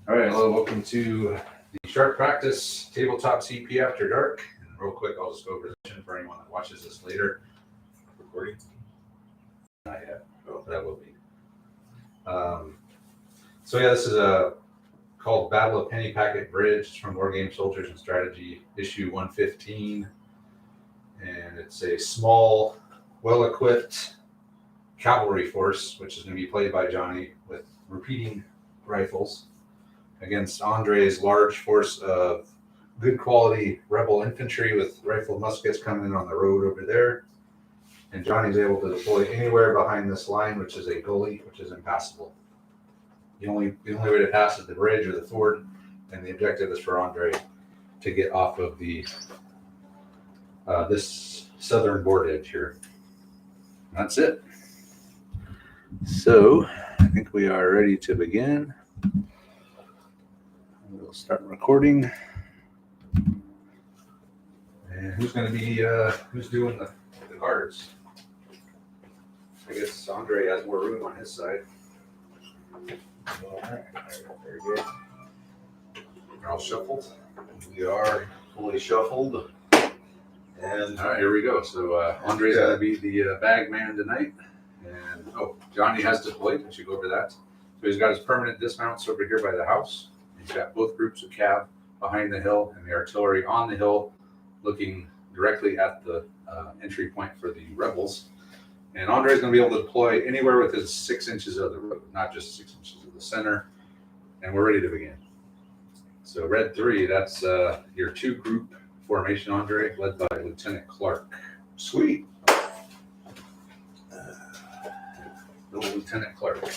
All right, hello, welcome to the Sharp Practice Tabletop CP After Dark. And real quick, I'll just go over this for anyone that watches this later. Recording? Not yet. Oh, that will be. So yeah, this is called Battle of Penny Packet Bridge. It's from War Game Soldiers and Strategy, issue 115. And it's a small, well-equipped cavalry force, which is going to be played by Johnny with repeating rifles, against Andre's large force of good quality rebel infantry with rifled muskets coming in on the road over there. And Johnny's able to deploy anywhere behind this line, which is a gully, which is impassable. The only way to pass is the bridge or the ford, and the objective is for Andre to get off of the this southern board edge here. That's it. So I think we are ready to begin. We'll start recording. And who's going to be, who's doing the cards? I guess Andre has more room on his side. All right, very good. You're all shuffled? We are fully shuffled. And all right, here we go. So Andre's going to be the bag man tonight. And Johnny has deployed. I should go over that. So he's got his permanent dismounts over here by the house. He's got both groups of cav behind the hill and the artillery on the hill, looking directly at the entry point for the rebels. And Andre's going to be able to deploy anywhere within 6 inches of the road, not just 6 inches of the center. And we're ready to begin. So red 3, that's your 2-group formation, Andre, led by Lieutenant Clark. sweet. Little Lieutenant Clark.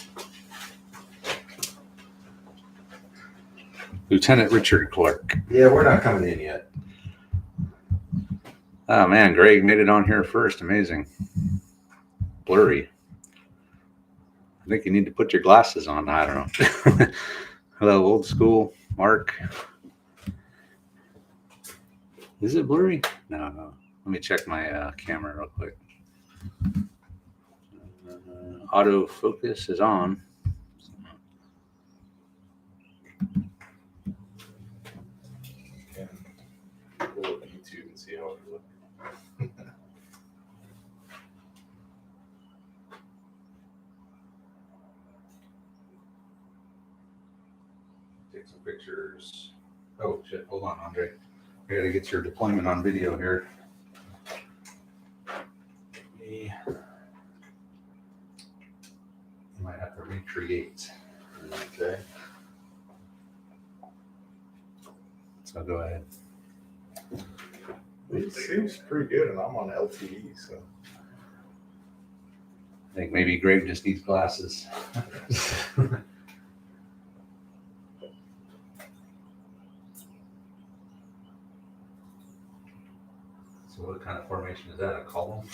Lieutenant Richard Clark. Yeah, we're not coming in yet. Oh man, Greg made it on here first. Amazing. Blurry. I think you need to put your glasses on. I don't know. Hello, old school. Mark. Is it blurry? No. Let me check my camera real quick. Autofocus is on. We'll look at YouTube and see how it looks. Take some pictures. Oh shit, hold on, Andre. I gotta get your deployment on video here. You might have to recreate. Okay. So go ahead. It seems pretty good, and I'm on LTE, so. I think maybe Greg just needs glasses. So what kind of formation is that? A column?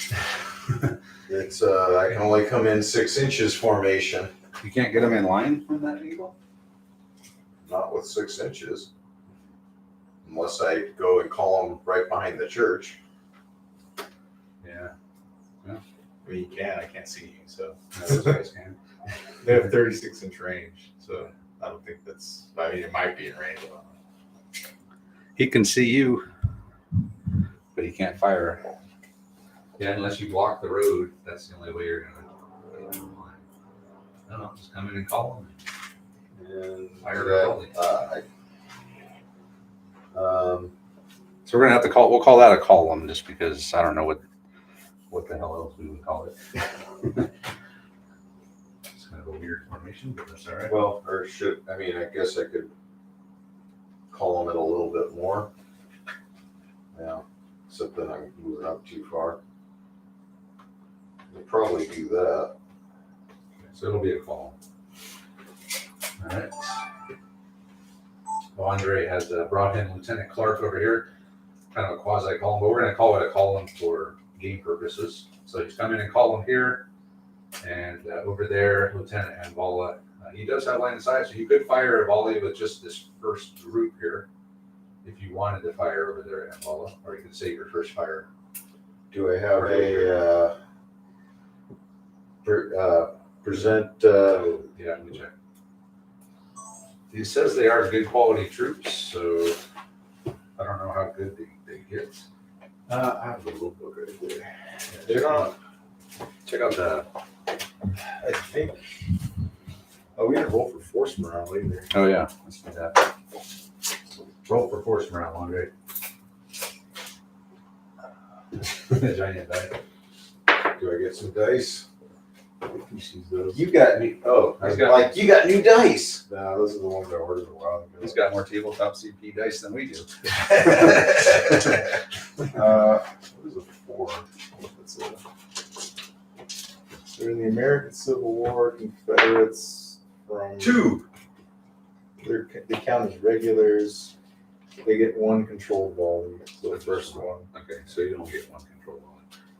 It's I can only come in 6 inches formation. You can't get them in line from that angle? Not with 6 inches. Unless I go and call them right behind the church. Yeah. I mean, you can. I can't see you, so Those guys can. they have 36-inch range. So I don't think that's. I mean, it might be in range. He can see you, but he can't fire. Yeah, unless you block the road, that's the only way you're gonna get in line. I don't know, just come in and call him. And Fire that, early. So we're gonna have to call. We'll call that a column, just because I don't know what the hell else we would call it. It's kind of a weird formation, but that's all right. well, or should, I mean, I guess I could column it a little bit more. Yeah, except then I'm moving up too far. I'll probably do that. So it'll be a column. All right. Well, Andre has brought in Lieutenant Clark over here, kind of a quasi column, but we're going to call it a column for game purposes. So he's come in and column here, and over there, Lieutenant Anvala. He does have line of sight, so you could fire a volley with just this first group here, if you wanted to fire over there at Anvala, or you could save your first fire. Do I have a present? Yeah, let me check. He says they are good quality troops, so I don't know how good they get. I have the little book right there. They're not, Check out the. I think, oh, we didn't roll for force morale either. Oh yeah, let's do that. Roll for force morale, Andre. Giant die. Do I get some dice? He sees those. You got new, oh, He's I got- like, you got new dice. Nah, those are the ones I ordered a while ago. He's got more tabletop CP dice than we do. What is a 4? That's a, they're in the American Civil War, Confederates from 2. They count as regulars. They get 1 controlled volley. So the first one. Okay, so you don't get 1 control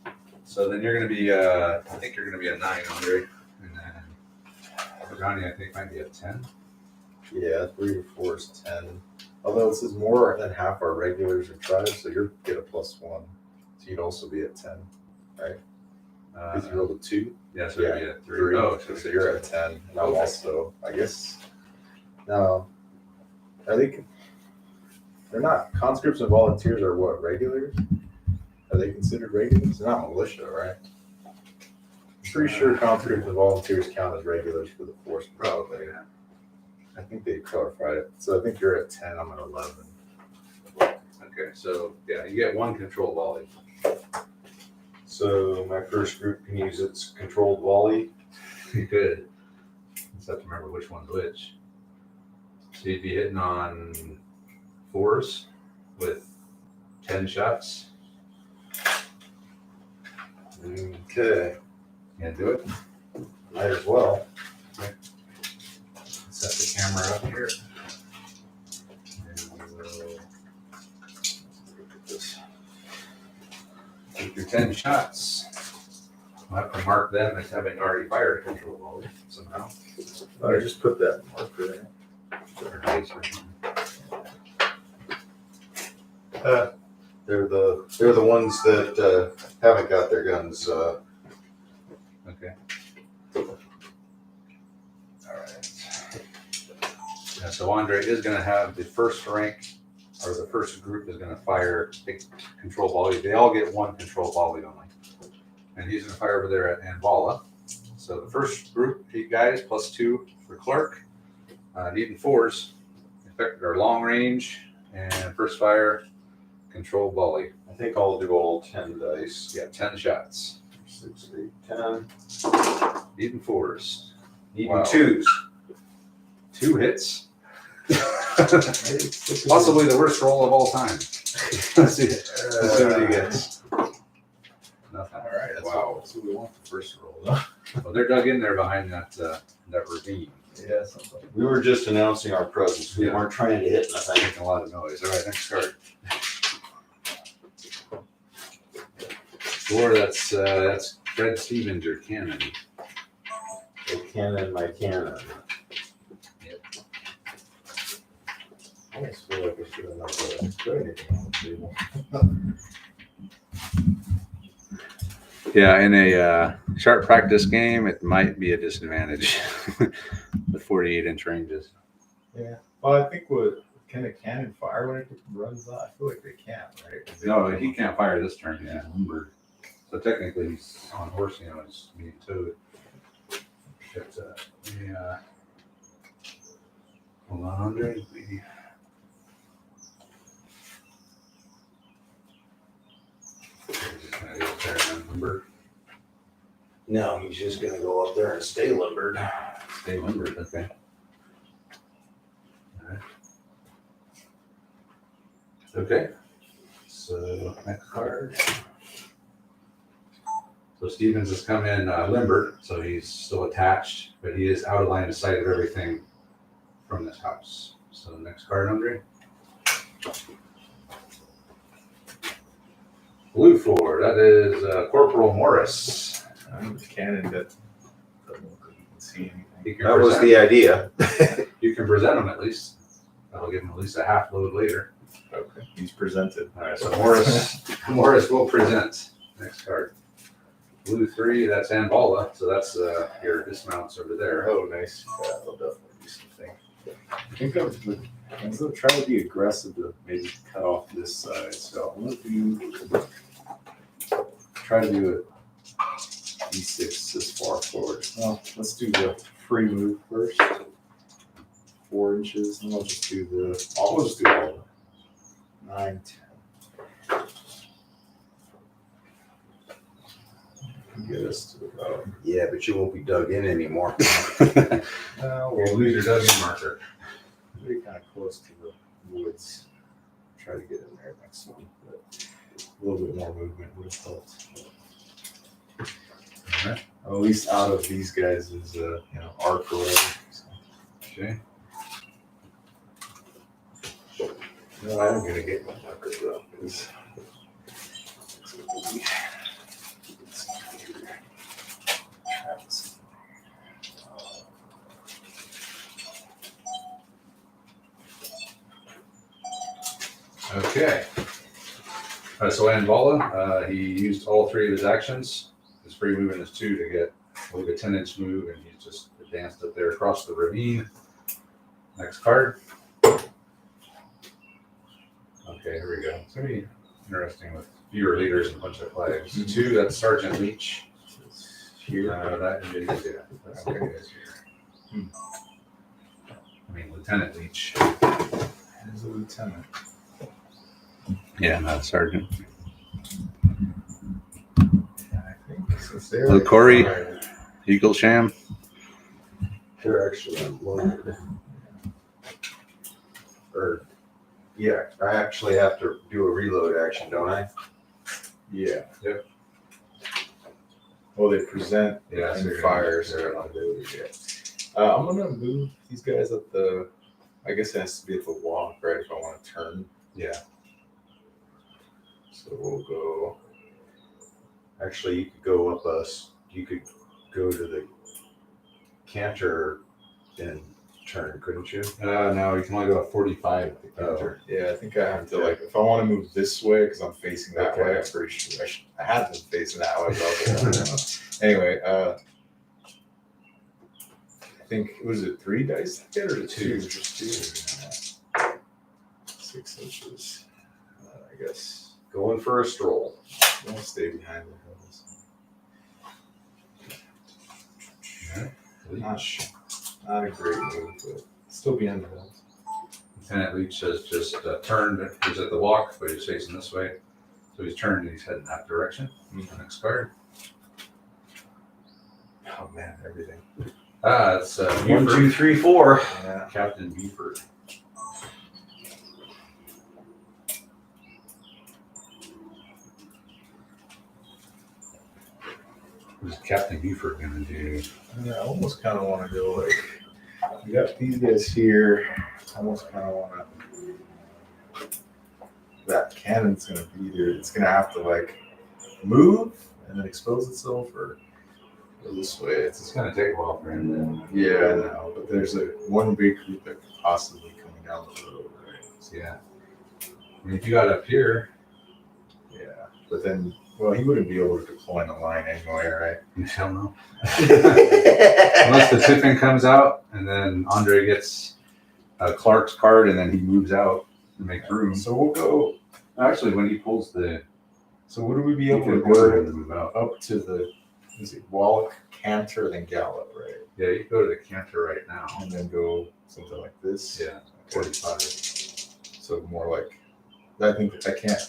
on. So then you're going to be, I think you're going to be a 9, Andre. And then Johnny, I think, might be a 10. Yeah, 3 to 4 is 10. Although it says more than half are regulars or tribes, so you get a +1. So you'd also be at 10, right? Because you rolled a 2. Yeah, so you'd be a 3. 3. Oh, So you're at 10. And I'm Okay. also, I guess. No. Are they? They're not. Conscripts and volunteers are what? Regulars? Are they considered regulars? They're not militia, right? I'm pretty sure conscripts and volunteers count as regulars for the force. Probably, yeah. I think they clarified it. So I think you're at 10. I'm at 11. Okay, so yeah, you get 1 control volley. So my first group can use its controlled volley. You could. Just have to remember which one's which. So you'd be hitting on 4s with 10 shots. Okay, Can't do it. might as well. Set the camera up here. And we will look at this. Take your 10 shots. I'll have to mark them as having already fired a control volley somehow. I just put that marker there. They're the ones that haven't got their guns. Okay. All right. Yeah, so Andre is going to have the first rank, or the first group is going to fire a control volley. They all get 1 control volley only. And he's going to fire over there at Anvala. So the first group, 8 guys, +2 for Clark. Needing 4s. Effective or long range. And first fire, control volley. I think I'll do all 10 dice. Yeah, 10 shots. 6, 8, 10. Needing 4s. Needing Wow. 2s. 2 hits. Possibly the worst roll of all time. Let's see what he gets. Nothing. All right. Wow. That's what we want the first roll, though. Well, they're dug in there behind that ravine. Yeah, something. We were just announcing our presence. We Yeah. weren't trying to hit nothing. Making a lot of noise. All right, next card. Sure, that's Fred Stevens, your cannon. A cannon, my cannon. Yep. I almost feel like I should have not put anything on the table. Yeah, in a sharp practice game, it might be a disadvantage with 48-inch ranges. Yeah. Well, I think can a cannon fire when it runs out? I feel like they can, right? 'Cause they- No, he can't fire this turn. He's lumbered. So technically, he's on horse. It's being towed. But, yeah. Hold on, Andre. No, he's just gonna go up there and stay limbered. Stay limbered, okay. All right. Okay. So next card. So Stevens has come in limbered, so he's still attached, but he is out of line of sight of everything from this house. So next card, Andre. Blue 4, that is Corporal Morris. I'm the cannon that doesn't look like you can see anything. He can That was present- the idea. You can present him at least. That'll give him at least a half load later. Okay. He's presented. All right, so Morris will present. Next card. Blue 3, that's Anvala, so that's your dismounts over there. Oh, nice. Yeah, that'll definitely be something. think I'm gonna try to be aggressive to maybe cut off this side. So I'm gonna try to do it D6 this far forward. Well, let's do the free move first. 4 inches, and I'll just do all of it. 9, 10. Get us to about. Yeah, but you won't be dug in anymore. We'll lose your W marker. Pretty kind of close to the woods. Try to get in there next one, but a little bit more movement would have helped. All right. At least out of these guys is arc or whatever. So. Okay. No, I'm gonna get my marker though, because Okay. So Anvala, he used all 3 of his actions. His free movement is 2 to get, I believe, a 10-inch move, and he just advanced up there across the ravine. Next card. Okay, here we go. It's going to be interesting with fewer leaders and a bunch of flags. Mm-hmm. 2, that's Sergeant Leach. here. That is, yeah, that's okay. Here. I mean, Lieutenant Leach. There's a lieutenant. Yeah, not Sergeant. I think since they're Blue Corey. Right, Eagle Sham. They're actually unloaded. Or, yeah, I actually have to do a reload action, don't I? yeah. Yep. Well, they present Yeah, so and you're fire, gonna- so they're not doing it yet. I'm gonna move these guys at the. I guess it has to be at the walk, right? If I want to turn. Yeah. So we'll go. Actually, you could go up you could go to the canter and turn, couldn't you? No, you can only go a 45 at the counter. Yeah, I think I have to if I want to move this way because I'm facing that Okay. way. I'm pretty sure I had been facing that way. But anyway, I think was it 3 dice to get or 2? Just 2. 6 inches, I guess. Going for a stroll. Don't stay behind the hills. Leach. Not a great move, but still behind the hills. Lieutenant Leach has just turned. He's at the walk, but he's facing this way. So he's turned and he's heading that direction. Next card. Oh man, everything. It's 1, 2, 3, 4. Yeah. Captain Beeford. What's Captain Beeford going to do? Yeah, I almost kind of want to go we got these guys here. I almost kind of want to. That cannon's going to be either it's going to have to move and then expose itself or go this way. It's going to take a while for him to. Yeah, I know, but there's one big group that could possibly be coming down the road, right? So, yeah. I mean, if you got up here, Yeah, but then, well, he wouldn't be able to deploy in a line anyway, right? you don't know. Unless the tipping comes out and then Andre gets Clark's card and then he moves out and makes room. So we'll go. Actually, when he pulls the, So would we be you able can to order him go to move out. up to the? Is it walk, canter, then gallop, right? Yeah, you can go to the canter right now. And then go something like this. Yeah, Okay. 45. So more like. I think I can't.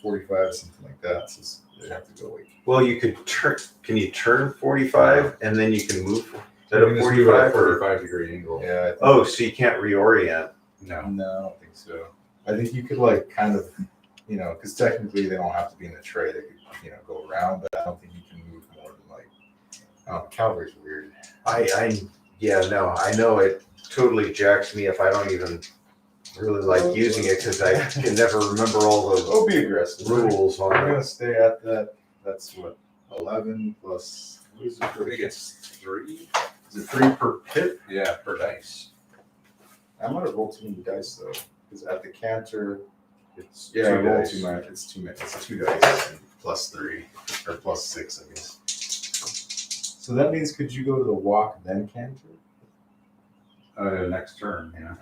45, something like that. So they have to go Well, you could turn. Can you turn 45 and then you can move at You a can just move at a 45? Or, 45-degree angle. Yeah. I think, oh, so you can't reorient. No. no, I don't think so. I think you could kind of, because technically they don't have to be in the tray. They could, go around, but I don't think you can move more than Cavalry's weird. I know it totally jacks me if I don't even really like using it because I can never remember all the We'll be aggressive. rules I'm on gonna it. stay at that. That's what 11 plus. What is it I for? think it's 3. Is it 3 per pip? Yeah, per dice. I'm gonna roll too many dice though, because at the canter, It's I two roll dice. too much. It's 2 minutes. It's 2 dice and plus 3 or plus 6, I guess. So that means could you go to the walk then canter? Next turn, yeah.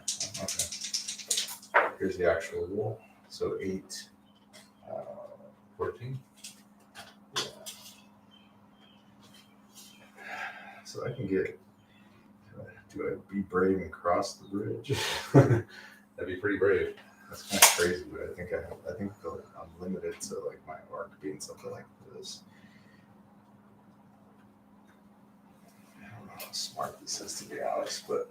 Okay. Here's the actual roll. So 8, 14. yeah. So I can get. Do I be brave and cross the bridge? That'd be pretty brave. That's kind of crazy, but I think I'm limited to like my arc being something like this. I don't know how smart this is, to be honest, but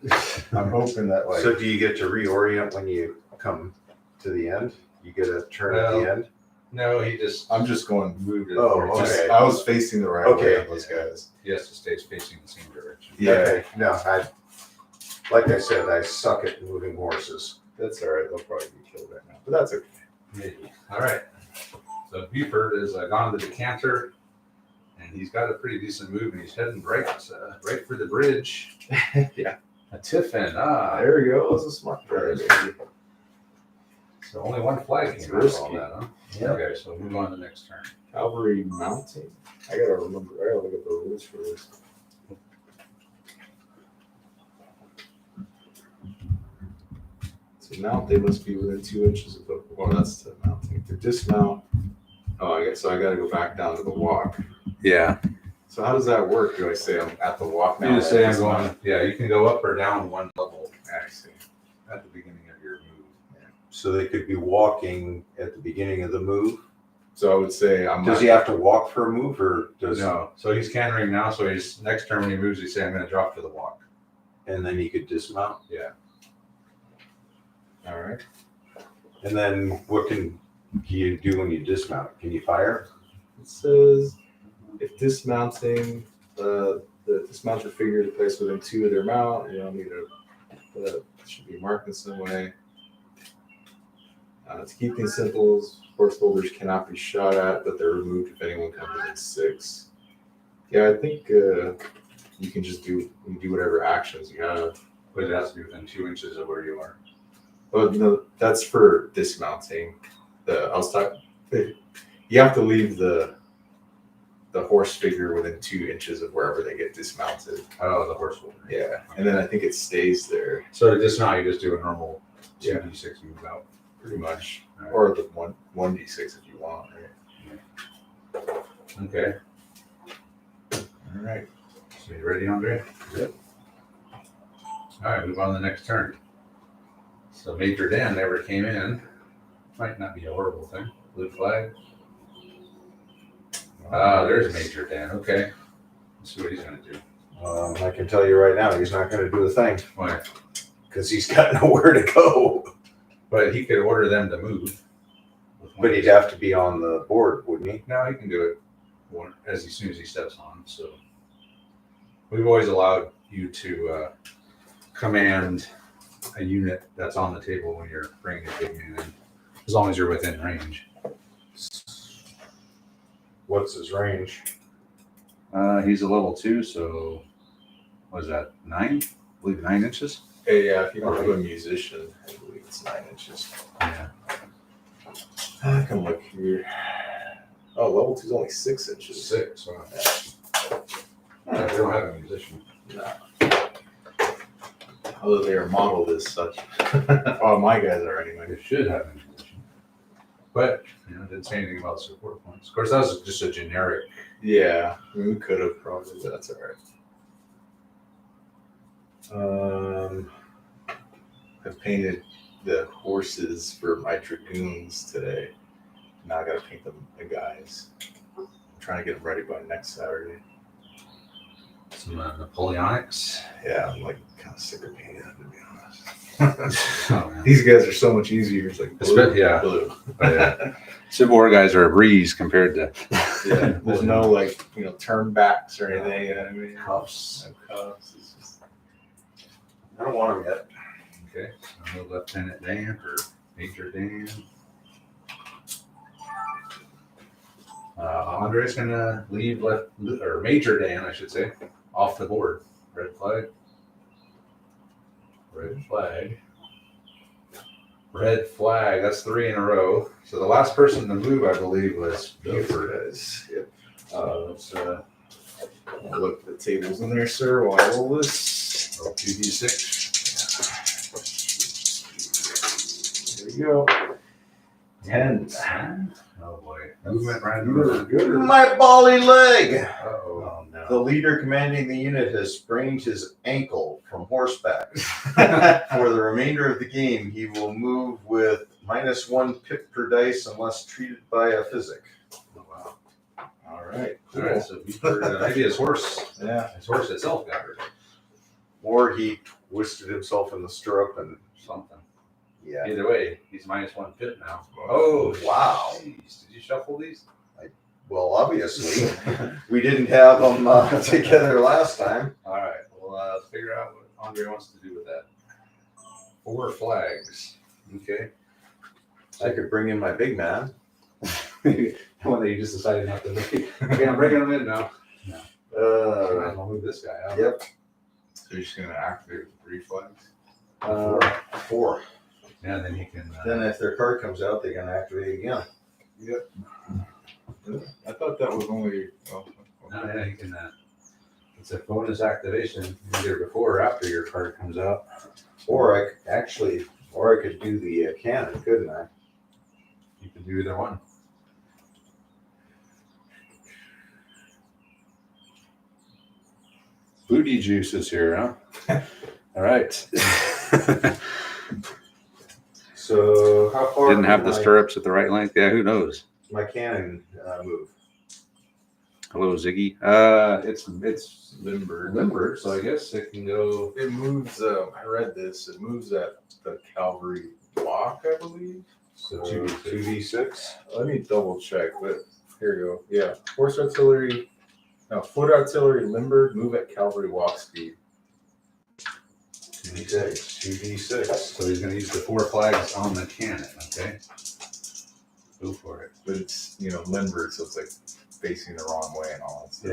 I'm hoping that like. So do you get to reorient when you come to the end? You get a turn at Well, the end? No, he just I'm just going. moved it. Oh, forward. okay. Just, I was facing the right Okay. way on those guys. He has to stay facing the same direction. Yeah, Okay. No, like I said, I suck at moving horses. that's all right. They'll probably be killed right now, but that's okay. Maybe. All right. So Buford has gone to the decanter, and he's got a pretty decent move, and he's heading right for the bridge. Yeah. A Tiffin. There we go. That was a smart play. So only one flag It's came out of all risky. that, huh? Yeah. Okay, so move on to the next turn. Cavalry mounting. I gotta remember. I gotta look at the rules for this. To mount, they must be within 2 inches of the. Well, that's to mounting. To dismount. Oh, I guess so. I gotta go back down to the walk. Yeah. So how does that work? Do I say I'm at the walk now? You just say I'm Dismount? going. Yeah, you can go up or down one level I see. at the beginning of your move. So they could be walking at the beginning of the move. So I would say I'm. Does he have to walk for a move, or does? No. So he's cantering now. So he's next turn when he moves, he say I'm going to drop to the walk. And then he could dismount. Yeah. All right. And then what can you do when you dismount? Can you fire? It says if dismounting, the dismounted figure is placed within 2 of their mount. You don't need to. It should be marked in some way. To keep things simple, horse holders cannot be shot at, but they're removed if anyone comes within 6. Yeah, I think you can just do whatever actions you have. But it has to be within 2 inches of where you are. Oh no, that's for dismounting. You have to leave the horse figure within 2 inches of wherever they get dismounted. Oh, the horse holder. Yeah, and then I think it stays there So to dismount, you just do a normal Yeah. 2d6 move out. pretty much, Alright. or the 1d6 if you want. Right? Okay. All right. So you ready, Andre? Yep. All right, move on to the next turn. So Major Dan never came in. Might not be a horrible thing. Blue flag. There's Major Dan. Okay. Let's see what he's going to do. I can tell you right now, he's not going to do a thing Why? because he's got nowhere to go. But he could order them to move. But he'd have to be on the board, wouldn't he? No, he can do it as soon as he steps on. So we've always allowed you to command a unit that's on the table when you're bringing a big man in, as long as you're within range. What's his range? He's a level 2, so what is that, 9? I believe 9 inches. Hey, yeah, if you don't have a musician, I believe it's 9 inches. Yeah. I can look here. Oh, level 2 is only 6 inches. 6. Wow. We don't have a musician. No. Although they are modeled as such. Oh, my guys are anyway. It should have a musician. But, it didn't say anything about support points. Of course, that was just a generic. Yeah, we could have probably, but that's all right. I've painted the horses for my dragoons today. Now I gotta paint them the guys. I'm trying to get them ready by next Saturday. Some Napoleonics. Yeah, I'm like kind of sick of painting them, to be honest. Oh, man. These guys are so much easier. It's like blue, Yeah. blue. Yeah. Civil War guys are a breeze compared to Yeah, there's no turn backs or anything. You know what I mean? cuffs. No cuffs. It's just I don't want him yet. Okay, so Lieutenant Dan or Major Dan. Andre's gonna leave Major Dan, I should say, off the board. Red flag. Red flag. Red flag. That's 3 in a row. So the last person to move, I believe, was Buford. Yep. Let's Look at the tables in there, sir, while I roll this. roll 2d6. go. 10s. Oh boy. Movement right Either good or My bally leg! Uh-oh. Oh no. The leader commanding the unit has sprained his ankle from horseback. For the remainder of the game, he will move with -1 pip per dice unless treated by a physic. Oh, wow. All right. All right, so he hurt, maybe his horse itself got hurt. Or he twisted himself in the stirrup and Something. yeah. Either way, he's -1 pip now. Oh, wow. Jeez. Did you shuffle these? Well, obviously, we didn't have them together last time. All right. We'll figure out what Andre wants to do with that. 4 flags. Okay. I could bring in my big man. The one that you just decided not to make. Okay, I'm bringing them in now. I'll move this guy out. Yep. So you're just gonna activate with 3 flags. 4. Yeah, then you can. Then if their card comes out, they're gonna activate again. Yep. I thought that was only. Oh, No, yeah, you can. It's a bonus activation either before or after your card comes out. Or I could do the cannon, couldn't I? You can do either one. Booty juice is here, huh? All right. So how far Didn't have can the stirrups at the right length. Yeah, who knows? my cannon move? Hello, Ziggy. It's limber, so I guess it can go. It moves. I read this. It moves at the Cavalry walk, I believe. So 2d6. Let me double check. But here you go. Yeah, horse artillery. No, foot artillery limbered. Move at Cavalry walk speed. 2d6. So he's going to use the 4 flags on the cannon. Okay. Go for it. But it's limbered, so it's like facing the wrong way and all that stuff.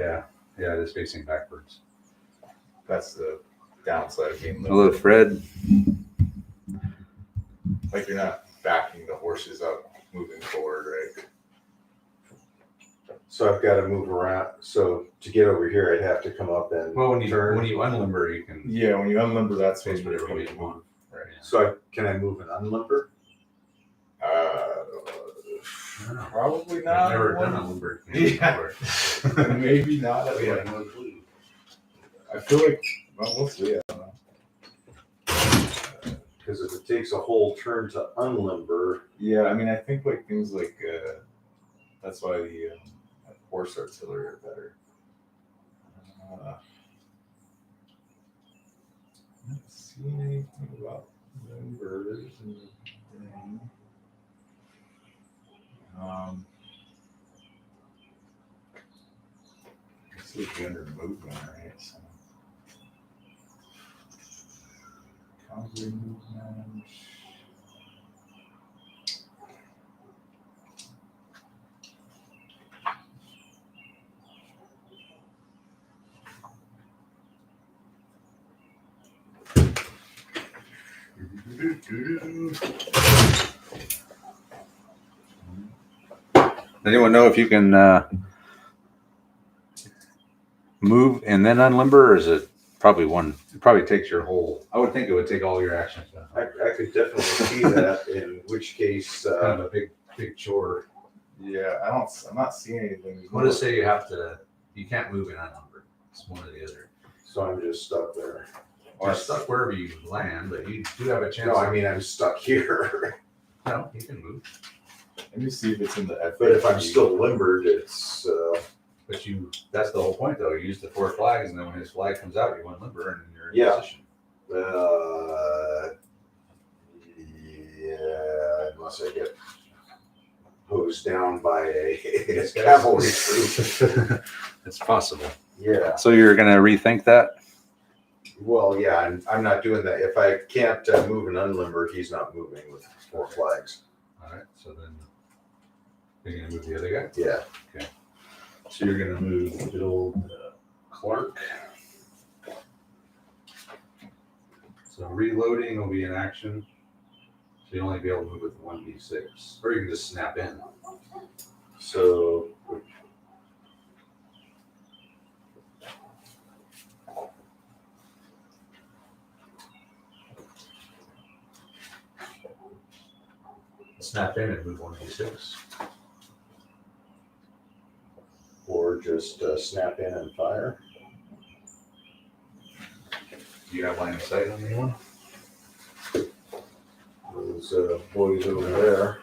Yeah, it is facing backwards. That's the downside of being limbered. Hello, Fred. Like you're not backing the horses up, moving forward, right? So I've got to move around. So to get over here, I'd have to come up and Well, when you turn. unlimber, you can Yeah, when you unlimber, that's face when whatever way you you want. Right. So can I move an unlimber? Probably I've not. never done a limber Yeah. before. Maybe not. We have no clue. I feel like, well, we'll see. I don't know. Because if it takes a whole turn to unlimber, Yeah, I mean, I think like things like that's why the horse artillery are better. I don't see anything about numbers in the thing. It's like under movement, right? So, Cavalry movement. Anyone know if you can move and then unlimber, or is it probably one? It probably takes your whole. I would think it would take all your actions. I could definitely see that. In which case, Kind of a big chore. Yeah, I'm not seeing anything. What does say you have to? You can't move and unlimber. It's one or the other. so I'm just stuck there. You're stuck wherever you land, but you do have a chance. No, I mean I'm stuck here. No, you can move. Let me see if it's in the FAQ. But if I'm still limbered, it's But that's the whole point though. You use the 4 flags, and then when his flag comes out, you unlimber and you're in Yeah. position. Yeah, unless I get hosed down by a Yes, guys. cavalry troop. It's possible. Yeah. So you're going to rethink that? Well, yeah, I'm not doing that. If I can't move and unlimber, he's not moving with 4 flags. All right. So then you're going to move the other guy? Yeah. So you're going to move good old Clark. So reloading will be an action. So you'll only be able to move with 1d6. Or you can just snap in. So snap in and move 1d6. Or just snap in and fire. Do you have line of sight on anyone? Those boys over there.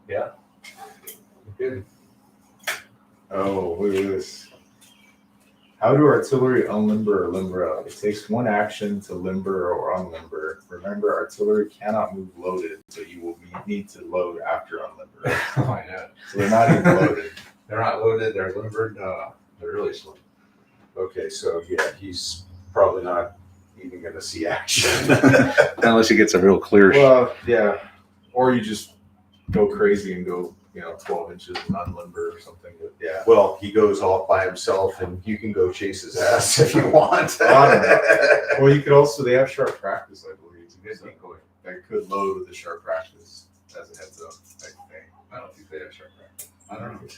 Yeah. Good. Oh, look at this. How do artillery unlimber or limber up? It takes one action to limber or unlimber. Remember, artillery cannot move loaded, so you will need to load after unlimber. Oh my god. So they're not even loaded. They're not loaded, they're limbered. They're really slow. Okay, so yeah, he's probably not even going to see action. Unless he gets a real clear Well, yeah. Or you just go crazy and go, 12 inches and unlimber or something. But yeah. Well, he goes off by himself, and you can go chase his ass if you want. I don't know. Well, you could also, they have sharp practice, I believe. It's a good decoy. They could load with the sharp practice as a heads up type thing. I don't think they have sharp practice. I don't know.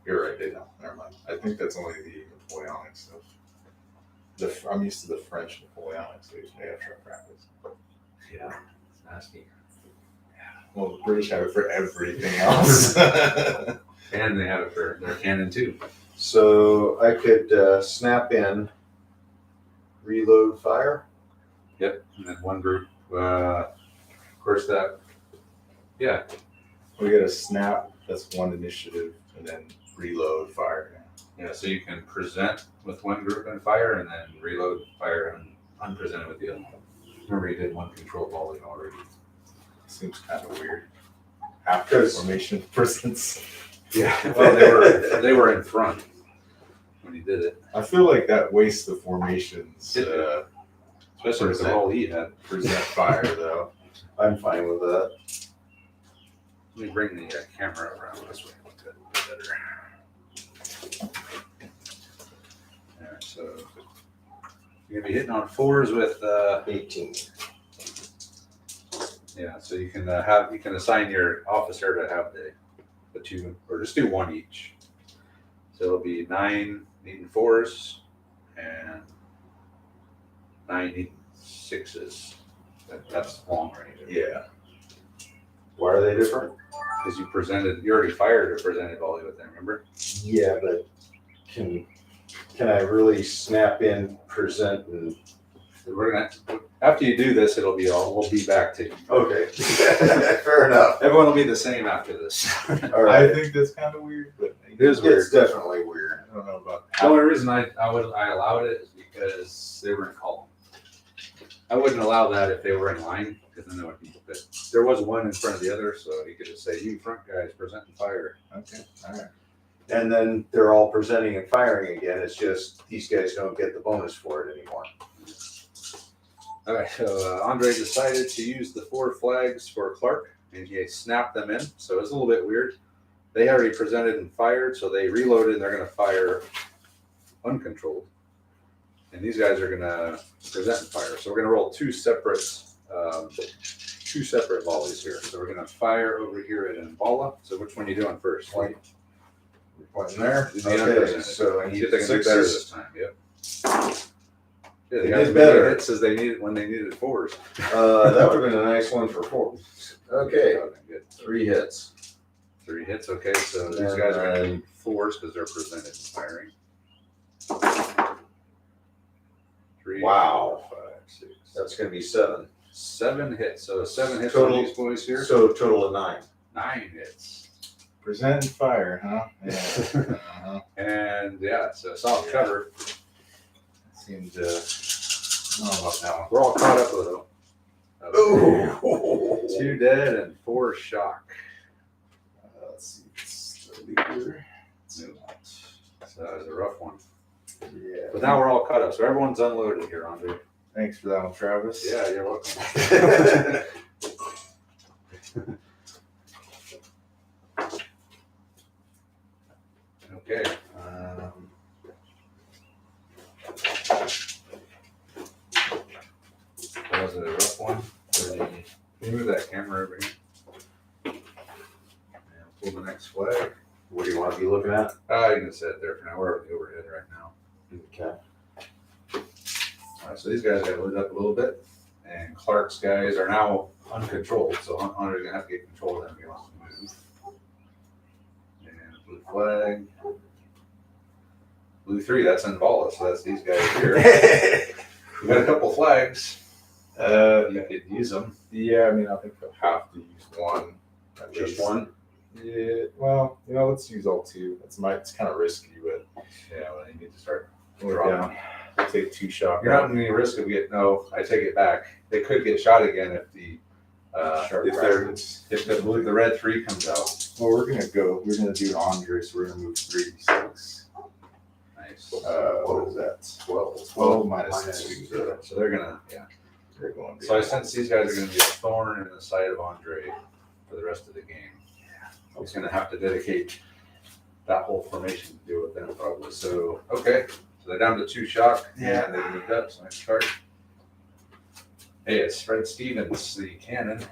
You're right, they don't. Never mind. I think that's only the Napoleonic stuff. I'm used to the French Napoleonic, so they have sharp practice. Yeah, it's nasty. Well, the British have it for everything else. And they have it for their cannon too. So I could snap in, reload, fire. Yep. And then one group, of course yeah. We got a snap, that's one initiative, and then reload, fire. Yeah, so you can present with one group and fire, and then reload, fire, and unpresented with the other one. Remember, you did one control volley already. Seems kind of weird. After Because- formation presence. Yeah. Well, they were in front when he did it, I feel like that wastes the formations. especially with the roll he had. Present fire though. I'm fine with that. Let me bring the camera around this way a bit better. All right, so you're gonna be hitting on 4s with 18. yeah. So you can you can assign your officer to have the two, or just do one each. So it'll be 9 needing 4s and 9 needing 6s. That's long range. Yeah. Why are they different? Because you already fired a presented volley with them, remember? Yeah, but can I really snap in, present, and So we're gonna, after you do this, we'll be back to you. okay, fair enough. Everyone will be the same after this. All right, I think that's kind of weird, but It is weird. it's definitely weird. I don't know about The only reason I allowed it is because they were in column. I wouldn't allow that if they were in line, because then that would be, but there was one in front of the other, so you could just say, you front guys present and fire. Okay, all right. And then they're all presenting and firing again. It's just these guys don't get the bonus for it anymore. All right, so Andre decided to use the 4 flags for Clark, and he snapped them in, so it's a little bit weird. They already presented and fired, so they reloaded, and they're going to fire uncontrolled. And these guys are going to present and fire. So we're going to roll two separate volleys here. So we're going to fire over here at Mbala. So which one are you doing first? Point. Pointing there. Do the Okay, unpresented. so I See need if they can do better sixes. this time. Yep. Yeah, They they got did as many better. hits as they needed when they needed 4s. That would have been a nice one for 4. Okay, That would've been good. 3 hits. 3 hits. Okay, so these And guys are going to then- need 4s because they're presented and firing. 3, Wow. 4, 5, 6. That's going to be 7. 7 hits. So 7 hits Total- on these boys here. So total of 9. 9 hits. Present and fire, huh? Yeah. Uh-huh. And yeah, it's a solid cover. Seems, I don't know about that one. We're all caught up with them. Ooh. 2 dead and 4 shock. Let's see. It's the leader. So that was a rough one. Yeah. But now we're all caught up. So everyone's unloaded here, Andre. Thanks for that one, Travis. Yeah, you're welcome. Okay. That was a rough one. Can you move that camera over here? And pull the next flag. What do you want to be looking at? You can set it there for now. We're over the overhead right now. Okay. All right, so these guys got lit up a little bit, and Clark's guys are now uncontrolled, so Andre's gonna have to get control of them if he wants to move. And blue flag. Blue 3, that's Envala, so that's these guys here. We got a couple flags. You could use them. Yeah, I mean, I think they'll have to use one. At Just least. one. Yeah, well, let's use all two. It's kind of risky, but Yeah, well, you need to start we're dropping. down. We'll take 2 shots. You're not in any risk of getting. No, I take it back. They could get shot again if the the red 3 comes out. Well, we're gonna do Andre, so we're gonna move 3d6. Nice. What is that? 12. 12 minus 2. So they're gonna. Yeah. They're going. So I sense these guys are gonna be a thorn in the side of Andre for the rest of the game. He's gonna have to dedicate that whole formation to deal with them probably. So okay. So they're down to 2 shock. Yeah. And they moved up. So next card. Hey, it's Fred Stevens, the cannon.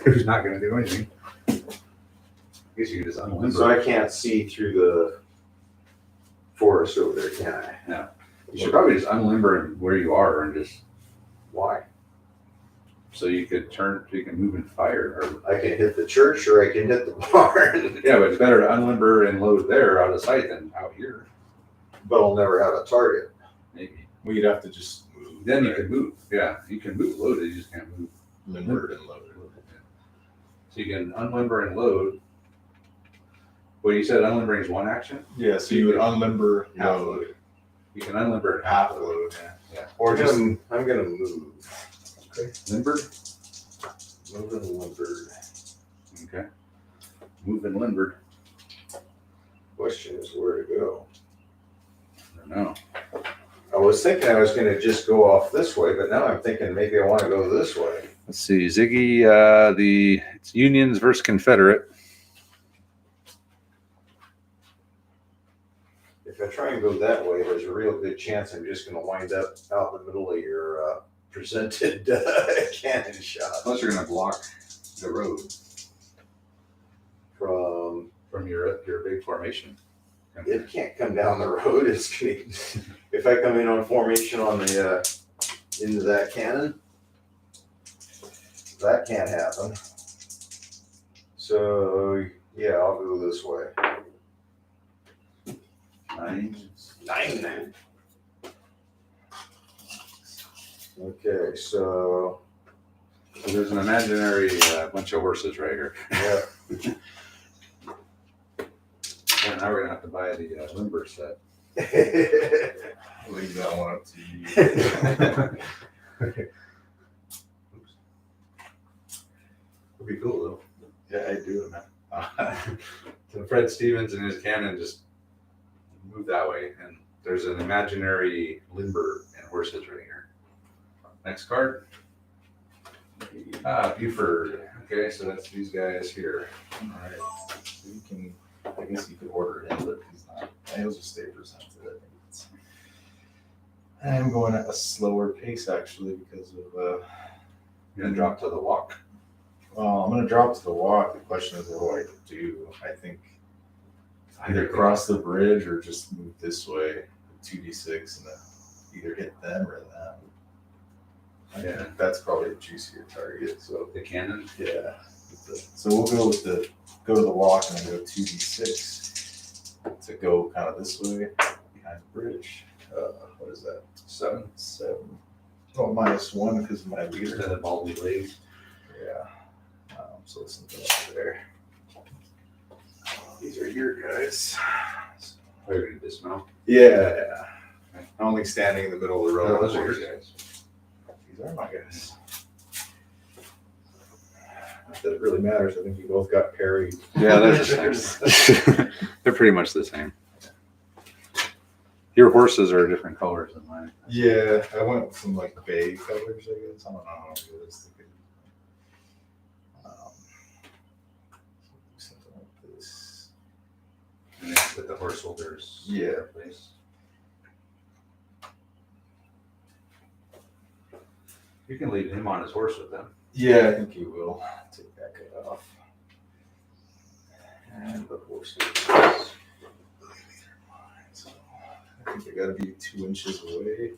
Who's not gonna do anything. I guess you could just unlimber. So I can't see through the forest over there, can I? No. You should probably just unlimber where you are and just Why? so you could turn, so you can move and fire. Or I can hit the church or I can hit the barn, yeah, but it's better to unlimber and load there out of sight than out here. but I'll never have a target. Maybe. We'd have to just move. Then you can move. Yeah, you can move loaded. You just can't move limbered and loaded. So you can unlimber and load. Well, you said unlimbering is one action. Yeah, so you would unlimber, Half load, You can unlimber and half load. Yeah. Or Or just I'm gonna move. okay. Limbered. Moving limbered. Okay. Move and limbered. Question is where to go. I don't know. I was thinking I was gonna just go off this way, but now I'm thinking maybe I wanna go this way. Let's see, Ziggy. It's Unions versus Confederate. If I try and go that way, there's a real good chance I'm just gonna wind up out in the middle of your presented cannon shot Plus, you're going to block the road from. your big formation. It can't come down the road. It's gonna, if I come in on formation on the into that cannon, that can't happen. So yeah, I'll go this way. 9. Okay, so There's an imaginary bunch of horses right here. yeah, And now we're gonna have to buy the limber set. I'll leave that one up to you. Would be cool though. Yeah, I do, man. So Fred Stevens and his cannon just move that way, and there's an imaginary limber and horses right here. Next card. Buford. Okay, so that's these guys here. All right. So you can, I guess you could order him, but he's not. He'll just stay presented. I'm going at a slower pace actually because of. You're gonna drop to the walk. Well, I'm going to drop to the walk. The question is, what do I do? I think either cross the bridge or just move this way, 2d6, and then either hit them or them. I Yeah. think that's probably a juicier target. So The cannon. yeah. So we'll go to the walk and then go 2d6 to go kind of this way behind the bridge. What is that? 7. Oh, -1 because of my leader. To the baldy blade. Yeah. So something up there. These are your guys. Are you gonna dismount? Yeah. Only standing in the middle of the road. Oh, those are your guys. These are my guys. Not that it really matters. I think you both got parried. Yeah, they're the same. They're pretty much the same. Your horses are different colors than mine. Yeah, I went with some like vague colors, I guess. I don't know how realistic it is. Something like this. And then put the horse holders Yeah. in their place. You can leave him on his horse with them. Yeah, I think he will. Take that guy off. And the horses. So I think they gotta be 2 inches away.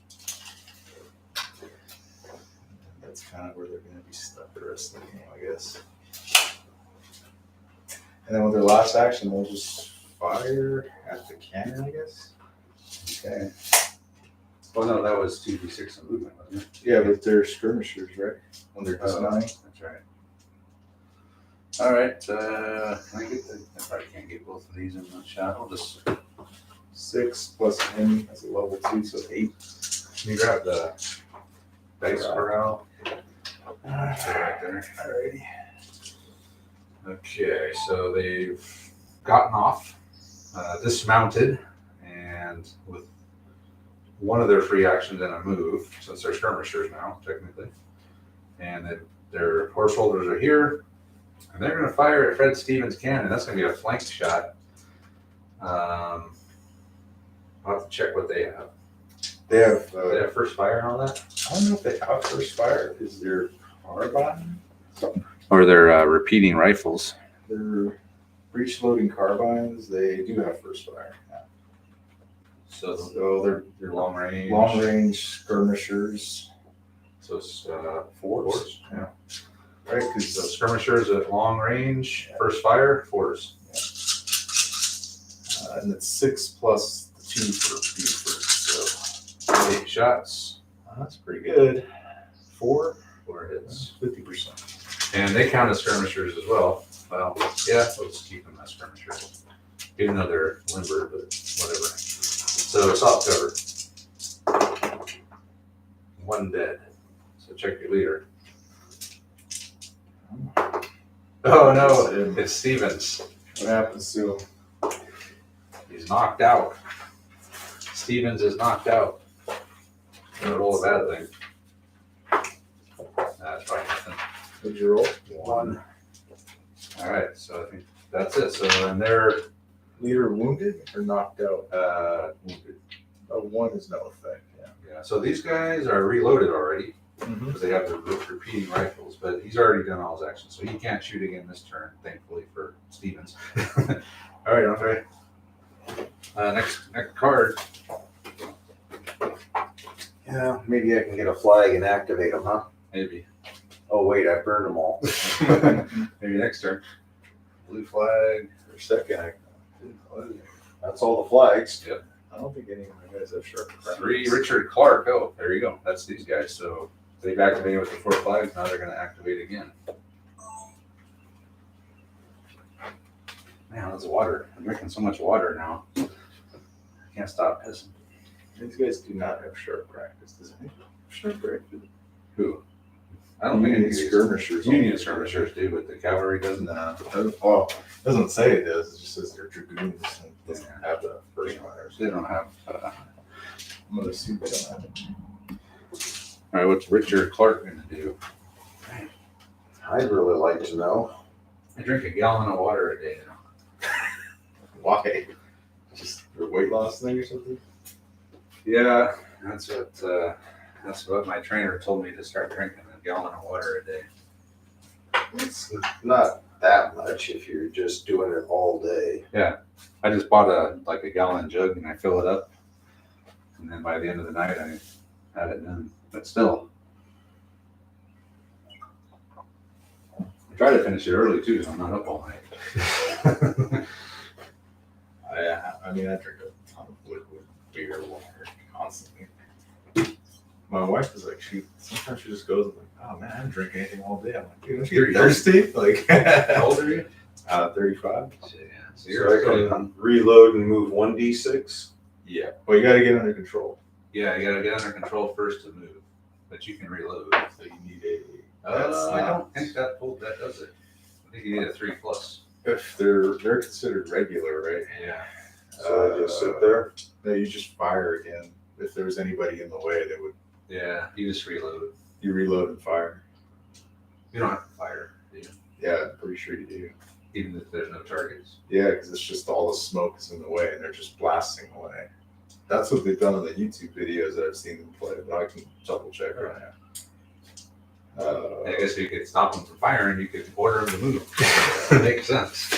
kind of where they're going to be stuck the rest of the game, I guess. And then with their last action, they'll just fire at the cannon, I guess. Okay. Well, no, that was 2d6 of movement, wasn't it? Yeah, but they're skirmishers, right? When they're Oh, dismounting. that's right. All right. Can I get I probably can't get both of these in one shot. I'll just. 6 plus him as a level 2, so 8. Can you grab the dice corral? Right there. Alrighty. Okay, so they've gotten off, dismounted, and with one of their free actions and a move, since they're skirmishers now, technically, and then their horse holders are here, and they're going to fire at Fred Stevens' cannon. That's going to be a flank shot. I'll have to check what they have. They have. They have first fire and all that? I don't know if they have first fire. Is there carbine? Or they're repeating rifles. They're breech loading carbines. They do have first fire. Yeah. So they're long range. Long range skirmishers. So it's Fours. Yeah. Right? So Because skirmishers at long range, first fire, fours. and it's 6 plus the 2 for Buford. So 8 shots, that's pretty good. 4 hits. 50%. And they count as skirmishers as well. Well, yeah, let's keep them as skirmishers. Even though they're limber, but whatever. So soft cover. 1 dead. So check your leader. Oh no, it's Stevens. What happens to him? He's knocked out. Stevens is knocked out. Gonna roll a bad thing. That's right. What'd you roll? 1. All right, so I think that's it. So then they're Leader wounded or knocked out? wounded. A 1 is no effect. Yeah. Yeah. So these guys are reloaded already Mm-hmm. because they have the repeating rifles, but he's already done all his actions, so he can't shoot again this turn. Thankfully for Stevens. All right, Andre. Next card. Yeah, maybe I can get a flag and activate them, huh? Maybe. Oh wait, I burned them all. Maybe next turn. Blue flag. For second, That's all the flags. I don't think any of my guys have sharp crowns. 3 Richard Clark. Oh, there you go. That's these guys. So they've activated with the 4 flags. Now they're going to activate again. Man, that's water. I'm drinking so much water now. I can't stop pissing. These guys do not have sharp practice. Does anyone have sharp practice? Who? I don't think any of these skirmishers. Union skirmishers do, but the cavalry doesn't. No. Well, it doesn't say it does. It just says they're dragoons and doesn't have the first fires. They don't have. I'm going to assume they don't have it. All right, what's Richard Clark going to do? I'd really like to know. I drink a gallon of water a day now. Why? Just a weight loss thing or something? Yeah, that's what my trainer told me to start drinking a gallon of water a day. It's not that much if you're just doing it all day. I just bought a gallon jug and I fill it up, and then by the end of the night I had it done. But still, I try to finish it early too, so I'm not up all night. I mean, I drink a ton of liquid beer, water constantly. My wife is like, sometimes she just goes and like, oh man, I haven't drank anything all day. I'm like, dude, don't you get thirsty? Like, How old are you? 35. So So you're I can reload and move 1d6. Yeah. Well, you got to get under control. Yeah, you gotta get under control first to move, but you can reload. So you need a. I don't think that does it. I think you need a 3+. If they're considered regular, right? Yeah. So I just sit there. No, you just fire again. If there was anybody in the way, they would. Yeah, you just reload. You reload and fire. You don't have to fire, do you? Yeah, I'm pretty sure you do. Even if there's no targets. Yeah, because it's just all the smoke is in the way, and they're just blasting away. That's what they've done in the YouTube videos that I've seen them play, but I can double check right now. I guess you could stop them from firing. You could order them to move. Makes sense.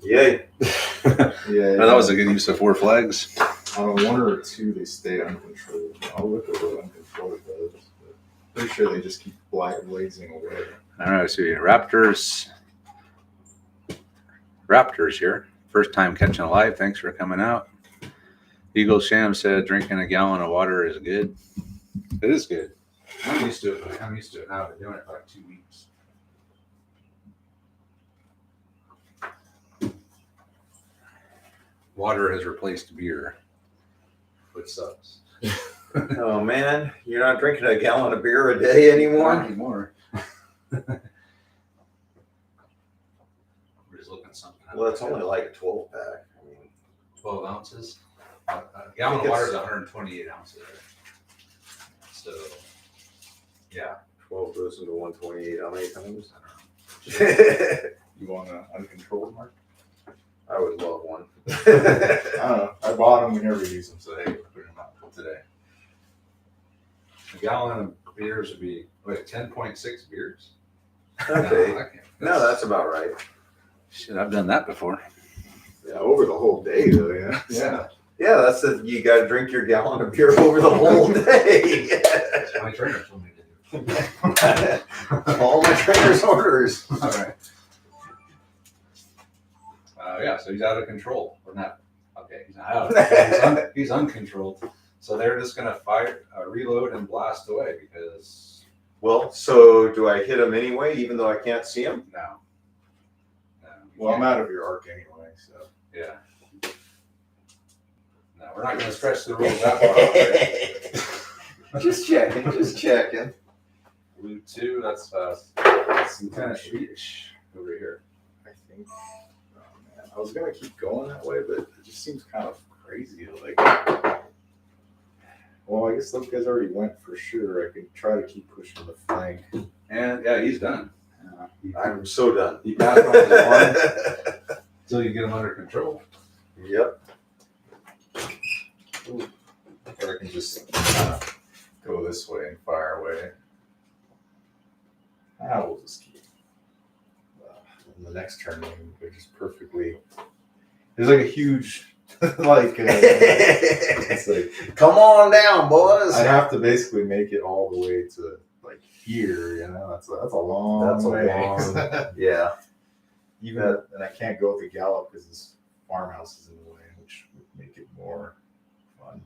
Yay. Yeah, That was a good use of 4 flags. On 1 or 2, they stay uncontrolled. I'll look at what uncontrolled does. But pretty sure they just keep blazing away. All right, so Raptors here. First time catching a live. Thanks for coming out. Eagle Sham said drinking a gallon of water is good. It is good. I'm used to it. I'm used to it now. I've been doing it for like 2 weeks. Water has replaced beer, which sucks. Oh man, you're not drinking a gallon of beer a day anymore? Not anymore. We're just looking something up. Well, it's only like a 12 pack. I mean, 12 ounces. A gallon of water is 128 ounces. So, yeah. 12 goes into 128 how many times? You want an uncontrolled, Mark? I would love one. I don't know. I bought them. We never use them, so hey, put them out today. A gallon of beers would be, 10.6 beers? Okay. No, That's about right. Shit, I've done that before. Yeah, over the whole day, though, yeah. Yeah. Yeah, that's it. You got to drink your gallon of beer over the whole day. That's my trainer told me to do. All my trainer's orders. All right. Yeah, so he's out of control. Or not. Okay, he's not out. He's uncontrolled. So they're just going to fire, reload, and blast away because. Well, so do I hit him anyway, even though I can't see him? No. Well, I'm out of your arc anyway, so. Yeah. No, we're not going to stretch the rules that far. Right? Just checking. Blue 2, that's Lieutenant Swedish over here. I think. Oh, man. I was going to keep going that way, but it just seems kind of crazy. Well, I guess those guys already went for sure. I could try to keep pushing the flank. And yeah, he's done. I'm so done. He passed on his one until you get him under control. Yep. Or I can just go this way and fire away. We'll just keep. In the next turn, they're just perfectly. There's like a huge, it's like, come on down, boys. I have to basically make it all the way to like here, you know. That's a long way. Yeah. And I can't go with the gallop because this farmhouse is in the way, which would make it more fun.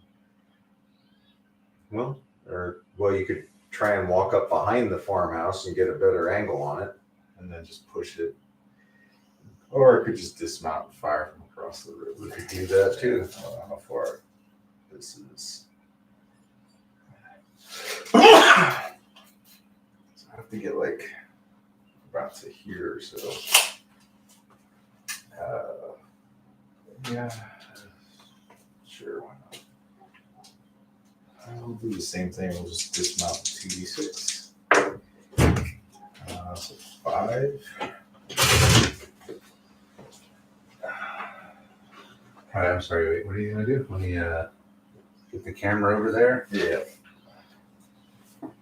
Well, you could try and walk up behind the farmhouse and get a better angle on it. And then just push it. Or I could just dismount and fire from across the river. You could do that too. I don't know how far this is. So I have to get like about to here or so. Yeah. Sure, why not? We'll do the same thing. We'll just dismount 2d6. So 5. All right, I'm sorry. Wait, what are you gonna do? Let me get the camera over there. Yeah.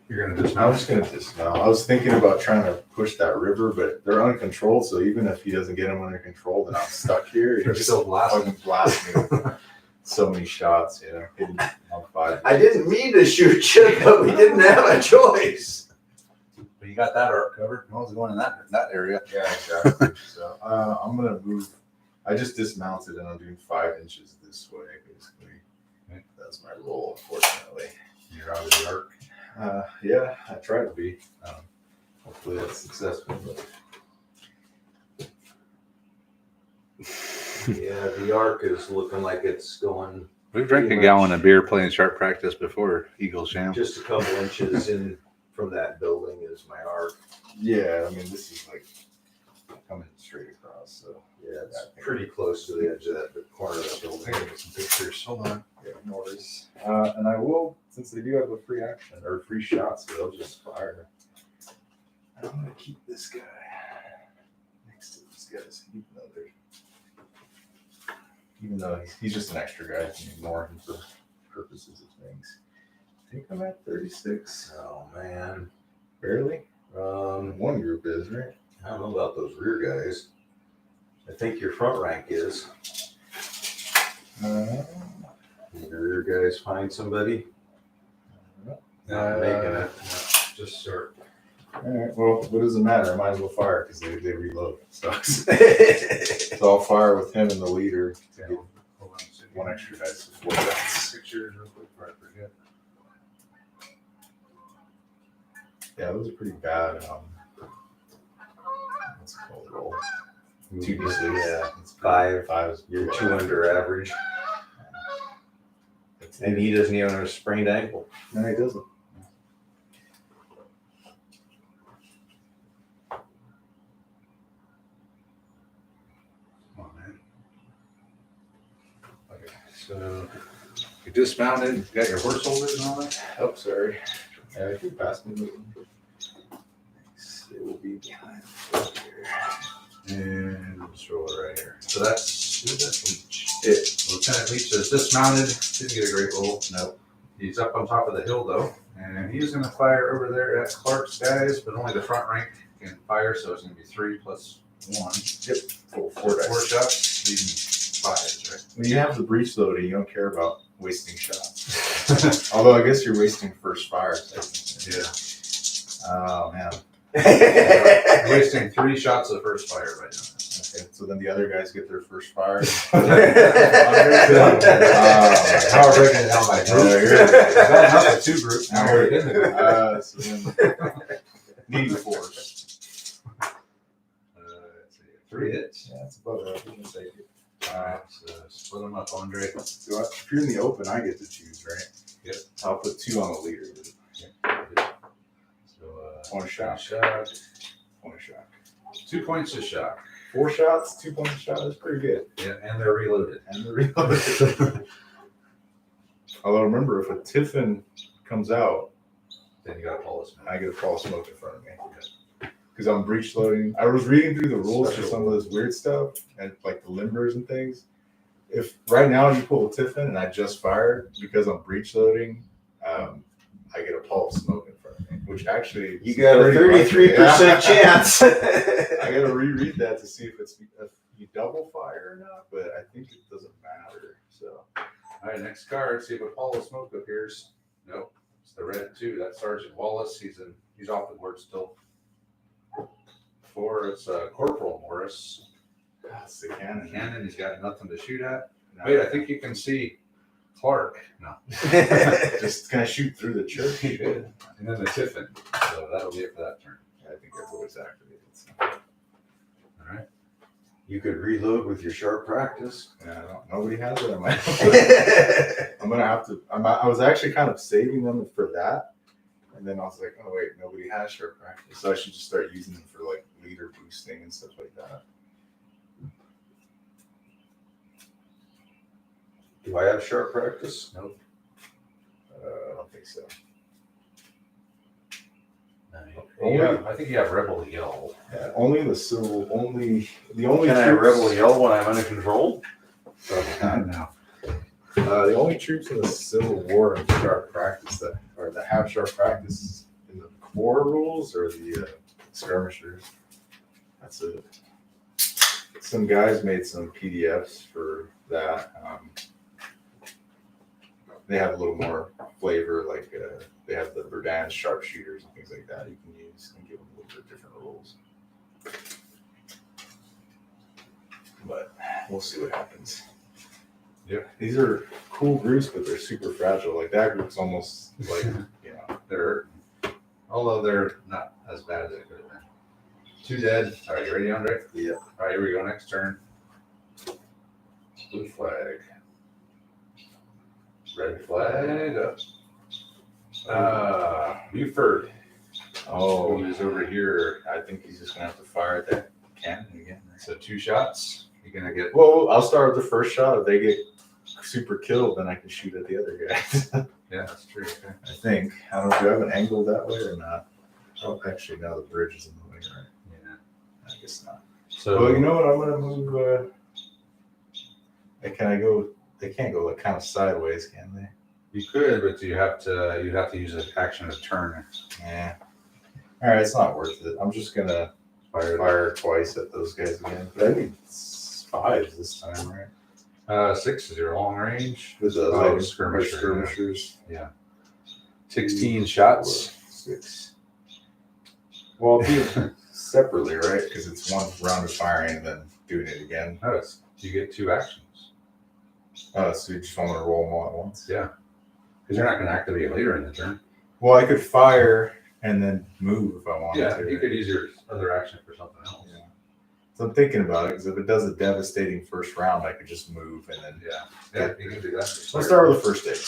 You're gonna I was just gonna dismount. I was thinking about trying to push that river, but they're uncontrolled. So even if he doesn't get them under control, then I'm stuck here. You're He still blasting. fucking blast me with so many shots, you know. Hitting on 5. I didn't mean to shoot you, but we didn't have a choice. But you got that arc covered. No one's going in that area. Yeah, exactly. So I'm gonna move. I just dismounted and I'm doing 5 inches this way, basically. Okay. That's my roll, unfortunately. You're out of the arc. Yeah, I try to be. Hopefully that's successful. But Yeah, the arc is looking like it's going We've drank a gallon of beer playing sharp practice before, Eagle Sham. just a couple inches in from that building is my arc. yeah, I mean this is like coming straight across. So Yeah, it's pretty close to the edge of that corner of the I building. gotta get some pictures. Hold on. yeah, no worries. And I will, since they do have a free action or free shot, so they'll just fire. I'm gonna keep this guy next to these guys, even though he's just an extra guy. I can ignore him for purposes of things. I think I'm at 36. Oh man. Barely. Um, One group is, right? I don't know about those rear guys. I think your front rank is. Yeah, guys find somebody? Not Uh, making it. No, just short. All right. Well, what does it matter? I might as well fire because they reload. So I'll fire with him and the leader to Yeah, get hold on a second. one extra dice. So 4 dice. Pictures real quick before I forget. Yeah, those are pretty bad. What's it called? Roll. 2d6. Yeah, It's five. 5 is You're 2 under average. And he doesn't even have a sprained ankle. No, he doesn't. Come on, man. Okay, so you dismounted, you got your horse holders and all that? Oh, sorry. Yeah, if you pass me, it will be behind here. And just roll it right here. So that's Leech. It. Lieutenant Leech is dismounted, didn't get a great roll. No. He's up on top of the hill though, and he's gonna fire over there at Clark's guys, but only the front rank can fire, so it's gonna be 3 plus 1. Yep. Full 4 dice. 4 shots, leaving 5s, right? When you have the breach loading, you don't care about wasting shots. Although I guess you're wasting first fire. Technically. Yeah. Oh man. Wasting 3 shots of first fire right now. Okay, so then the other guys get their first fire. How are breaking it down by group? Not the 2 groups. Now we're in the group. So then need force. Let's see, 3 hits. Yeah, it's about right. We can take it. Alright, so split them up, Andre. So if you're in the open, I get to choose, right? Yep. I'll put 2 on the leader. So, 1 shot. shock. 1 shot. 2 points of shock. 4 shots, 2 point shot. That's pretty good. Yeah, and they're reloaded. And the reload. Although remember, if a Tiffin comes out, Then you got to pull this man. I get a fall of smoke in front of me. Because I'm breach loading. I was reading through the rules for some of this weird stuff and like the limbers and things. If right now you pull a Tiffin and I just fired because I'm breach loading, I get a pulse smoke in front of me, which actually You got a 33% chance. I gotta reread that to see if you double fire or not, but I think it doesn't matter. So Alright, next card. See if a pall of smoke appears. Nope. It's the red 2. That's Sergeant Wallace. He's off the board still. 4, it's Corporal Morris. that's the cannon. Cannon, he's got nothing to shoot at. No. Wait, I think you can see Clark. No. Just kind of shoot through the church. And then the Tiffin. So that'll be it for that turn. I think that's what it's activated. So. Alright. You could reload with your sharp practice. Yeah, nobody has it. I'm gonna have to. I was actually kind of saving them for that, and then I was like, oh wait, nobody has sharp practice, so I should just start using them for like leader boosting and stuff like that. Do I have sharp practice? Nope. I don't think so. Yeah, I think you have Rebel Yell. Yeah, only the civil. The only. Can I troops, rebel yell when I'm under control? No. The only troops in the Civil War in sharp practice that have sharp practice in the core rules are the skirmishers. That's it. Some guys made some PDFs for that. They have a little more flavor, like they have the Verdun sharpshooters and things like that you can use and give them a little bit different rules. But we'll see what happens. Yeah. These are cool groups, but they're super fragile. Like that group's almost like, They're, although they're not as bad as it could have been. 2 dead. All right, you ready, Andre? Yeah. All right, here we go. Next turn. Blue flag. Red flag up. Buford. oh, Who's over here? I think he's just gonna have to fire at that cannon again. So 2 shots. You're gonna get. Well, I'll start with the first shot. If they get super killed, then I can shoot at the other guys. Yeah, that's true. Okay. I think. I don't know if you have an angle that way or not. Oh, actually, now the bridge is in the way, right? Yeah. I guess not. So Well, you know what? I'm gonna move. Can I go? They can't go like kind of sideways, can they? you could, but you'd have to use an action to turn. Yeah. All right, it's not worth it. I'm just gonna fire twice at those guys again. But I need 5s this time, right? 6 is your long range. With the Oh, like skirmisher, skirmishers. 16 shots. 6. Well, separately, right? Because it's one round of firing and then doing it again. Notice you get 2 actions. Oh, so you just want to roll them all at once? Yeah. Because you're not going to activate later in the turn. Well, I could fire and then move if I wanted Yeah, to. you could use your other action for something else. Yeah. So I'm thinking about it because if it does a devastating first round, I could just move and then. Yeah, you can do that. Let's start with the first stage.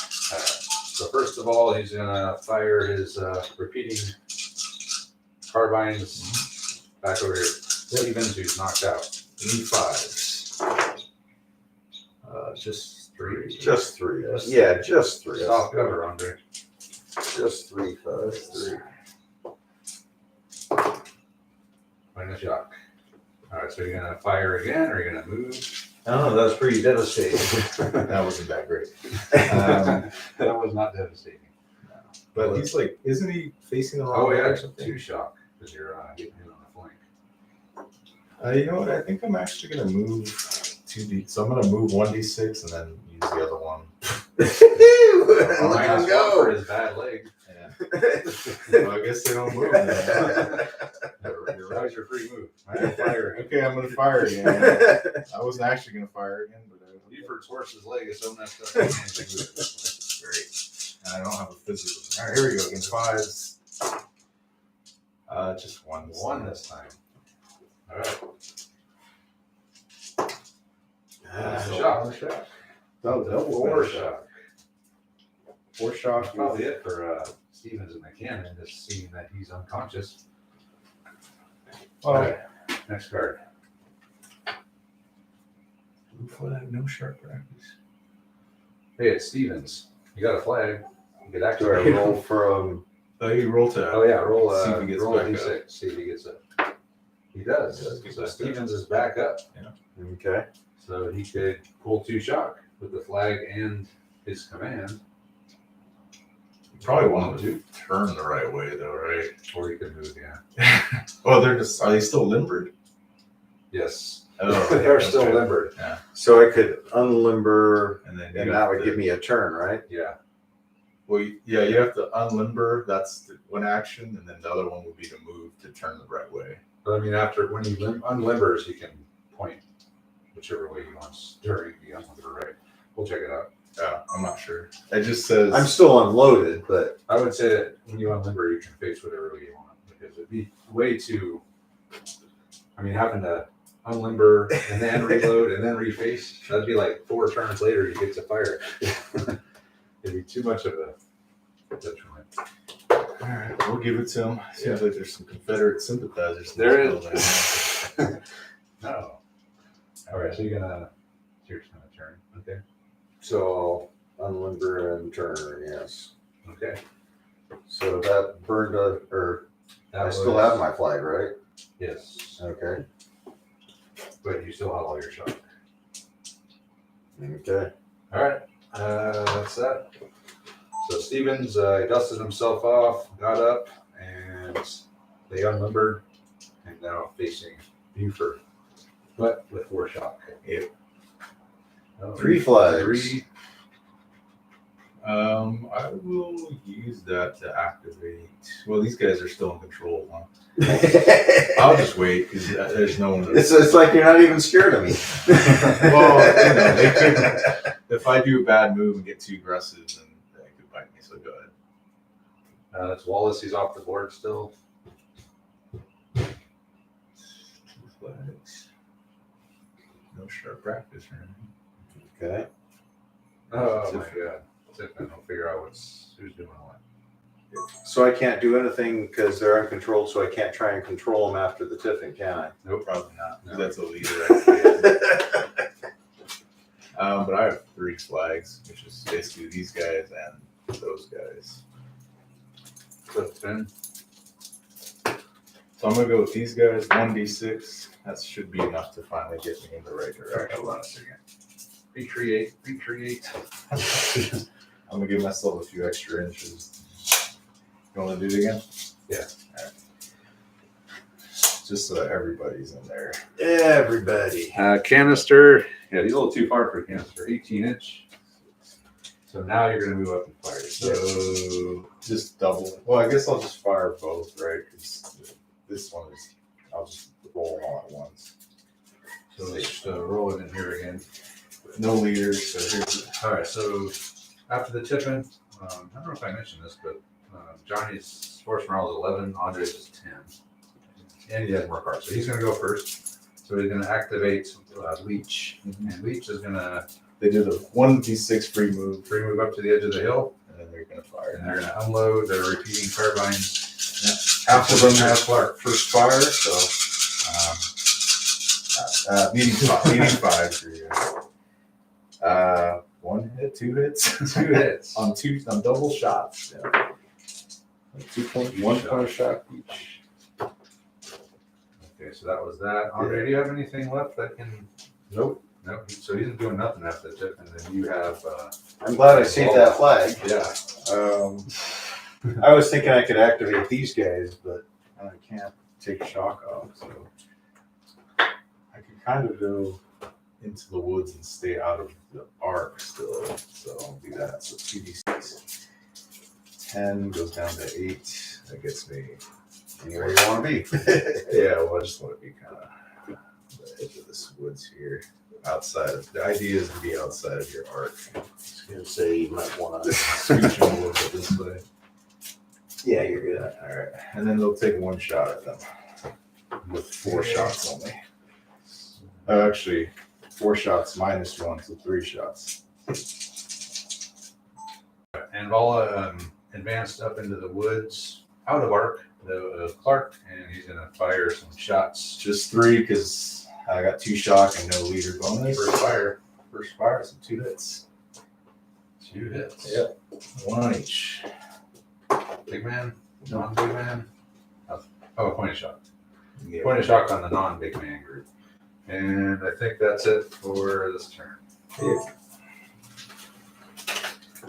So first of all, he's gonna fire his repeating carbines back over here. Stevens, who's knocked out. E5s. Just 3. Just 3. Yeah, just 3. Soft cover, Andre. Just 3 5s. 3. Minus shock. All right, so you're gonna fire again, or you're gonna move? Oh, that's pretty devastating. That wasn't that great. That was not devastating. But he's like, isn't he facing the wrong Oh way yeah, or it's something? 2 shock because you're getting him on the flank. You know what? I think I'm actually going to move 2D. So I'm going to move 1D6 and then use the other one. Let him Go for go. his bad leg. Well, I guess they don't move. Then. That was your free move. I didn't fire him. Okay, I'm going to fire again. I wasn't actually going to fire again, but Buford's horse's leg is so messed up. Great. And I don't have a physical. All right, here we go. Again, 5s. Just 1. One this time. All right. Shock. Oh, double 4 shock. 4 shock. That's probably it for Stevens and McCann, just seeing that he's unconscious. All right. Next card. Blue flag, no sharp practice. Hey, it's Stevens. You got a flag. You could Do I activate. roll from? Oh, you roll to. Oh yeah, roll See if he gets roll a back d6. See if he gets it. He does. He does get So back up. Stevens is back up. Okay. So he could pull 2 shock with the flag and his command. Probably want to turn the right way, though, right? Or he could move, yeah. Oh, they're just. Are they still limbered? Yes. Oh, They are still okay. limbered. So I could unlimber, And then and that would give me a turn, right? Yeah. Well, yeah, you have to unlimber. That's the one action, and then the other one would be to move to turn the right way. But I mean, after when he unlimbers, he can point whichever way he wants during the unlimber, right? We'll check it out. Yeah, I'm not sure. It just says. I'm still unloaded, but I would say that when you unlimber, you can face whatever way you want because it'd be way too. I mean, having to unlimber and then reload and then reface, that'd be like 4 turns later you get to fire. It'd be too much of a detriment. All right, we'll give it to him. Seems like there's some Confederate sympathizers. in There this is. building. No. All right, so you're gonna turn. Okay. so unlimber and turn, yes. Okay. So that burned or That I still was- have my flag, right? Yes, Okay. but you still have all your shock. Okay. All right, that's that. So Stevens dusted himself off, got up, and they unlimbered, and now facing Buford, but with 4 shock. Yep. 3 flags. 3. I will use that to activate. Well, these guys are still in control, huh? I'll just wait because there's no one. It's like you're not even scared of me. Well, they could. If I do a bad move and get too aggressive, then they could bite me. So go ahead. That's Wallace. He's off the board still. 2 flags. No sharp practice or anything. Okay. Oh my god! I don't figure out who's doing what. So I can't do anything because they're uncontrolled, so I can't try and control them after the tiffin, can I? Nope, probably not. 'Cause No. That's a leader. Activation. But I have 3 flags, which is basically these guys and those guys. Cliff Finn. So I'm gonna go with these guys. 1d6. That should be enough to finally get me in the right All right, direction. hold on a second. Recreate. I'm gonna give myself a few extra inches. You want to do it again? Yeah. All right. Just so that everybody's in there. Everybody. Canister Yeah, he's a little too far for canister. 18-inch. So now you're gonna move up and fire. So Just double. Well, I guess I'll just fire both, right? Because this one is, I'll just roll them all at once. so let's roll it in here again. No leaders, so here's All right. So after the tipping, I don't know if I mentioned this, but Johnny's force morale is 11. Andre's is 10, and he has more cards, so he's gonna go first. So he's gonna activate leech, and leech is gonna they do the 1d6 free move, move up to the edge of the hill, and then they're gonna fire. and they're gonna unload their repeating carbines. Half of them have first fire, so Meeting five for you. One hit, two hits, Two hits. on double shots. Yeah. 1 point shot each. Okay, so that was that. Andre, do you have anything left that can? Nope. Nope. So he's doing nothing after the tip, and then you have. I'm glad I saved that flag. Yeah. I was thinking I could activate these guys, but I can't take shock off, so I can kind of go into the woods and stay out of the arc still. So I'll do that. So 2d6. 10 goes down to 8. That gets me anywhere you want to be. Yeah, well, I just want to be kind of the edge of this woods here, outside of. The idea is to be outside of your arc. I was gonna say you might want to. Scooch them a little bit this way. Yeah, you're good. All right, and then they'll take 1 shot at them with 4 shots only. Actually, 4 shots minus 1, so 3 shots. And Vala advanced up into the woods, out of arc, Clark, and he's gonna fire some shots. Just 3 because I got 2 shock and no leader bonus. First fire. First fire, so 2 hits. 2 hits. Yep. 1 on each. Big man, non-big man. Oh, point of shock. Yeah. Point of shock on the non-big man group. And I think that's it for this turn. Need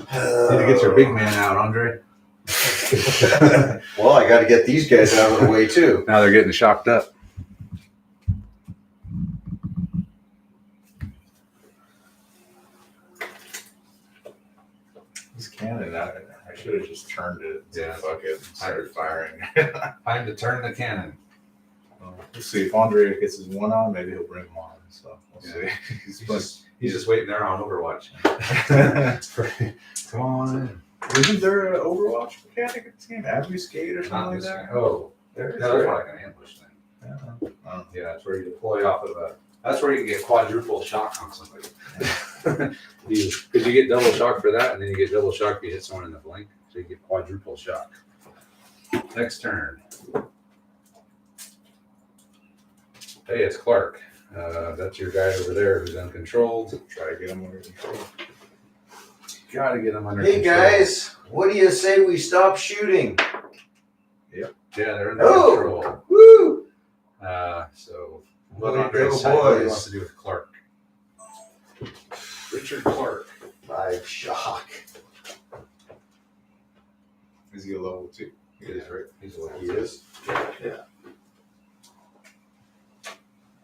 to get your big man out, Andre. Well, I got to get these guys out of the way too. Now they're getting shocked up. This cannon, I should have just turned it. Yeah. Fuck it. Started firing. Time to turn the cannon. We'll see if Andre gets his 1 on. Maybe he'll bring him on. So we'll see. He's just waiting there on Overwatch. Come on in. Isn't there an Overwatch mechanic in this game? Ambuscade or something like that? Oh, There no, is. that's right? more like an ambush thing. Yeah. Yeah, that's where you deploy off of a. That's where you can get quadruple shock on somebody. Because you get double shock for that, and then you get double shock if you hit someone in the flank. So you get quadruple shock. Next turn. Hey, it's Clark. That's your guy over there who's uncontrolled. Try to get him under control. Gotta get him under Hey control. guys, what do you say we stop shooting? Yeah, they're under Oh! control. Woo! So Way what to Andre go, decide what he boys. wants to do with Clark. Richard Clark. 5 shock. Is he a level 2? He is, right? He's a little. He is.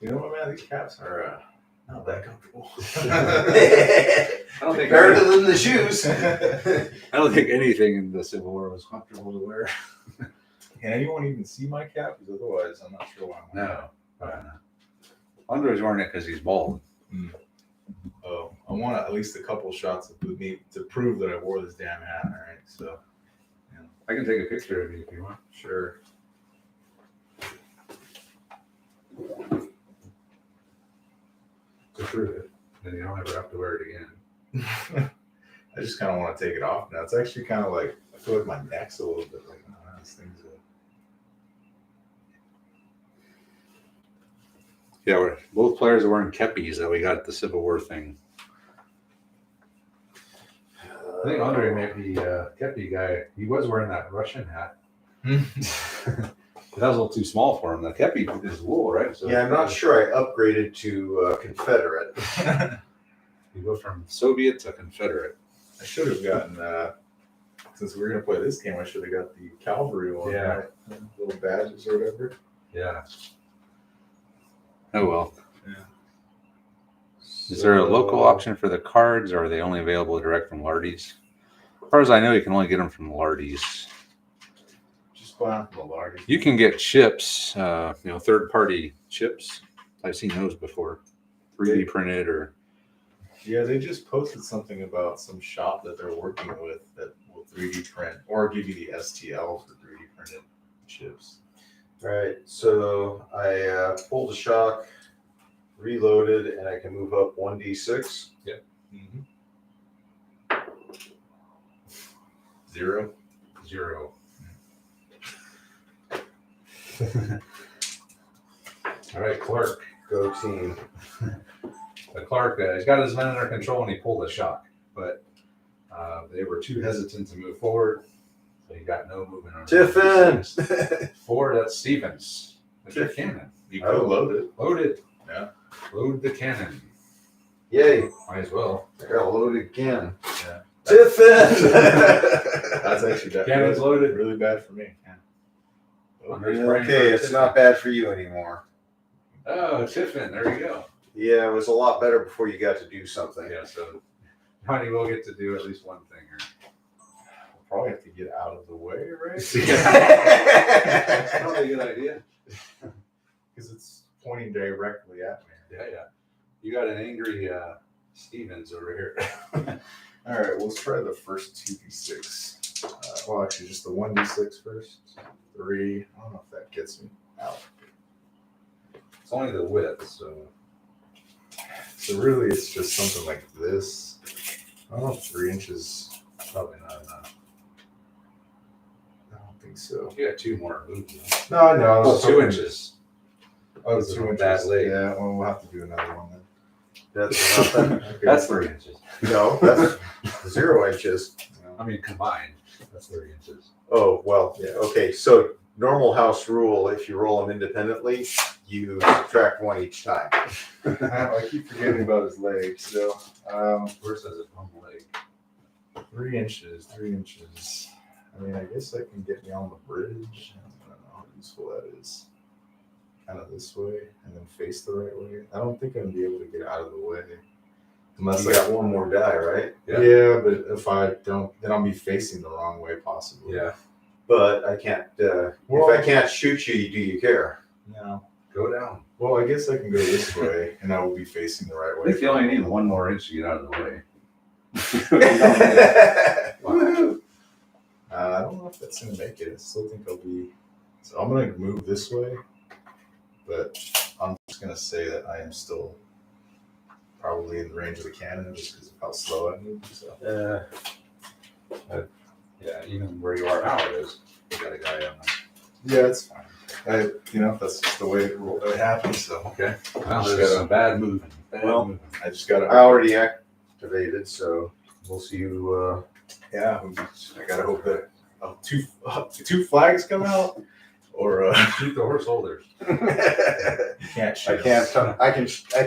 You know what, man? These caps are not that comfortable. I don't think Better than the shoes. I don't think anything in the Civil War was comfortable to wear. Can anyone even see my cap? Because otherwise, I'm not sure why I'm wearing No. Andre's wearing it because he's bald. it. Oh, I want at least a couple shots of me to prove that I wore this damn hat. All right, so I can take a picture of you if you want. sure. To prove it. Then you don't ever have to wear it again. I just kind of want to take it off now. It's actually kind of like I feel like my neck's a little bit like this thing's. Yeah, both players are wearing kepis that we got at the Civil War thing. I think Andre may be a kepi guy. He was wearing that Russian hat. That was a little too small for him. The kepi is wool, right? So Yeah, I'm not sure I upgraded to Confederate. You go from Soviet to Confederate. I should have gotten since we're gonna play this game. I should have got the Cavalry one. Yeah. Right? Little badges or whatever. Yeah. Oh well. Yeah. Is there a local option for the cards, or are they only available direct from Lardy's? As far as I know, you can only get them from Lardy's. Just buy them from the Lardy. You can get chips, third-party chips. I've seen those before, 3D printed or. Yeah, they just posted something about some shop that they're working with that will 3D print or give you the STL for 3D printed chips. Right, so I pulled the shock, reloaded, and I can move up 1d6. Yep. Mm-hmm. 0. All right, Clark. Go team. Clark, he's got his men under control, and he pulled a shock, but they were too hesitant to move forward, so he got no movement on. Tiffin! 4, that's Stevens. That's your cannon. You could load it. Loaded. Yeah. Load the cannon. Yay, Might as well. I got loaded again. Yeah. Tiffin! That's actually Cannon's loaded. really bad for me. Okay, it's not bad for you anymore. Oh, Tiffin, there you go. Yeah, it was a lot better before you got to do something. Yeah, so Honey will get to do at least one thing here. We'll probably have to get out of the way, right? That's probably a good idea. Because it's pointing directly at me. Yeah. You got an angry Stevens over here. All right, well, let's try the first 2d6. Well, actually, just the 1d6 first. 3. I don't know if that gets me out. It's only the width, so. So really, it's just something like this. I don't know if 3 inches. Probably not enough. I don't think so. You got 2 more moves. No, I know. Oh, 2 inches. Oh, It's 2 a inches. bad leg. Yeah, well, we'll have to do another one then. That's nothing. Okay. That's 3 inches. No, that's 0 inches. I mean, combined, that's 3 inches. Oh, well, Yeah. okay, so normal house rule, if you roll them independently, you subtract 1 each time. I keep forgetting about his leg. So, Where says it on the leg? 3 inches. 3 inches. I mean, I guess that can get me on the bridge. I don't know how useful that is. Kind of this way, and then face the right way. I don't think I'm gonna be able to get out of the way. Unless You got one more die, right? Yeah, but if I don't, then I'll be facing the wrong way, possibly. Yeah. But I can't, if I can't shoot you, do you care? No. Go down. Well, I guess I can go this way, and I will be facing the right I way. think you only need 1 more inch to get out of the way. Woohoo! I don't know if that's gonna make it. I still think I'll be. So I'm gonna move this way, but I'm just gonna say that I am still probably in the range of the cannon just because of how slow I move. So. Yeah, even where you are now it is. You got a guy on there. Yeah, it's fine. That's just the way it happens. So Okay. Well, Just there's gotta- some bad moving. Well, moving. I just gotta. I already activated, so we'll see you. Yeah, I gotta hope that two flags come out, or Shoot the horse holders. you can't shoot. I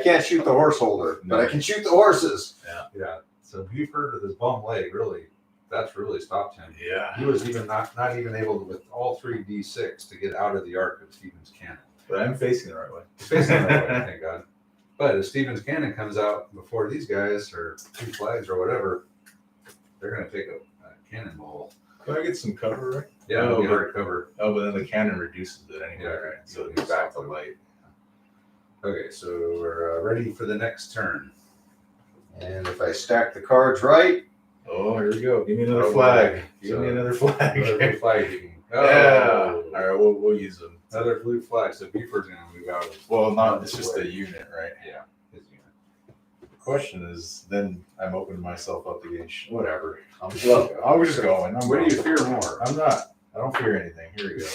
can't shoot the horse holder, but I can shoot the horses. Yeah. So Buford with his bum leg, really, that's really stopped him. Yeah, He was even not even able to, with all 3 D6 to get out of the arc of Stevens' cannon. but I'm facing the right way. He's facing the right way, thank God. But if Stevens' cannon comes out before these guys, or 2 flags or whatever, they're going to take a cannonball. Can I get some cover, right? Yeah, Oh, it'll be but- hard to cover. Oh, but then the cannon reduces it anyway, Yeah, right? So it's it's back to light. Okay, so we're ready for the next turn. And if I stack the cards right, Oh, here we go. Give me another Oh, flag. yeah. Give me another flag. Another blue flag. You can, Yeah. All right, we'll use them. Another blue flag. So Buford's going to move out. Of Well, not. It's just a unit, right? Yeah. His unit. The question is, then I'm opening myself up against whatever. I'm just going. What do you fear more? I'm not. I don't fear anything. Here we go.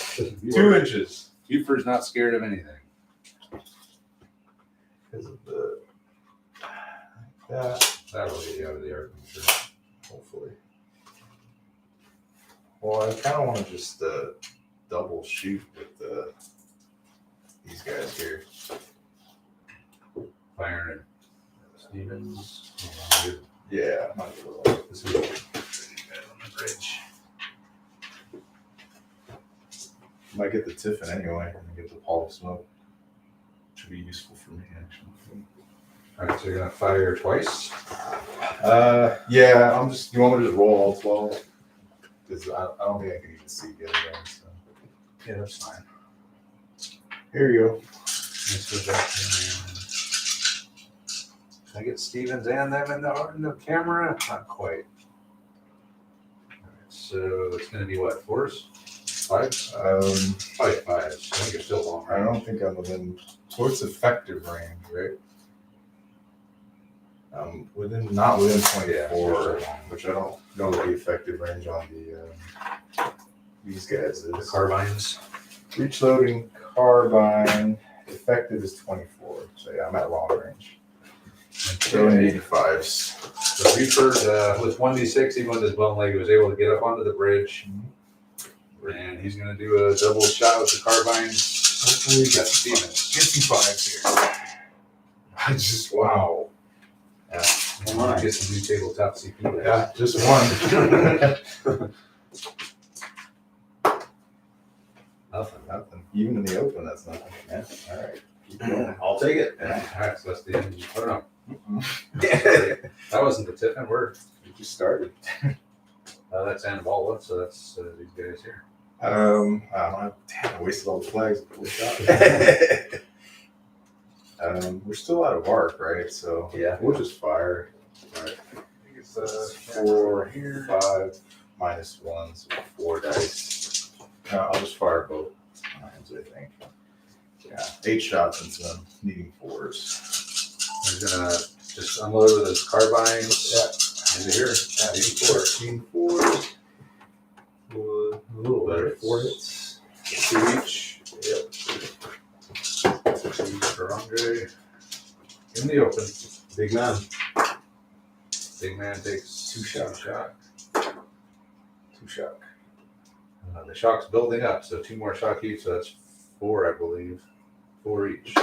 Buford- 2 inches. Buford's not scared of anything. Because of the that. That'll get you out of the arc, I'm sure. Hopefully. Well, I kind of want to just double shoot with these guys here. Firing at Stevens. Yeah, might as well. This is On the bridge. Might get the Tiffin anyway, and get the Paul of Smoke. Should be useful for me, actually. All right, so you're gonna fire twice. Yeah, I'm just. You want me to just roll all 12? Because I don't think I can even see the other guy. So. Yeah, that's fine. Here you go. This was up. Can I get Stevens and them in the camera? Not quite. All right, so it's gonna be what? 4s? 5s? Probably 5s. I think you're still long. I don't think I'm within. What's effective range, right? Not within 24, which I don't know what the effective range on these guys The is. carbines. Reach loading carbine effective is 24. So yeah, I'm at long range. Showing 85s. So Buford with 1d6, even with his bum leg, was able to get up onto the bridge. And he's going to do a double shot with the carbines. Hopefully, we got Stevens. Get some 5s here. I just, wow. Yeah. Get some new tabletop CPU. Yeah, just one. Nothing. Even in the open, that's nothing. Yeah. All right. Keep going. I'll take it. All right, so that's the end. I don't know. That wasn't the tip and word. We just started. That's Anabala, so that's these guys here. I don't know. Damn, I wasted all the flags. We're still out of arc, right? So Yeah. we'll just fire. All right. I think it's 4 here, 5 minus 1, so 4 dice. I'll just fire both times, I think. Yeah, 8 shots into them, needing 4s. He's gonna just unload with his carbines. Yeah. Into here. Yeah, Needing 4. 4s. A little better. 4 hits. 2 each. Yep. 2 for Andre. In the open. Big man. Big man takes 2 shots. 2 shock. The shock's building up, so 2 more shock each, so that's 4, I believe. 4 each.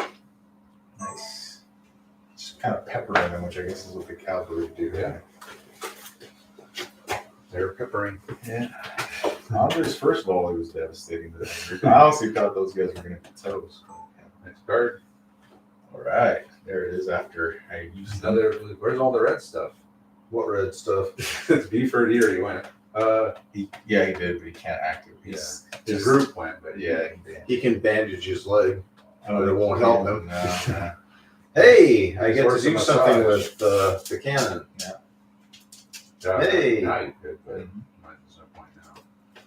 Nice. Just kind of peppering them, which I guess is what the cavalry do. Yeah. They're peppering. Yeah. Andre's first volley was devastating. I honestly thought those guys were going to get toes. Next card. All right. There it is after I used them. Another. Where's all the red stuff? What red stuff? It's Buford here. He went. He did, but he can't activate. His group went, but Yeah. He can bandage his leg. Oh, But it won't help him. No. Hey, I He's get to working do massage. something with the cannon. Hey. Now you could, but there's no point now.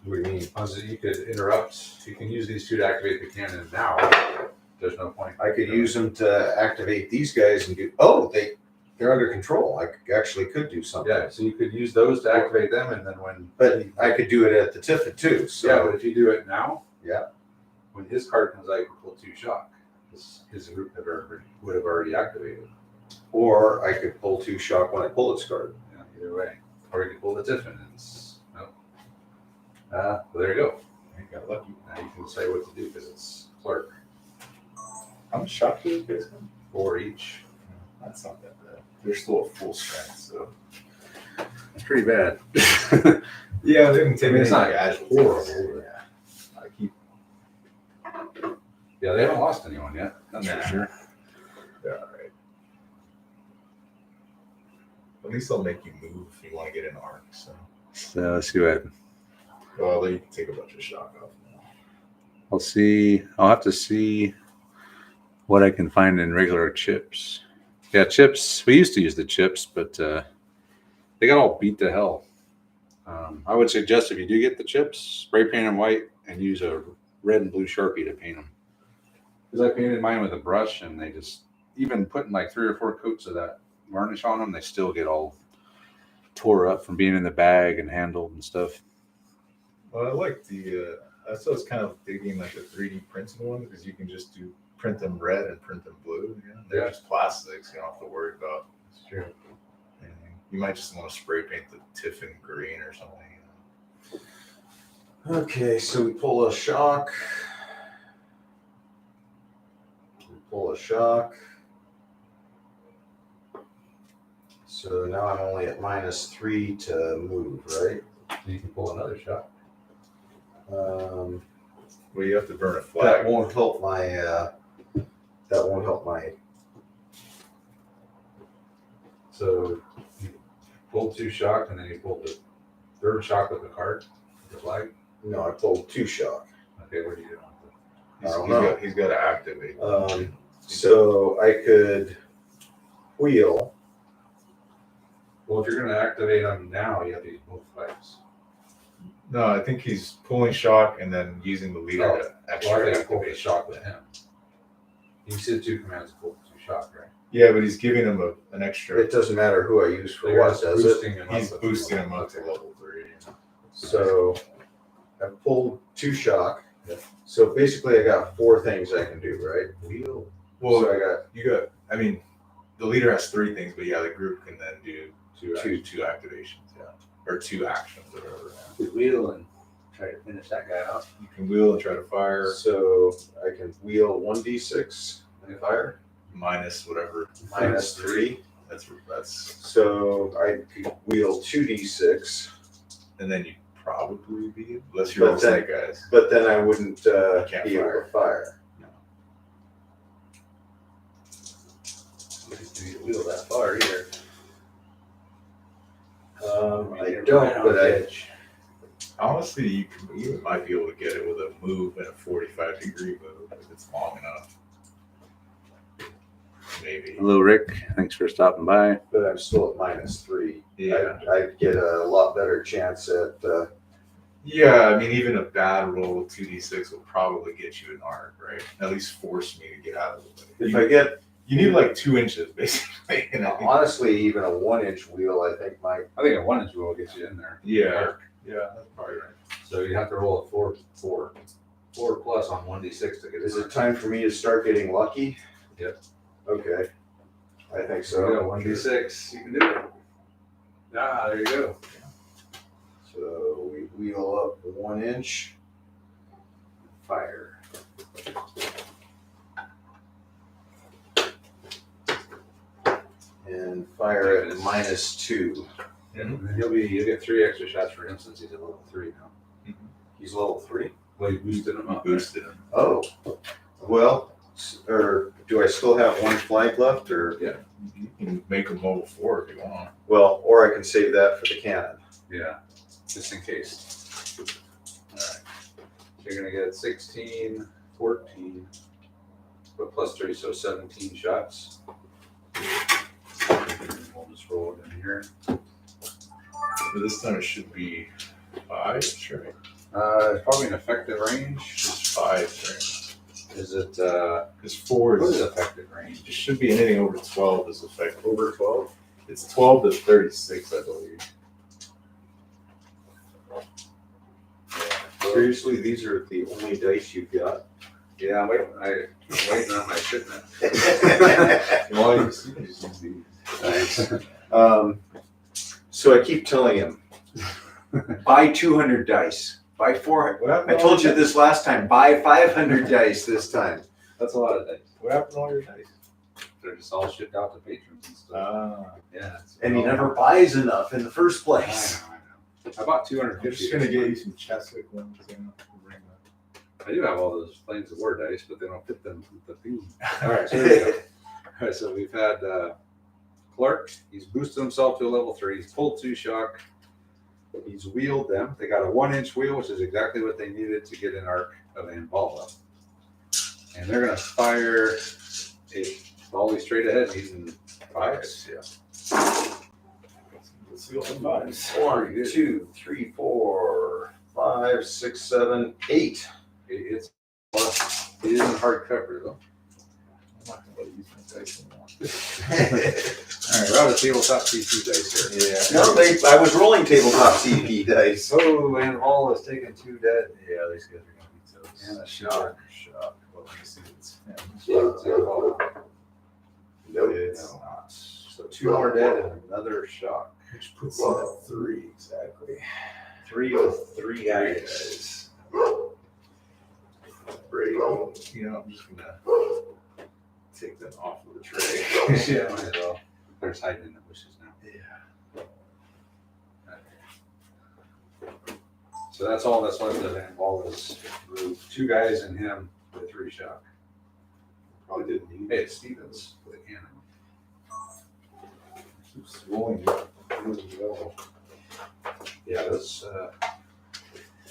What do you mean? You could interrupt. You can use these 2 to activate the cannon now. There's no point. I could use them to activate these guys and do. Oh, they're under control. I actually could do something. Yeah, so you could use those to activate them, and then when. But I could do it at the Tiffin too. So Yeah, but if you do it now. Yeah. When his card comes out, you can pull 2 shock. His group would have already activated. or I could pull 2 shock when I pull its card. Yeah, either way. Or you can pull the Tiffin. Well, there you go. I got lucky. Now you can say what to do because it's Clark. How much shock do those guys have? 4 each. That's not that bad. They're still at full strength, so. That's pretty bad. Yeah, they didn't take it's not horrible. Yeah. I keep. Yeah, they haven't lost anyone yet. That's Nah. for sure. Yeah, all right. At least they'll make you move if you want to get an arc. So, Let's see what. well, they can take a bunch of shock off now. I'll see. I'll have to see what I can find in regular chips. Yeah, chips. We used to use the chips, but they got all beat to hell. I would suggest if you do get the chips, spray paint them white and use a red and blue Sharpie to paint them. Because I painted mine with a brush, and they just, even putting like 3 or 4 coats of that varnish on them, they still get all tore up from being in the bag and handled and stuff. Well, I like the. That's what I was kind of digging like the 3D printed one because you can just print them red and print them blue. You know? They're just plastics. You don't have to worry about. It's true. Anything. You might just want to spray paint the Tiffin green or something. You know? Okay, so we pull a shock. Pull a shock. So now I'm only at -3 to move, right? You can pull another shot. Um, Well, you have to burn a that flag. won't help my. That won't help my So you pulled 2 shock, and then you pulled the 3rd shock with the card, the flag. No, I pulled 2 shock. Okay, what are you doing? I don't know. He's got to activate. So I could wheel. Well, if you're going to activate them now, you have to use both flags. No, I think he's pulling shock and then using the leader to Well, I extra think I pulled the activate. shock with him. You said 2 commands, pulled 2 shock, right? Yeah, but he's giving him an extra. It doesn't matter who I use for You're what, just does it? boosting him up He's with boosting level. him up to Okay. level 3. So I pulled 2 shock. Yeah. So basically I got 4 things I can do, right? Wheel. Well, So I got you got. I mean, the leader has 3 things, but yeah, the group can then do two activations, yeah, or 2 actions, whatever. We wheel and try to finish that guy off. You can wheel and try to fire so I can wheel 1d6 and fire minus whatever. minus 3. That's So I could wheel 2d6, and then you probably be unless you're But all then- sight guys. but then I wouldn't Can't be able to fire. You can wheel that far either. I don't, but I Honestly, you might be able to get it with a move and a 45-degree move if it's long enough. Maybe. Hello, Rick. Thanks for stopping by. but I'm still at minus 3. Yeah. I'd get a lot better chance at Yeah, I mean, even a bad roll of 2d6 will probably get you an arc, right? At least force me to get out of the way. if I get You need like 2 inches, basically. You know? honestly even a 1-inch wheel. I think my I think a 1-inch will get you in there. Yeah, that's probably right. So you have to roll a 4 plus on 1d6 to get is it time for me to start getting lucky? Yep. Okay, I think So so. 1d6, you can do it. Ah, there you go. So we wheel up 1 inch. Fire. And fire at minus 2. And then you'll get 3 extra shots for him since he's at level 3 now. He's level 3. Well, you boosted him up. Boosted him. Oh, well, or do I still have 1 flank left? Or You can make him level 4 if you want. well, or I can save that for the cannon. Yeah, just in case. Alright. So you're gonna get 16, 14, but plus 3, so 17 shots. And we'll just roll it in here. But this time it should be 5, sure. It's probably an effective range. It's 5, right? Is it, Because 4 what is is. effective range? It should be anything over 12 is effective. Over 12? It's 12 to 36, I believe. Seriously, these are the only dice you've got? Yeah, I'm waiting on my shipment. Well, you can just use these. Thanks. So I keep telling him, buy 200 dice, buy 400. What happened I to told all you your- this last time, buy 500 dice this time. That's a lot of dice. What happened to all your dice? They're just all shipped out to patrons and stuff. Yeah. it's- And he never buys enough in the first I place. know. I bought I'm 250. just going to get you some Cheswick ones. You know, to bring them. I do have all those Flames of War dice, but they don't fit them with the theme. All right, so here we go. All right, so we've had Clark. He's boosted himself to a level 3. He's pulled 2 shock. He's wheeled them. They got a 1-inch wheel, which is exactly what they needed to get an arc of Anvala. And they're going to fire a volley straight ahead using 5s. Yeah. Let's see what the buys. 1, 2, 3, 4, 5, 6, 7, 8. It isn't hard cover though. I'm not going to use my dice anymore. All right, we're out of tabletop C2 dice here. Yeah. No, I was rolling tabletop CP dice. Oh, and all is taking 2 dead. Yeah, these guys are going to be toast. And a shock. Shock. Well, let me see if it's him. Nope. It's No. not. So 2 more dead and another shock. Which puts it at 3, exactly. 3 with 3 guys. Brady. You know, I'm just going to take them off of the tray. Yeah, might as well. They're just hiding in the bushes now. Yeah. So that's all that's left of Anvala's move. 2 guys and him with 3 shock. Probably didn't need Hey, it's Stevens with a cannon. Keeps rolling. Yeah, those,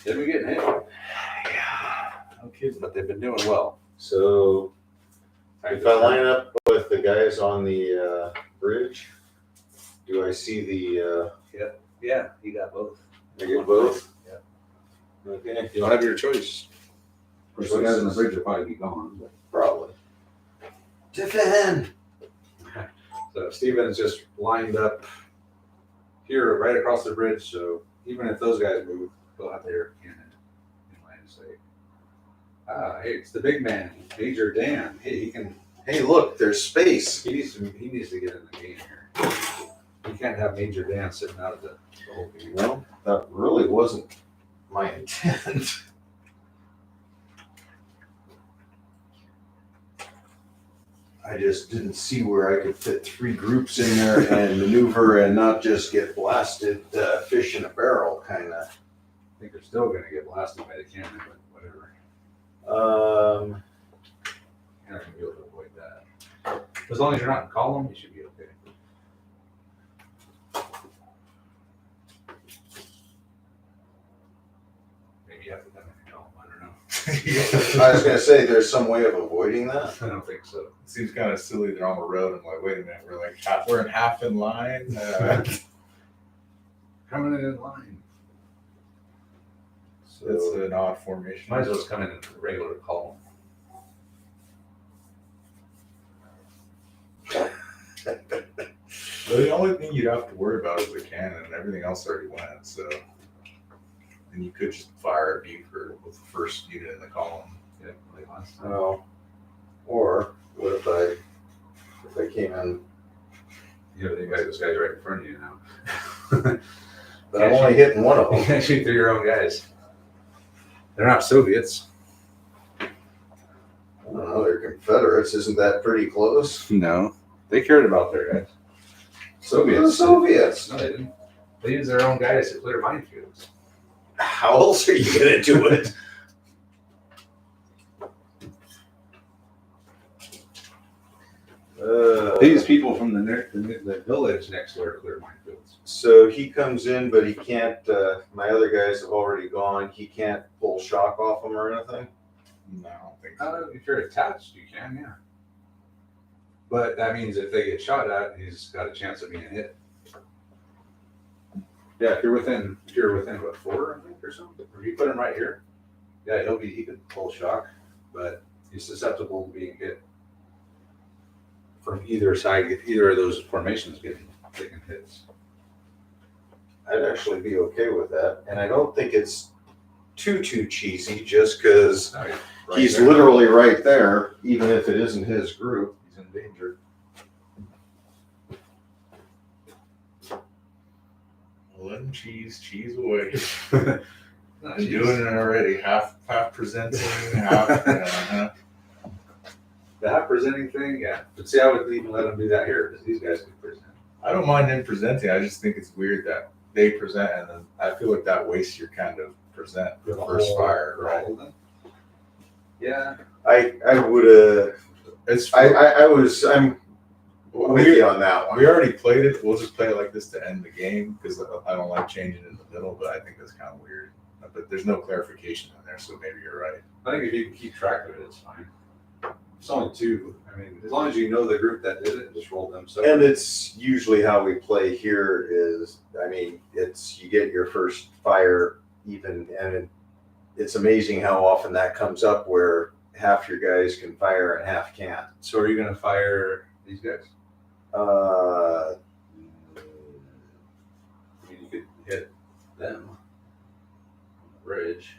they've been getting hit. Yeah. No kidding. But they've been doing well. So if I line up with the guys on the bridge, do I see the? Yeah, you got both. I get both. Yeah. Okay. You'll have your choice. Of course, the guys on the bridge will probably be gone. But. Probably. Defend. So Steven is just lined up here, right across the bridge. So even if those guys move, they'll have their cannon in line to say, hey, it's the big man, Major Dan. Hey, he can. Hey, look, there's space. He needs to get in the game here. You can't have Major Dan sitting out of the whole game. Well, that really wasn't my intent. I just didn't see where I could fit 3 groups in there and maneuver and not just get blasted fish in a barrel, kind of. I think they're still going to get blasted by the cannon, but whatever. You're not going to be able to avoid that. As long as you're not in column, you should be okay. Maybe you have to come in column. I don't know. I was going to say, there's some way of avoiding that. I don't think so. It seems kind of silly. They're on the road. I'm like, wait a minute. We're in half in line. Coming in line. It's So an odd formation. Might as well just come in a regular column. Well, the only thing you'd have to worry about is the cannon, and everything else already went. So, and you could just fire a beaver with the first unit in the column. Yeah, like last time. well, or what if I came in? Yeah, but those guys right in front of you now. But I'm only hitting one of You them. can't shoot through your own guys. They're not Soviets. I don't know, they're Confederates. Isn't that pretty close? No. They cared about their guys. The Soviets. No, they didn't. They used their own guys to clear minefields. How else are you going to do it? These people from the village next door clear minefields. So he comes in, but he can't. My other guys have already gone. He can't pull shock off them or anything. No, I don't think so. If you're attached, you can, yeah. But that means if they get shot at, he's got a chance of being hit. Yeah, if you're within what, 4, I think, or something. Or you put him right here. Yeah, he could pull shock, but he's susceptible to being hit from either side. If either of those formations taking hits. I'd actually be okay with that, and I don't think it's too cheesy. Just because Right he's there. literally right there, even if it isn't his group. He's in danger. Well, let him cheese away. Not I'm cheese. doing it already. Half presenting, half. The half presenting thing, yeah. But see, I would even let them do that here because these guys can present. I don't mind them presenting. I just think it's weird that they present and then I feel like that wastes your kind of present for the first fire, right? Yeah. I would It's I'm with we, you on that one. we already played it. We'll just play it like this to end the game because I don't like changing in the middle, but I think that's kind of weird. But there's no clarification in there, so maybe you're right. I think if you can keep track of it, it's fine. It's only 2. I mean, as long as you know the group that did it, just roll them. So And it's usually how we play here is, I mean, it's you get your first fire even, and it's amazing how often that comes up where half your guys can fire and half can't. So are you going to fire these guys? Uh, I mean, you could hit them on the bridge,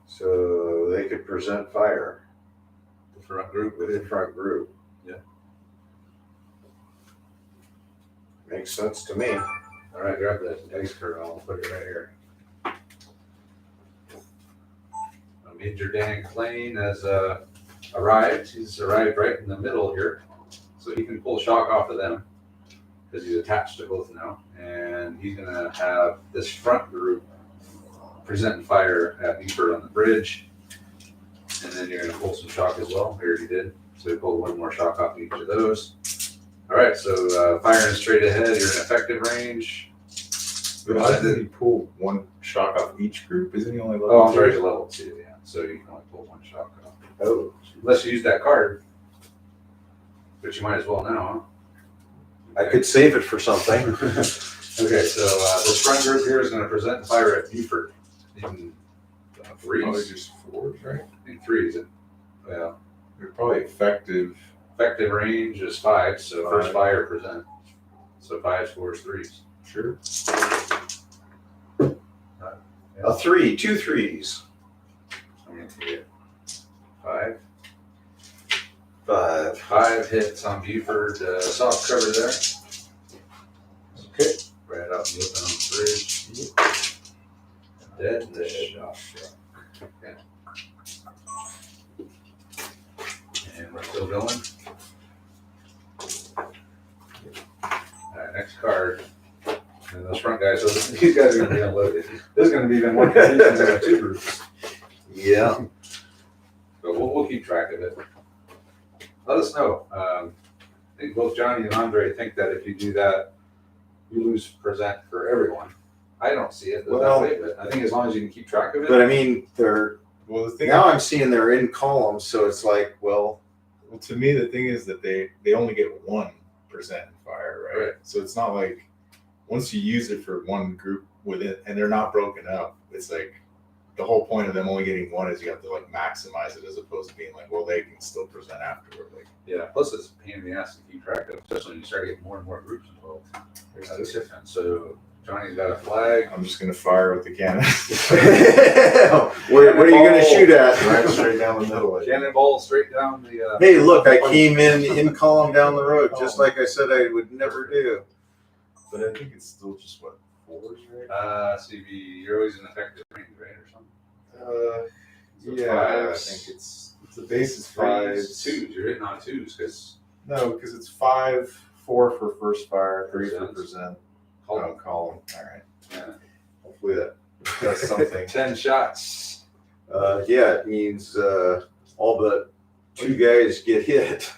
so they could present fire the front group with with the front group. Yeah. Makes sense to me. All right, grab that dice card. I'll put it right here. Major Dan Klein has arrived. He's arrived right in the middle here, so he can pull shock off of them because he's attached to both now. And he's gonna have this front group present fire at Beaver on the bridge, and then you're gonna pull some shock as well. We already did, so we pulled one more shock off each of those. All right, so firing straight ahead, you're in effective range. But how did he pull one shock off each group? Isn't he only level Oh, I'm sorry, two? it's a level 2, yeah. So you can only pull one shot off. Oh, Unless you use that card, which you might as well now, I could save it for something. huh? Okay, so this front group here is going to present and fire at Buford in Probably threes. just fours, right? In threes. Yeah. They're probably effective. Effective range is 5, so first Five. fire present. So 5 scores 3s. Sure. A 3, 2 3s. I'm going to get 5. 5. 5 hits on Buford, soft cover there. Okay. Right out in the open on the bridge. Dead. Okay. And we're still going. Alright, next card. And those front guys, so these guys are going to be unloaded. There's going to be even more confusion than the 2 groups. Yeah. But we'll keep track of it. Let us know. I think both Johnny and Andre think that if you do that, you lose present for everyone. I don't see it Well- that way, but I think as long as you can keep track of it. But I mean, they're Well, the thing now I'm seeing they're in columns, so it's like, well, Well, to me, the thing is that they only get 1% fire, right? Right. So it's not like once you use it for one group with it, and they're not broken up, it's like the whole point of them only getting 1 is you have to like maximize it as opposed to being like, well, they can still present afterward. Like, Yeah, plus it's a pain in the ass to keep track of, especially when you start getting more and more groups involved. there's That's this. different. So Johnny's got a flag. I'm just gonna fire with the cannon. where are you going to shoot at? Right straight down the middle. Like, Cannonball straight down the. Hey, look, I came in column down the road, just like I said I would never do. But I think it's still just what, 4s, right? CB, you're always in effective range, right, or something? So Yeah, fives. I think it's the base is 5s, 5s. 2s. You're hitting on 2s because No, because it's 5, 4 for first fire, 3 for Presents. present. Column. All right. yeah. Hopefully that does something. 10 shots. Yeah, it means all but 2 guys get hit.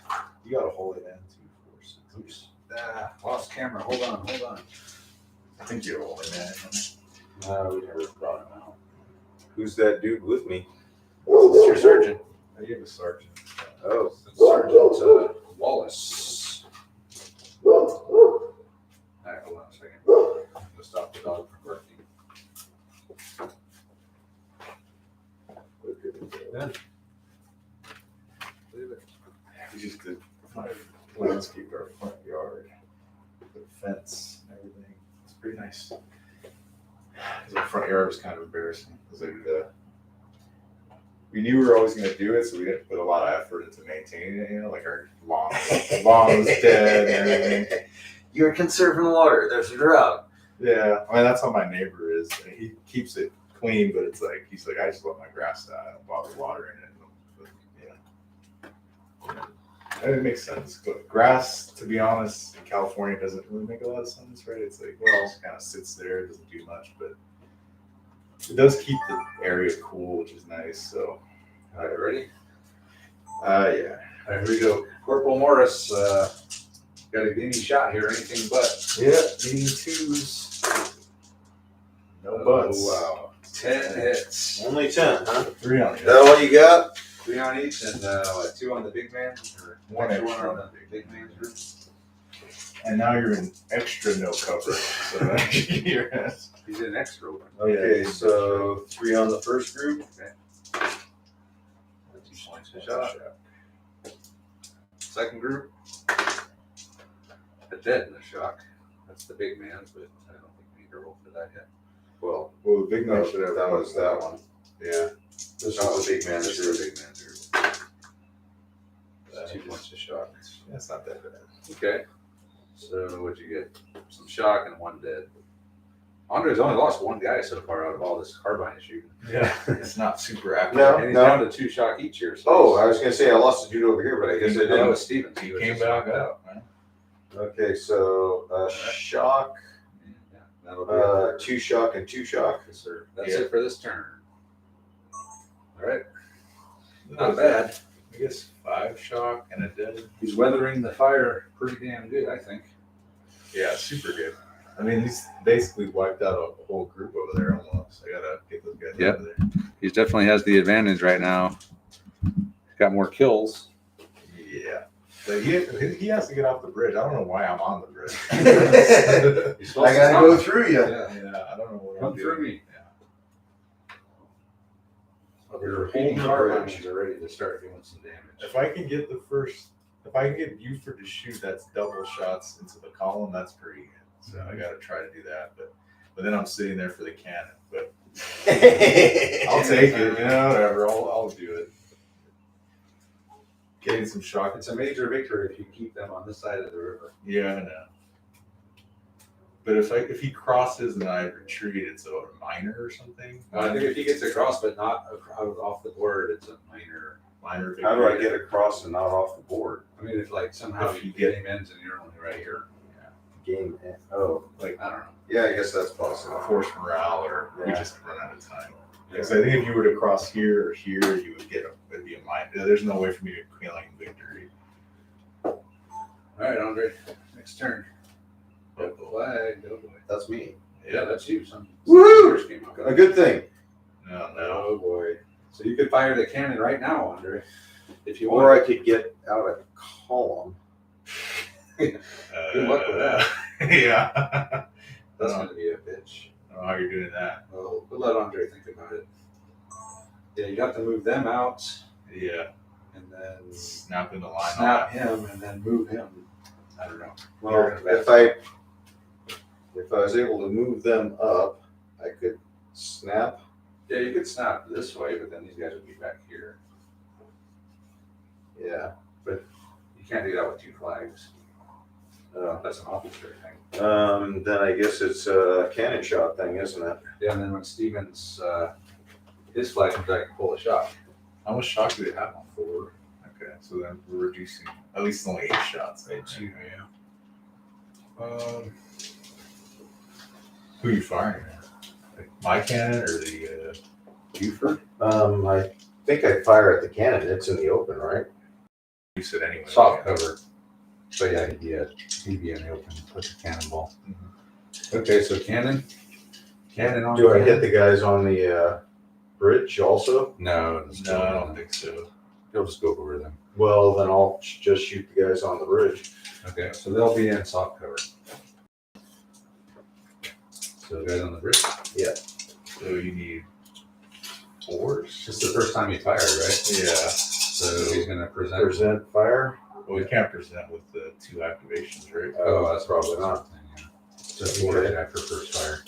You got to hold it in 2, 4, 6. Oops. Lost camera. Hold on. I think you're holding it. No, we never brought him out. Who's that dude with me? This is your sergeant. I gave a sergeant. Oh, Sergeant Wallace. All right, hold on a second. I'm gonna stop the dog from barking. Leave it. We just did landscape our front yard, the fence and everything. It's pretty nice. 'Cause our front yard was kind of embarrassing. It was like we knew we were always going to do it, so we didn't put a lot of effort into maintaining it. You know, like our lawn was dead and everything. you're conserving water. There's a drought. Yeah, I mean that's how my neighbor is. I mean, he keeps it clean, but it's like he's like I just let my grass die. I don't bother watering it. But, and it makes sense. But grass, to be honest, in California doesn't really make a lot of sense, right? It's like well, it kind of sits there, it doesn't do much, but it does keep the area cool, which is nice. So, All right, ready? yeah. All right, here we go. Corporal Morris, got a guinea shot here, anything but. Yeah, needing 2s. No buts. Oh, wow. 10 hits. Only 10, huh? 3 on Is the that all you got? 3 on each and 2 on the big man? Or One extra extra. on the big man's group? And now you're in extra no cover. So you're He's in extra one. oh yeah. Okay, so 3 on the first group. 2 points a shot. Second group, a dead in the shock. That's the big man's, but I don't think we need to roll for that yet. Well, Well, the big man should have. that was that one. Yeah. This was the big man's This group. is the big man's group. 2 points a shock. That's not that bad. Okay. So what'd you get? Some shock and 1 dead. Andre's only lost 1 guy so far out of all this carbine shooting. Yeah. It's not super accurate. No. And he's down to 2 shock each here. So Oh, I was going to say I lost the dude over here, but I guess I that didn't. was Stevens. He was came just back knocked out, man. Okay, so shock, Yeah, that'll be it. 2 shock, and 2 shock. Yes, sir. That's Yeah. it for this turn. All right. Not bad. I guess 5 shock and a dead. He's weathering the fire pretty damn good, I think. Yeah, super good. I mean, he's basically wiped out a whole group over there almost. I gotta get those guys Yep. over there. He definitely has the advantage right now. He's got more kills. Yeah. But he has to get off the bridge. I don't know why I'm on the bridge. He's supposed I to gotta come. go through you. Yeah. Yeah, I don't know what Come I'm through doing. me. Yeah. Your Holding repeating the car bridge. lines are ready to start doing some damage. If I can get Buford to shoot, that's double shots into the column. That's pretty good. So I gotta try to do that. But then I'm sitting there for the cannon. But I'll take it. Whatever. I'll do it. Getting some shock. It's a major victory if you keep them on this side of the river. Yeah, I know. But if he crosses and I retreat, it's a minor or something. I think if he gets across but not off the board, it's a minor victory. How do I get across and not off the board? I mean, if like somehow If you you get get- him ends and you're only right here. Game. Oh, I don't know. yeah, I guess that's possible. force morale, or we Yeah. just run out of time. Because I think if you were to cross here or here, you would it'd be a minor. There's no way for me to claim victory. All right, Andre, next turn. Go flag, go away. That's me. Yeah, that's you. Some Woohoo! yours came up. A good thing. No. Oh boy. So you could fire the cannon right now, Andre, if you Or want. I could get out a column. Good luck with that. Yeah. That's I going to be a bitch. don't know how you're doing that. Well, we'll let Andre think about it. Yeah, you got to move them out Yeah. and then Snapping the line snap off. him and then move him. I don't know. Well, You're in a bad if I was able to move them up, I could snap. Yeah, you could snap this way, but then these guys would be back here. Yeah. You can't do that with 2 flags. That's an officer thing. Then I guess it's a cannon shot thing, isn't it? Yeah, and then when Stevens, his flag comes out, I can pull a shot. How much shock do they have on 4? Okay, so then we're reducing at least only 8 shots. Yeah. Who are you firing at? Like my cannon or the Buford? I think I fire at the cannon. It's in the open, right? you said anyway? Soft cover. So yeah, he'd be in the open with the cannonball. Okay, so cannon on. Do I cannon? hit the guys on the bridge also? No, No, I don't think so. He'll just go over them. Well, then I'll just shoot the guys on the bridge. Okay, so they'll be in soft cover. So the guys on the bridge. So you need 4s? It's just the first time he fired, right? Yeah. So he's gonna present. Present fire. Well, we can't present with the 2 activations, right? Oh, that's probably not. not. Yeah. Just more than after first fire.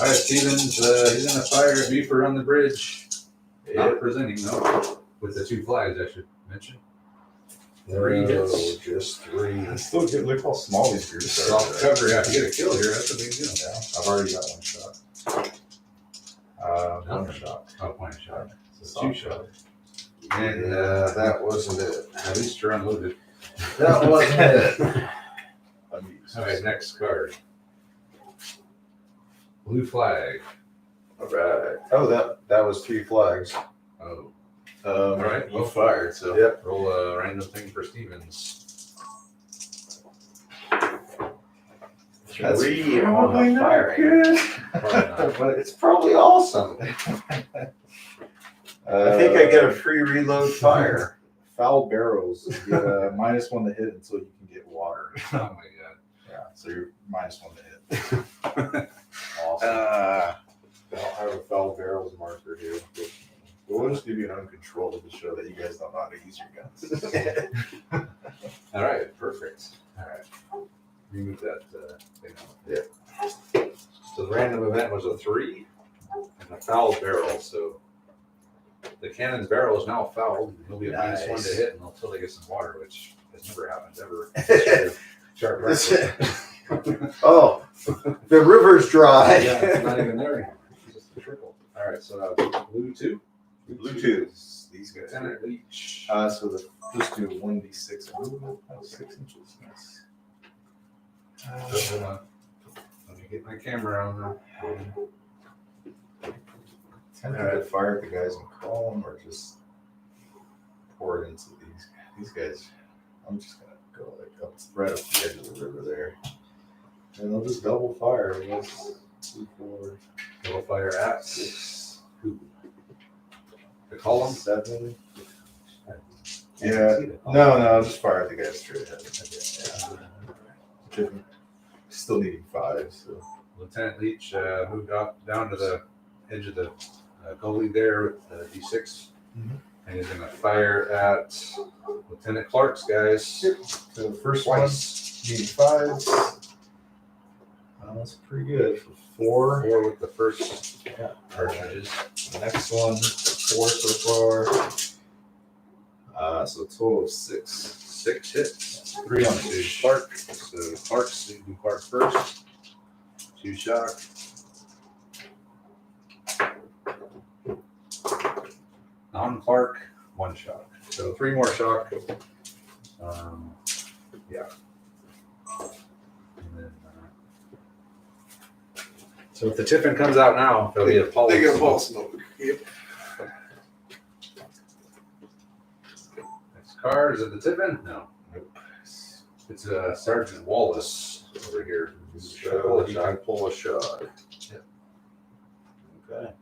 All right, Stevens, he's gonna fire at Buford on the bridge. Not presenting though, with the 2 flags I should mention. 3 No, hits. just 3. It's still good. Look how small these groups are. Soft cover. Yeah, if you get a kill here, that's a big deal. Yeah, I've already got 1 shot. One shot. Oh, point shot. So Two soft shot. cover. And That wasn't it. at least you're unloaded. That wasn't it. All right, next card. Blue flag. All right. Oh, that was 3 flags. Oh, All right, you well, fired. So Yep. roll a random thing for Stevens. That's 3 on probably the not firing. good. Probably not. But it's probably awesome. I think I get a free reload fire. Foul barrels. You get a -1 to hit until you can get water. Oh my god. Yeah, so you're -1 to hit. Awesome. I'll have a foul barrels marker here. We'll just give you an uncontrolled to show that you guys don't know how to use your guns. All right, perfect. All right. Remove that thing out. Yeah. So the random event was a 3 and a foul barrel. So the cannon's barrel is now fouled. And he'll be a -1 to Nice. hit until they get some water, which has never happened ever. Sharp rifle. Oh, the river's dry. Yeah, it's not even there. It's just a trickle. All right, so that was blue 2. Blue 2. These guys. Lieutenant Leach. So just do 1d6 movement. 6 inches. Nice. Hold on. Let me get my camera on now. Tempted to fire at the guys in column or just pour it into these guys. I'm just gonna go like up right up the edge of the river there, and they'll just double fire. I guess 2, 4, Double fire at 6. Who? The column? 7. Can't Yeah. see the column. No, just fire at the guy straight ahead. Yeah. Still needing 5, so. Lieutenant Leach moved up down to the edge of the goalie there with the D6. Mhm. And he's going to fire at Lieutenant Clark's guys. So the first Twice. one, needing 5s. That's pretty good for 4. 4 with the first Yeah. cartridges. The next one, 4 so far. So a total of 6. 6 hits. 3 on To each. Clark. So Clark's do Clark first. 2 shock. On Clark, 1 shock. So 3 more shock. Yeah. And then, so if the tiffin comes out now, there'll be a pulse. They get a pulse smoke. Yep. Next card, is it the tiffin? No. Nope. It's Sergeant Wallace over here. So he can pull a shot. Yep. Okay.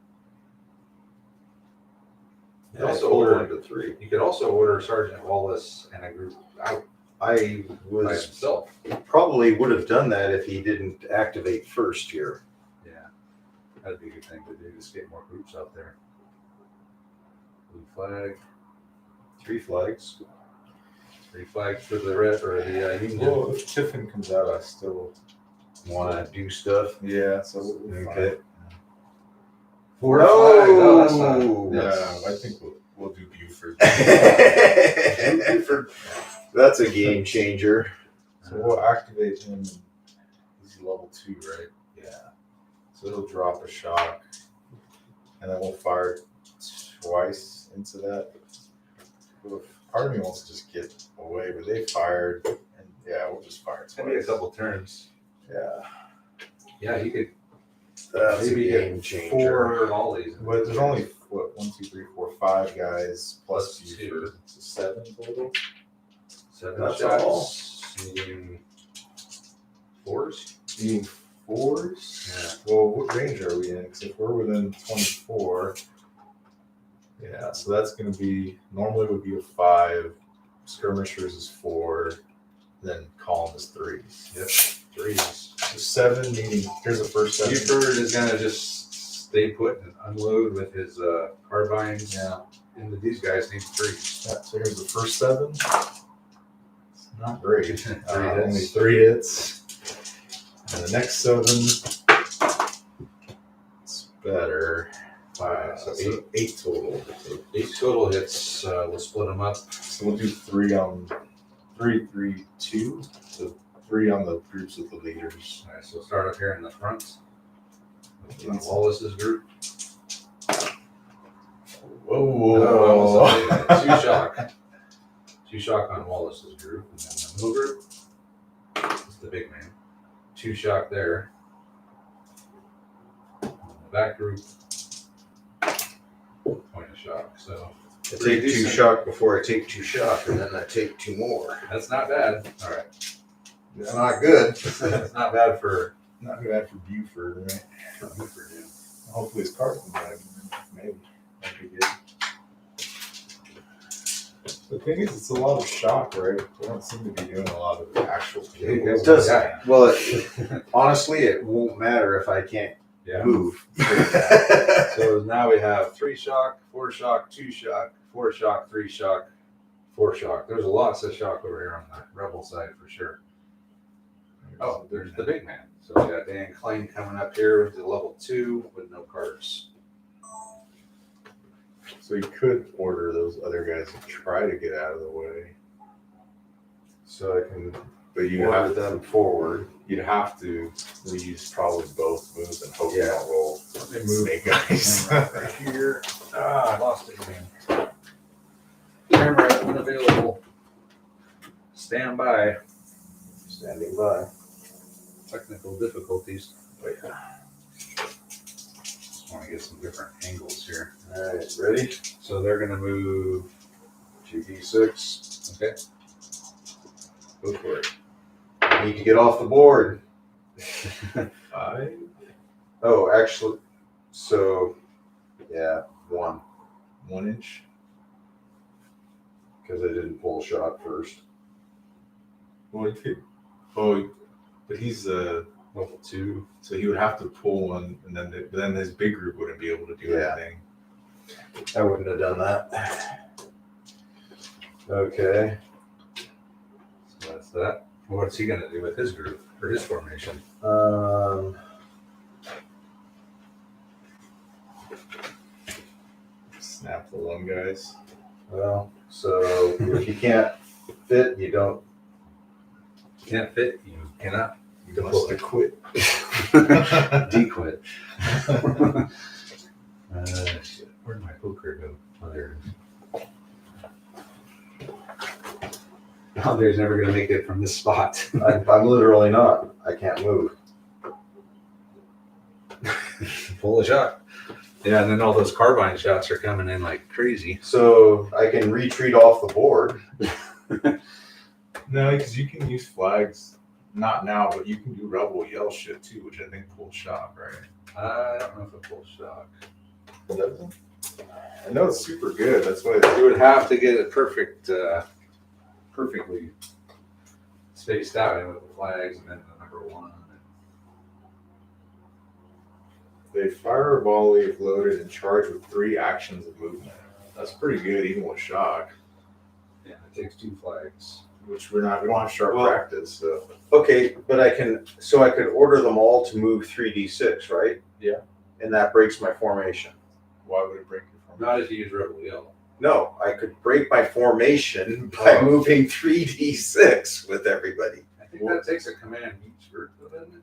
You Yeah, also pull order- 1 to 3. You could also order Sergeant Wallace and a group out I by was himself. probably would have done that if he didn't activate first here. Yeah, that'd be a good thing to do. Just get more groups out there. Blue flag, 3 flags. 3 flags for the red or the Union. Well, if Tiffin comes out, I still. Want to do stuff? Yeah, so we'll be Okay. fine. 4 flags. Oh, that's No! not. Yeah, I think we'll do Buford. That's a game changer. So we'll activate him. He's level 2, right? Yeah. So he'll drop a shock, and then we'll fire twice into that. Part of me wants to just get away, but they fired, and yeah, we'll just fire It's gonna be a twice. couple turns. Yeah, Yeah, you could That's maybe a game get changer. 4 volleys. but there's only what 1, 2, 3, 4, 5 guys plus Plus Buford, so 7 total. 7 That's shots. Needing 4s. Needing 4s. Yeah. Well, what range are we in? Because if we're within 24, yeah, so that's going to be normally would be a 5. Skirmishers is 4. Then column is 3. Yep. 3s. So 7 needing. Here's the first 7. Buford is gonna just stay put and unload with his carbines. Yeah. And these guys need 3s. Yeah. So here's the first 7. It's not great. 3 Only hits. 3 hits. And the next 7. It's better. 5. So So 8 total. 8 total hits. We'll split them up. So we'll do 3 on 3, 3, 2. So 3 on the groups with the leaders. All right, so start up here in the front. With Wallace's group. Whoa. 2 shock. 2 shock on Wallace's group. And then the middle group. It's the big man. 2 shock there. And the back group. Point of shock. So I take 2 shock before I take 2 shock, and then I take 2 more. that's not bad. All right. It's not good. It's not bad for Not bad for Buford, right? Buford, yeah. Hopefully his card comes back. Maybe. That'd be good. The thing is, it's a lot of shock, right? We don't seem to be doing a lot of actual kills. It does. Well, honestly, it won't matter if I can't Yeah. move. So now we have 3 shock, 4 shock, 2 shock, 4 shock, 3 shock, 4 shock. There's lots of shock over here on the rebel side for sure. Oh, there's the big man. So we got Dan Klein coming up here with the level 2 with no cards. So you could order those other guys to try to get out of the way. So I can But you order have them forward. you'd have to use probably both moves and hope you Yeah. don't roll Let me move snake eyes. right here. Ah, I lost it again. Camera unavailable. Stand by. Standing by. Technical difficulties. Wait. Just want to get some different angles here. All right, ready? So they're going to move 2d6. Okay. Go for it. Need to get off the board. 5. Oh, actually, so yeah, 1 1 inch. because I didn't pull a shot first. Well, you could. Oh, but he's Level 2. so he would have to pull one, and then his big group wouldn't be able to do Yeah. anything. I wouldn't have done that. Okay. So that's that. What's he gonna do with his group or his formation? Snap the lung, guys. Well, so if you can't fit, you don't. Can't fit. You cannot. You must have quit. Dequit. Shit. Where'd my poker go? Oh, there it is. Andre's never gonna make it from this spot. I'm literally not. I can't move. Pull a shot. Yeah, and then all those carbine shots are coming in like crazy. So I can retreat off the board. No, because you can use flags. Not now, but you can do rebel yell shit too, which I think pulls shock, right? I don't know if it pulls shock. I know it's super good. That's why You would have to get it perfectly spaced out in with the flags and then the number 1. they fire a volley if loaded and charge with 3 actions of movement. That's pretty good, even with shock. Yeah, it takes 2 flags. Which we don't have sharp Well- practice. So Okay, but I could order them all to move 3d6, right? Yeah. And that breaks my formation. why would it break your formation? Not if you use rebel yell. No, I could break my formation by moving 3d6 with everybody. I think that takes a command each group, doesn't it?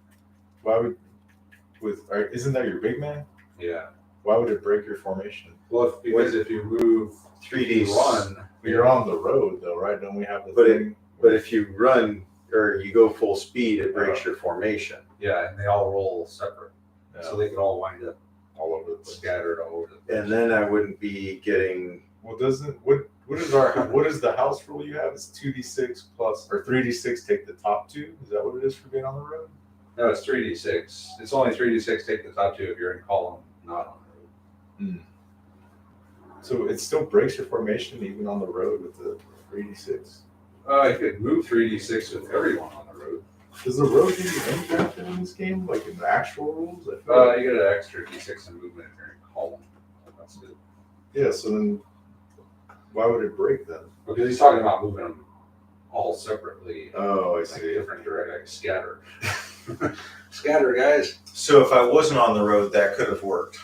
Why would isn't that your big man? Yeah. Why would it break your formation? Well, because if you move 3d1. You're on the road though, right? Don't we have the But thing? But if you run or you go full speed, it breaks your formation. yeah, and they all roll separate, so they could all wind up all over the place. scattered all over the place. And then I wouldn't be getting. Well, what is the house rule you have? It's 2d6 plus or 3d6 take the top 2. Is that what it is for being on the road? No, it's 3d6. It's only 3d6. Take the top 2 if you're in column, not on the road. So it still breaks your formation even on the road with the 3d6. I could move 3d6 with everyone on the road. Does the road give you any benefit in this game, like in the actual rules? I feel like- You get an extra d6 in movement if you're in column. That's good. yeah. So then, why would it break then? Because he's talking about moving them all separately, Oh, I like see. different direct, like scatter. Scatter, guys. So if I wasn't on the road, that could have worked.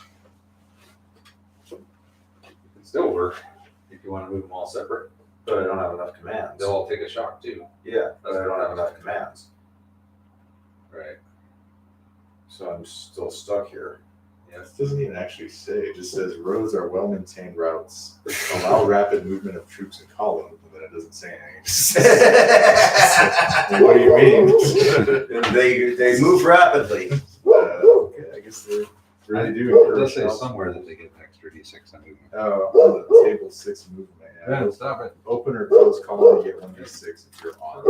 It can still work if you want to move them all separate. But I don't have enough commands. They'll all take a shock too. Yeah, but I don't have enough commands. Right. So I'm still stuck here. It doesn't even actually say. It just says roads are well-maintained routes. Allow rapid movement of troops in column, and then it doesn't say anything. Well, what do you mean? They move rapidly. Okay, I guess they're really doing It does say somewhere that they get an extra d6 on movement. on the table 6 movement. Yeah. Stop it. Open or close column, you get 1d6 if you're on.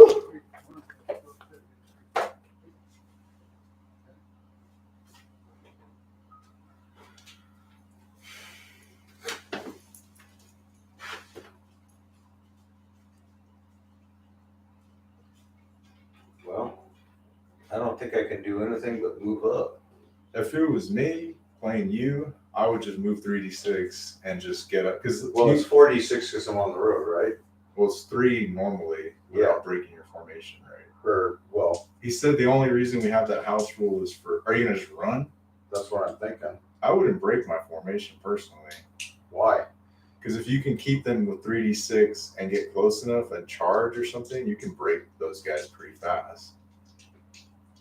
Well, I don't think I can do anything but move up. If it was me playing you, I would just move 3d6 and just get up because Well, it's 4d6 because I'm on the road, right? well, it's 3 normally without breaking your formation, right? Or, well, He said the only reason we have that house rule is for. Are you gonna just run? that's what I'm thinking. I wouldn't break my formation personally, Why? because if you can keep them with 3d6 and get close enough and charge or something, you can break those guys pretty fast.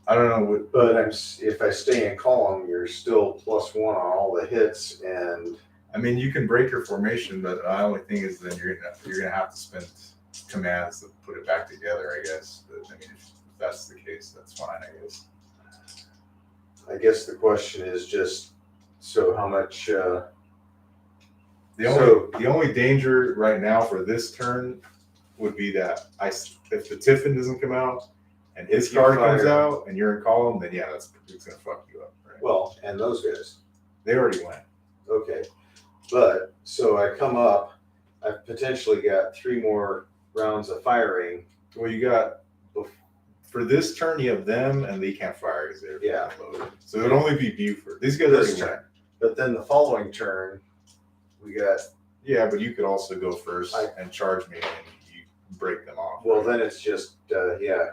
I don't know what. But if I stay in column, you're still +1 on all the hits, and I mean, you can break your formation, but the only thing is then you're gonna have to spend commands to put it back together, I guess. But I mean, if that's the case, that's fine, I guess. I guess the question is just, so how much The only danger right now for this turn would be that if the Tiffin doesn't come out and his If you card comes fire- out and you're in column, then yeah, it's gonna fuck you up. Right? Well, and those guys. They already went. Okay. But, so I come up, I've potentially got 3 more rounds of firing. Well, you got for this turn you have them and they can't fire because they're Yeah. loaded. So it would only be Buford. These guys This already turn. went. But then the following turn, we got, Yeah, but you could also go first I- and charge me and you break them off. well, then it's just,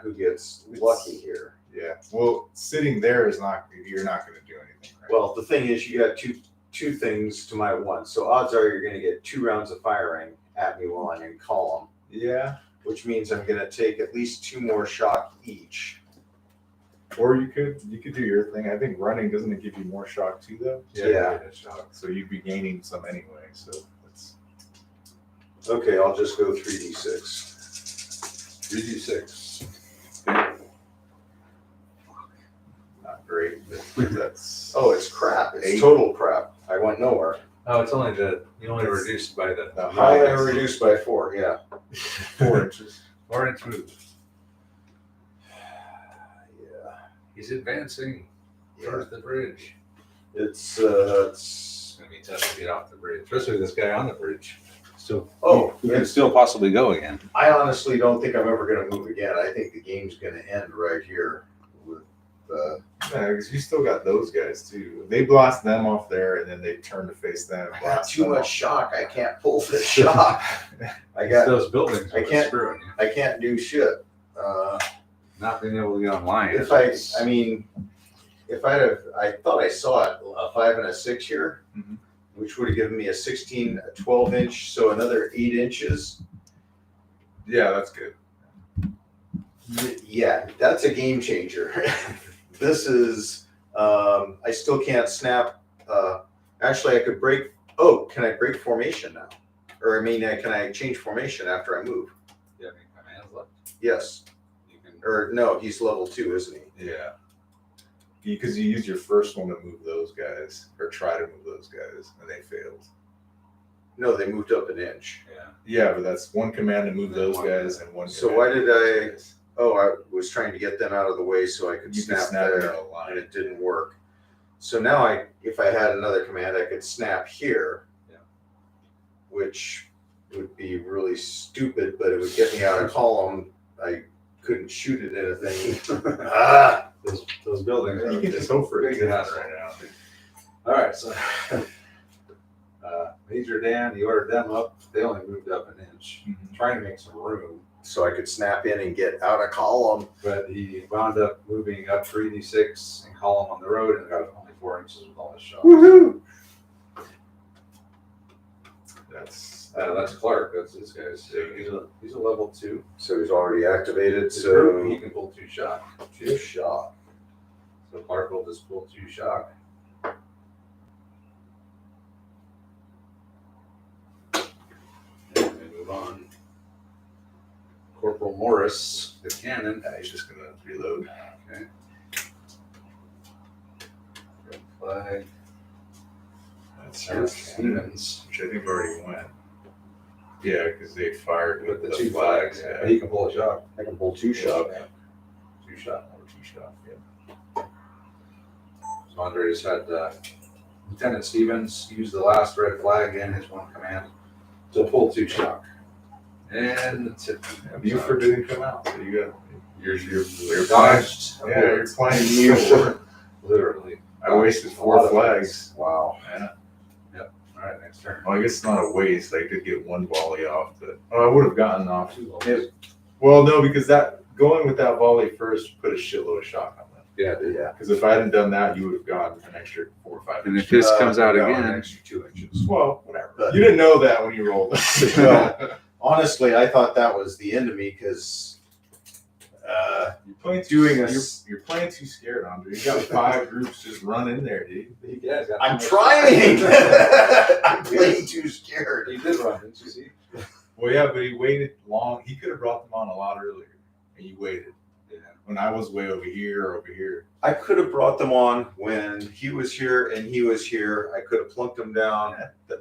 who gets lucky here. Yeah. Well, sitting there is not. You're not going to do anything. Right? Well, the thing is, you got two things to my 1. So odds are you're going to get 2 rounds of firing at me while I'm in column, yeah. which means I'm going to take at least 2 more shock each. Or you could do your thing. I think running doesn't it give you more shock too though? Yeah. you get a shock. So you'd be gaining some anyway. So it's Okay, I'll just go 3d6. 3d6. not great, but that's Oh, it's crap. It's 8. total crap. I went nowhere. Oh, it's only you only reduced by the the How I highest reduced by 4, yeah. 4 inches. 4-inch move. Yeah. He's advancing towards the bridge. It's It's gonna be tough to get off the bridge, especially with this guy on the bridge. So he can it's, still possibly go again. I honestly don't think I'm ever going to move again. I think the game's going to end right here with Yeah, because you still got those guys too. They blast them off there, and then they turn to face them. And I got blast too them much off. shock. I can't pull this shock. I got. those buildings. I are can't- screwing you. I can't do shit. Not being able to get online. If I thought I saw it, a 5 and a 6 here, Mhm. which would have given me a 12 inch, so another 8 inches. Yeah, that's good. Yeah, that's a game changer. This is, I still can't snap. Actually, I could break. Oh, can I break formation now? Or can I change formation after I move? You have any commands left? Yes. You can. Or no, he's level 2, isn't he? Yeah. Because you used your first one to move those guys, or try to move those guys, and they failed. No, they moved up an inch. Yeah. Yeah, but that's one command to move And those one guys, and one. So command why to did move those guys. Oh, I was trying to get them out of the way so I could You could snap snap there, in a and line. it didn't work. So now if I had another command, I could snap here, Yeah. which would be really stupid, but it would get me out of column. I couldn't shoot at anything. Ah! Those buildings. You are can just go for it big right hassle. now. All right, so Major Dan, you ordered them up. They only moved up an inch, Mhm. trying to make some room. So I could snap in and get out of column. But he wound up moving up 3d6 and column on the road and got only 4 inches with all his shots. Woohoo! That's Clark. That's his guy. So he's a level 2. So he's already activated. His So group, he can pull 2 shock. 2 shot. So Clark will just pull 2 shock. And we move on. Corporal Morris, the cannon. He's just gonna reload. Okay. Red flag. That's There's Stevens which I think already went. Yeah, because they fired with the 2 flags. Yeah. He can pull a shock. I can pull 2 shot. 2 shot. Or 2 shot. Yeah. So Andre just had Lieutenant Stevens use the last red flag in his 1 command to pull 2 shock. And that's it. Buford didn't come out, so you got. You're dodged. Yeah, you're playing You- you. Literally. I wasted A 4 lot of flags. Wow. Yeah. All right, next turn. Well, I guess it's not a waste. I could get 1 volley off, but I would have gotten off. 2 volts. Yeah. Well, no, because going with that volley first put a shitload of shock on them. Yeah, dude. Yeah. Because if I hadn't done that, you would have gotten an extra 4 or 5 And inches. if this comes out No, again, an extra 2 inches. Well, whatever. But- You didn't know that when you rolled it. Well, honestly, I thought that was the end of me because You're playing Doing a- you're playing too scared, Andre. You got 5 groups just run in there, dude. yeah, he's got I'm too much- trying. I'm playing too scared. He did run, didn't you see? Well, yeah, but he waited long. He could have brought them on a lot earlier, and you waited. Yeah. when I was way over here or over here. I could have brought them on when he was here and he was here. I could have plunked them down.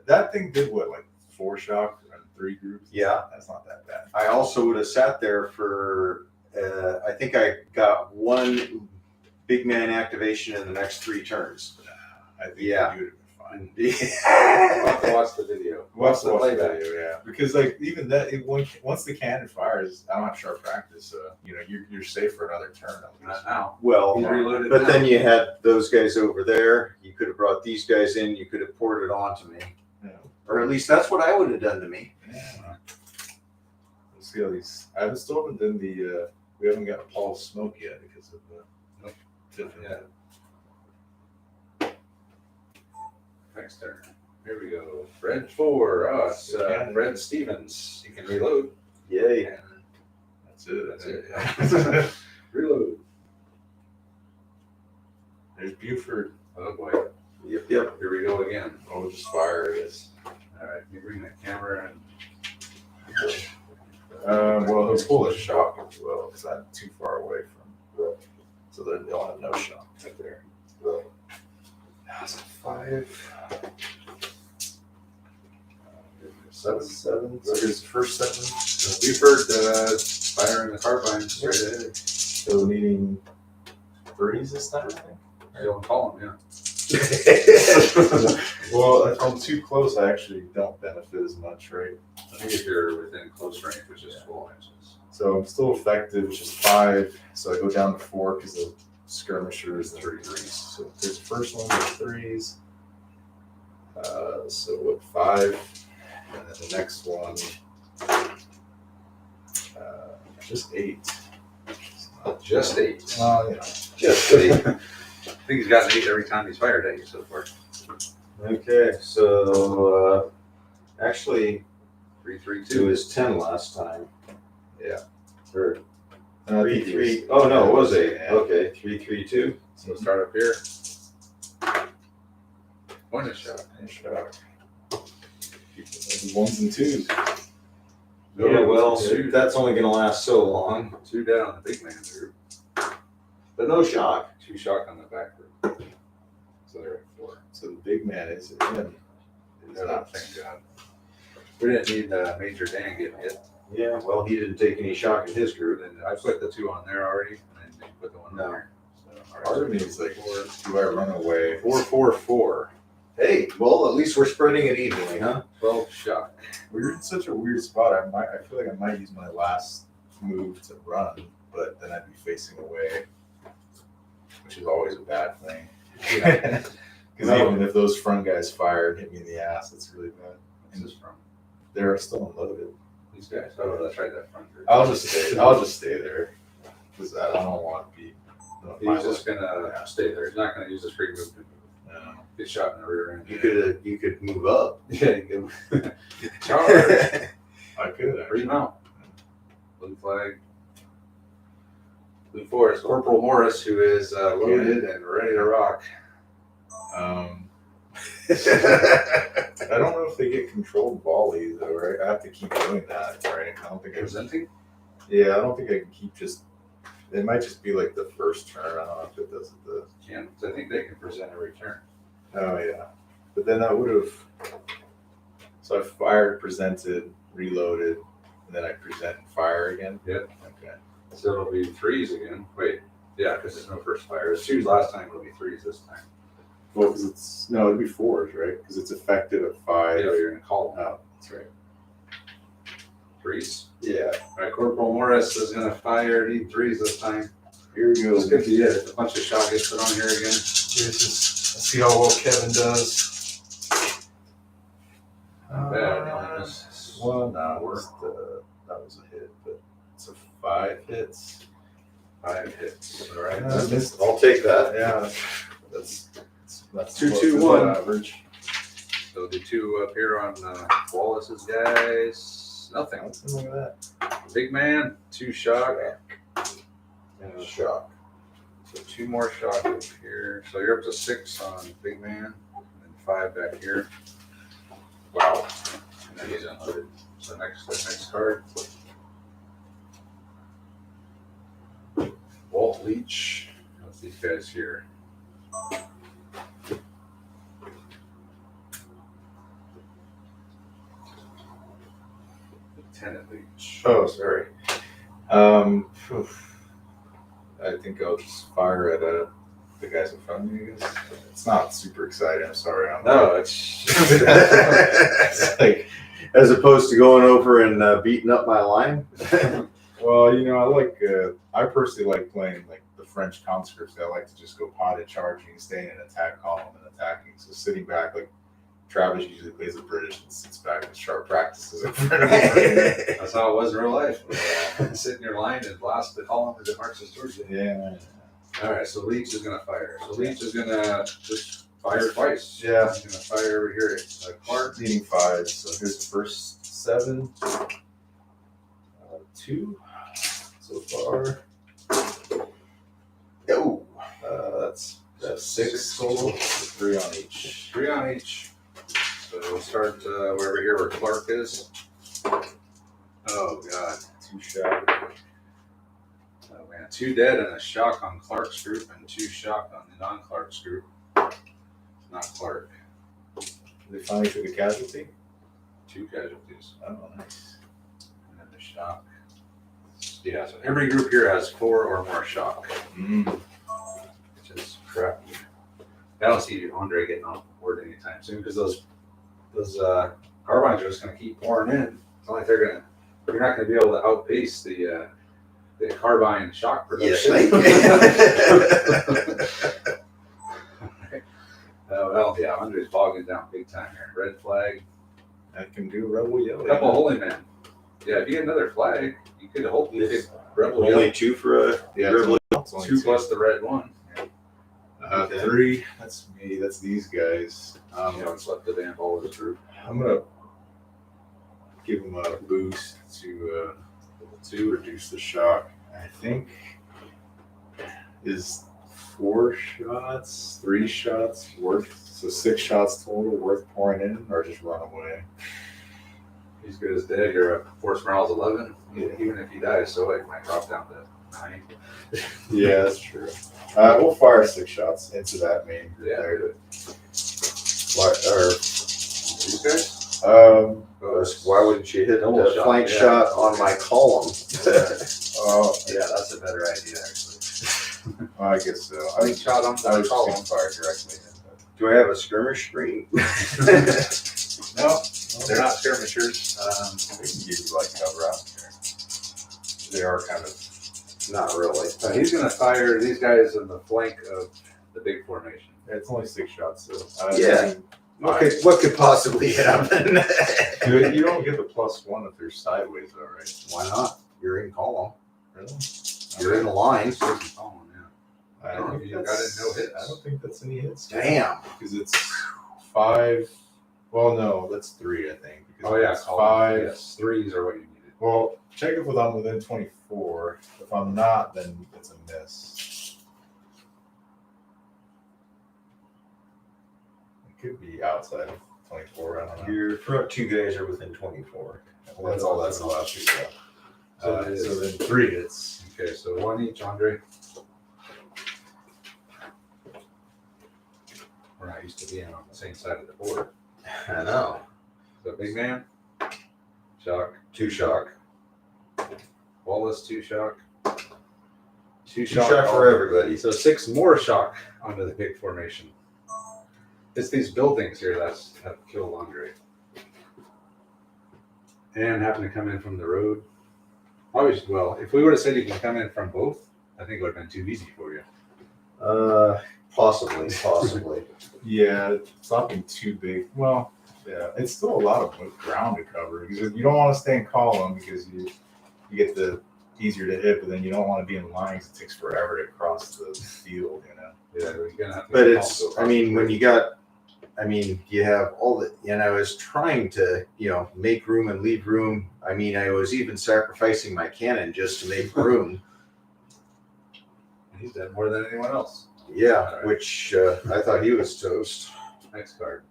That thing did what, like 4 shock and 3 groups? Yeah. That's not that bad. I also would have sat there for, I think I got 1 big man activation in the next 3 turns. I think Yeah. you would have been fine. I'll have to watch the video. Watch the playback. video, yeah. Because like even that, once the cannon fires, I don't have sharp practice, so you're safe for another turn. At least. Not now. Well, He's reloaded but now. then you had those guys over there. You could have brought these guys in. You could have poured it on to me. Yeah. Or at least that's what I would have done to me. Yeah. Let's see how these. I haven't still haven't done the. We haven't got a Paul smoke yet because of the. Yeah. Next turn. Here we go. Red 4, us. Red Stevens. You can reload. Yay. And That's it. that's it. Yeah. Reload. There's Buford. Oh boy. Yep. Here we go again. Oh, we'll just fire it. All right. You bring that camera and. Well, he'll pull a shock as well because I'm too far away from. So then they'll have no shock right there. That's a 5. 7. 7. So his first 7. Buford firing the carbine straight ahead. So needing 3s this time, I think. You don't call him, yeah. Well, if I'm too close, I actually don't benefit as much, right? I think if you're within close range, which is 12 inches. So I'm still effective, which is 5. So I go down to 4 because the skirmishers and 3s. So there's the first one with 3s. So what, 5? And then the next one, just 8. Just 8. Oh, yeah. Just 8. I think he's gotten 8 every time he's fired at you so far. Okay, so actually, 3, 3, it 2. was 10 last time. Yeah. Or And I 3, think 3. he Oh no, it was 8. Yeah. Okay, 3, 3, 2. So start up here. One is shot. and shock. Keep the 1s and 2s. Yeah, well, Two. that's only going to last so long. 2 down, the big man group. But no shock. 2 shock on the back group. So they're at 4. So the big man is in. It's Yeah, not. thank God. We didn't need Major Dan getting hit. Yeah, well, he didn't take any shock in his group. And I put the 2 on there already, and then you put the 1 No. on there. So, all right, Part so of me is like, do I run away? 4, 4, 4. Hey, well, at least we're spreading it evenly, huh? 12 shock. We're in such a weird spot. I feel like I might use my last move to run, but then I'd be facing away, which is always a bad thing. Because No. even if those front guys fire and hit me in the ass, it's really bad. This is from They're still unloaded. these guys. Oh, that's right, that front group. I'll just stay there because I don't want to be. He's just gonna stay there. He's not gonna use his free move to move. No. Get shot in the rear end. You could move up. Yeah, you can charge. I could actually. Remount. Blue flag. Blue forest. Corporal Morris, who is loaded and ready to rock. I don't know if they get controlled volleys though, right? I have to keep doing that, right? I don't think Presenting. Yeah, I don't think I can keep just. It might just be like the first turn. I don't know if it does it the. Can't. I think they can present every turn. Oh yeah, but then I would have. So I fired, presented, reloaded, and then I present and fire again. Yep. Okay. So it'll be 3s again. Wait. Yeah, because there's no first fire. It was 2s last time. It'll be 3s this time. Well, because it's no, it'd be 4s, right? Because it's effective at 5. Yeah, you're gonna call them Oh, that's right. 3s. Yeah. All right, Corporal Morris is gonna fire. Need 3s this time. Here we go. This could be it. A bunch of shot gets put on here again. Let's see how well Kevin does. Bad. Only missed Well, no, that was a hit, but it's a 5 hits. 5 hits. All right. I missed. I'll take that. Yeah, that's 2, close 2, to 1. average. So the 2 up here on Wallace's guys. Nothing. Look at that. Big man, 2 shock. And a shock. So 2 more shock up here. So you're up to 6 on big man, and 5 back here. Wow. And then he's unloaded. So next card. Leech. What's these guys here? Lieutenant Leech. Oh, sorry. I think I'll just fire at the guys in front of me. I guess it's not super exciting. I'm sorry. No, it's It's like, As opposed to going over and beating up my line. well, you know, I personally like playing like the French conscripts. I like to just go potted charging, staying in attack column and attacking. So sitting back, like Travis usually plays the British and sits back and sharp practices in front of me. that's how it was in real life. Sit in your line and blast the column as it marches towards you. Yeah. All right, so Leech is gonna fire. So Leech is gonna just fire twice. Yeah. He's gonna fire over here at Clark. Leading 5. So here's the first 7. 2 so far. Oh, That's 6 total. 3 on each. 3 on each. So we'll start over here where Clark is. Oh god. 2 shot. Oh man. 2 dead and a shock on Clark's group and 2 shock on the non-Clark's group. Not Clark. They finally took a casualty. 2 casualties. Oh, nice. And then the shock. Yeah, so every group here has 4 or more shock. Which is crappy. I don't see Andre getting on board anytime soon because those carbines are just going to keep pouring in. It's not like you're not going to be able to outpace the carbine shock production. Well, yeah, Andre's bogging down big time here. Red flag. I can do rebel yellow. A couple holy men. Yeah, if you get another flag, you could hope you could rebel only yellow. 2 for a rebel. It's only 2 plus the red one. Okay. 3. That's me. That's these guys. You know, it's left the damn ball as group. I'm gonna give them a boost to reduce the shock. I think is 4 shots, 3 shots worth. So 6 shots total worth pouring in, or just run away. He's good as dead. You're at force morale's 11. Yeah. Even if he dies, so it might drop down to 9. Yeah, that's true. We'll fire 6 shots into that main group Yeah. there. These guys? Why wouldn't you hit Double a shot, flank yeah. shot on my column? Yeah, that's a better idea, actually. I guess so. I think shot on I the was column. just gonna fire directly. Do I have a skirmish screen? No, they're not skirmishers. We can give you like cover out there. They are kind of. Not really. So he's going to fire these guys in the flank of the big formation. Yeah, it's only 6 shots, so. Yeah. What could possibly happen? You don't get the +1 if they're sideways, though, right? Why not? You're in column. Really? You're in the line. Oh, yeah. I don't think You got that's- it, no hits. I don't think that's any hits. Damn. Because it's 5. Well, no, that's 3, I think. Because Oh, yeah. it's column. 5. Yes, 3s are what you needed. Well, check if I'm within 24. If I'm not, then it's a miss. It could be outside of 24. I don't know. Your front 2 guys are within 24. Well, that's all that's allowed to go. So it is. So then 3 hits. Okay, so 1 each, Andre. We're not used to being on the same side of the board. I know. So big man, shock. 2 shock. Wallace, 2 shock. 2 2 shock for everybody. So 6 more shock onto the big formation. It's these buildings here that have killed Andre. And happen to come in from the road. Always, well, if we would have said you can come in from both, I think it would have been too easy for you. Possibly. Yeah, it's not been too big. Well, yeah, it's still a lot of ground to cover because you don't want to stay in column because you get the easier to hit, but then you don't want to be in line because it takes forever to cross the field, you know. Yeah, you're gonna have to But get it's, calm to go I mean, when across you have all the, I was trying to, make room and leave room. I mean, I was even sacrificing my cannon just to make room. the board. He's done more than anyone else. Yeah, which I thought he was toast. Next card.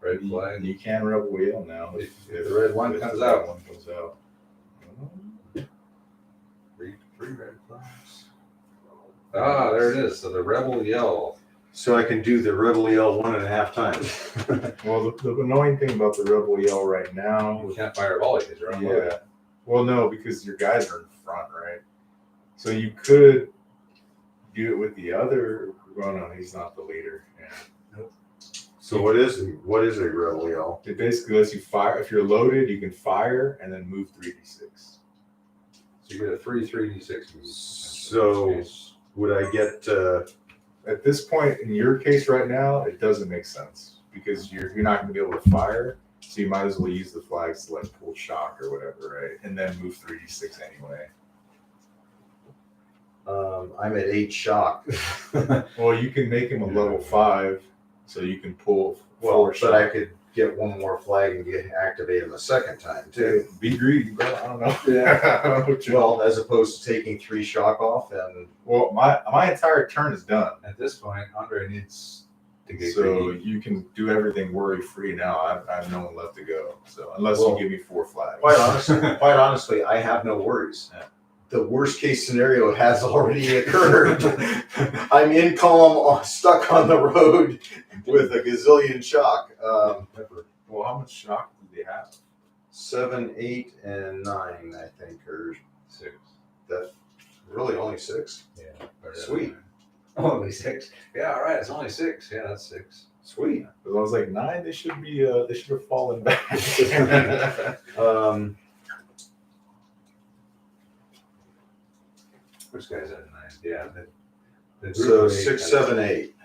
Red flag. You can rebel wheel now If the red one if comes the red out. one comes out. Free red flag. Ah, there it is. So the rebel yell. So I can do the rebel yell 1.5 times. Well, the annoying thing about the rebel yell right now, You can't fire a volley because you're on load. yeah. Well, no, because your guys are in front, right? So you could do it with the other. Well, no, he's not the leader. Yeah. So what is a rebel yell? It basically lets you fire. If you're loaded, you can fire and then move 3d6. So you get a free 3d6. So would I get? At this point, in your case right now, it doesn't make sense because you're not going to be able to fire. So you might as well use the flags to like pull shock or whatever, right? And then move 3d6 anyway. I'm at 8 shock. Well, you can make him a level 5, so you can pull. Well, 4 but shock. I could get one more flag and activate him a second time too. Be greedy, bro. I don't know. Yeah. I don't know what you're- Well, as opposed to taking 3 shock off and well, my entire turn is done, At this point, Andre needs to get so greedy. you can do everything worry free now. I have no one left to go. So unless Well, you give me 4 flags. quite honestly, I have no worries. Yeah. The worst case scenario has already occurred. I'm in column, stuck on the road with a gazillion shock. Well, how much shock do they have? 7, 8, and 9, I think, or 6. that really only 6. Yeah. Sweet. Only 6. Yeah, all right. It's only 6. Yeah, that's 6. Sweet. Because I was like 9. They should be. They should have fallen back. Which guy's at 9? Yeah. The group So of 6, 8 7, 8.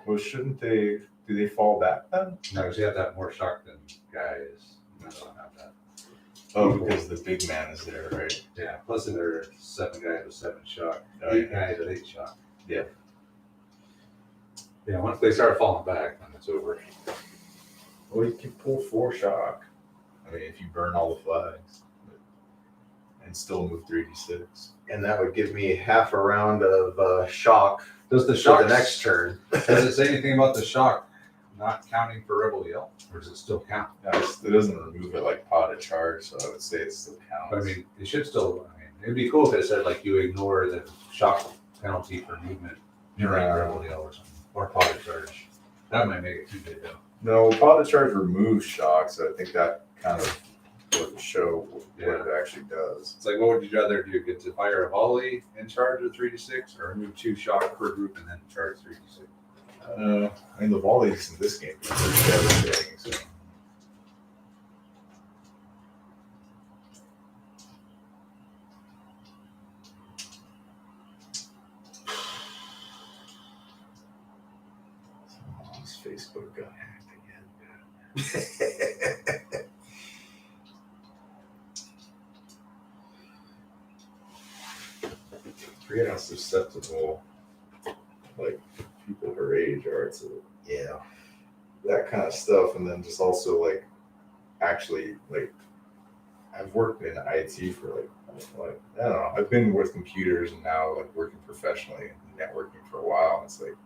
Well, shouldn't they? Do they fall back then? No, because you have to have more shock than guys. No, they don't have that. Oh, because the big man is there, right? Yeah. Plus, there are 7 guys with 7 shock. Oh, 8 yeah. guys with 8 shock. Yeah. Yeah. Once they start falling back, then it's over. Well, you can pull 4 shock. I mean, if you burn all the flags, and still move 3d6. And that would give me half a round of shock Does the for shock the next turn. Does it say anything about the shock not counting for rebel yell, or does it still count? No, it doesn't remove it like pot of charge, so I would say it still counts. But I mean, it should still. I mean, it'd be cool if it said like you ignore the shock penalty for movement during Yeah. rebel yell or something, or pot of charge. That might make it too big though. No, pot of charge removes shock, so I think that kind of would show what it actually does. It's like, what would you rather do? Get to fire a volley in charge of 3d6, or remove 2 shock per group and then charge 3d6? I mean, the volleys in this game are pretty devastating. So. Someone's Facebook got hacked again. I forget how susceptible, like, people her age are to Yeah. that kind of stuff, and then just also like actually like I've worked in IT for like I don't know, I've been with computers and now like working professionally and networking for a while, and it's like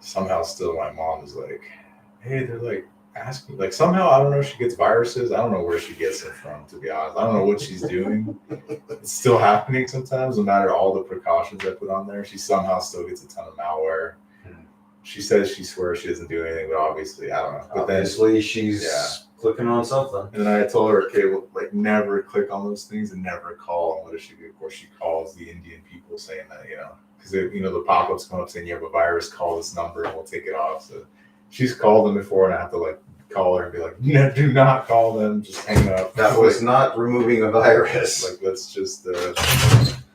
somehow still my mom is like, hey, they're like asking, like somehow I don't know, she gets viruses. I don't know where she gets it from, to be honest. I don't know what she's doing. It's still happening sometimes, no matter all the precautions I put on there. She somehow still gets a ton of malware. She says she swears she doesn't do anything, but obviously I don't know. But Obviously, she's clicking on something. then I told her, okay, well, like never click on those things and never call. And what does she do? Of course, she calls the Indian people saying that, because the pop-ups come up saying you have a virus, call this number and we'll take it off. So she's called them before, and I have to like call her and be like, no, do not call them, just hang up. That was not removing a virus. like, let's just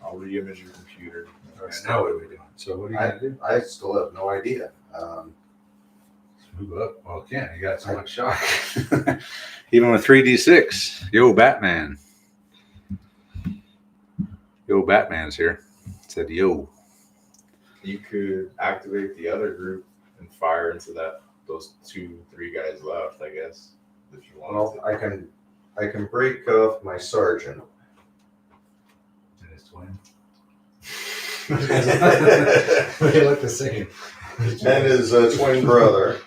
I'll re-image your computer. All right, now what are we doing? So what are you gonna do? I still have no idea. Move up. Well, can't. You got so much shock. Even with 3d6. Yo, Batman. Yo, Batman's here. Said yo. You could activate the other group and fire into those 2-3 guys left, I guess, if you want. Well, I can break off my sergeant. And his twin. They look the same. And his twin brother.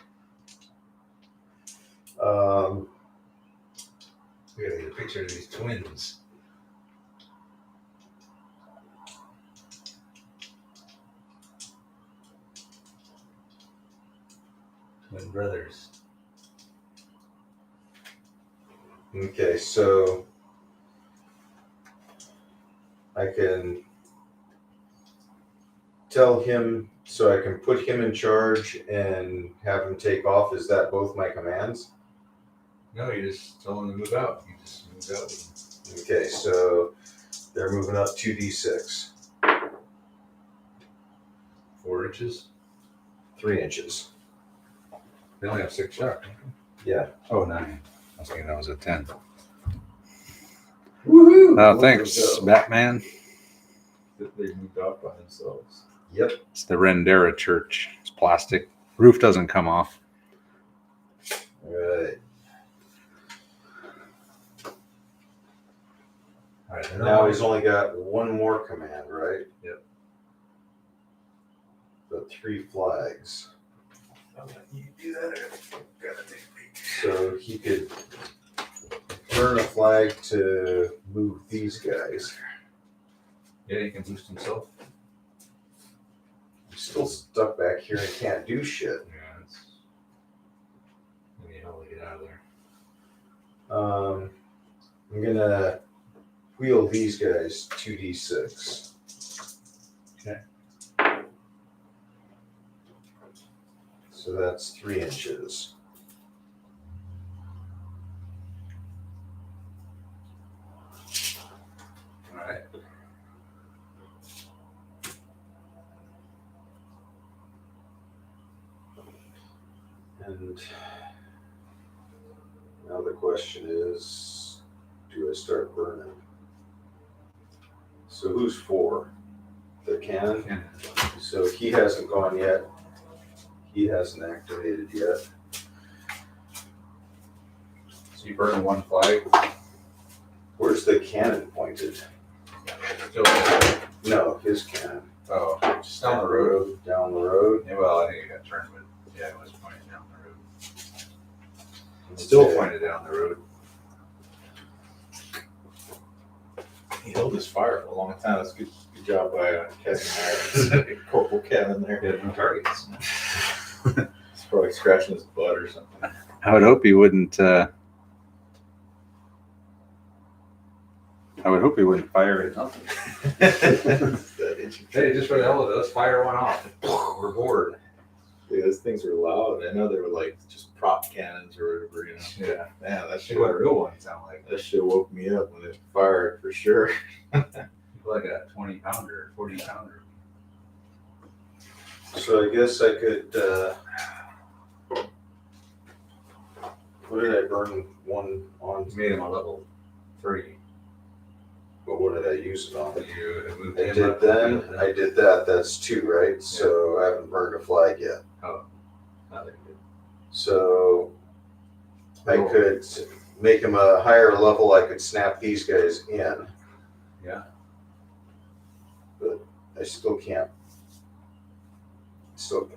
We gotta get a picture of these twins. Twin brothers. Okay, so I can tell him, so I can put him in charge and have him take off. Is that both my commands? No, you just tell them to move out. You just move out. Okay, so they're moving up 2d6, 4 inches. 3 inches. They only have 6 shock. Yeah. Oh, 9. I was thinking that was a 10. Woohoo! Oh, Look thanks, at go. Batman. That they moved out by themselves. Yep. It's the Rendera Church. It's plastic. Roof doesn't come off. All right. All right. Now he's only got one more command, right? Yep. The 3 flags. I'm like, you do that. I gotta take a peek. So he could burn a flag to move these guys. Yeah, he can boost himself. He's still stuck back here and can't do shit. Yeah, it's. Maybe how to get out of there. I'm gonna wheel these guys 2d6. Okay. So that's 3 inches. All right. And now the question is, do I start burning? So who's 4? The cannon? Cannon. So he hasn't gone yet. He hasn't activated yet. So you burn 1 flag. Where's the cannon pointed? Still. No, his cannon. Oh, just down the road. Down the road. Yeah, well, I think it got turned, but yeah, it was pointed down the road. Still Okay. pointed down the road. He held his fire for a long time. That's good job by Kevin Myers. Corporal Kevin there. He had no targets. He's probably scratching his butt or something. I would hope he wouldn't. I would hope he wouldn't fire at nothing. Hey, just for the hell of it, let's fire one off. We're bored. Yeah, those things were loud. I know they were like just prop cannons or whatever, you know. Yeah. Man, that See shit, what a real one sound like. that shit woke me up when it fired for sure. Like a 20-pounder, 40-pounder. So I guess I could, what did I burn one on? You made him a level 3. But what did I use it on? You moved I him did up. then, I did that, that's 2, right? So I haven't burned a flag yet. Oh, not that good. So I could make him a higher level, I could snap these guys in. Yeah. But I still can't.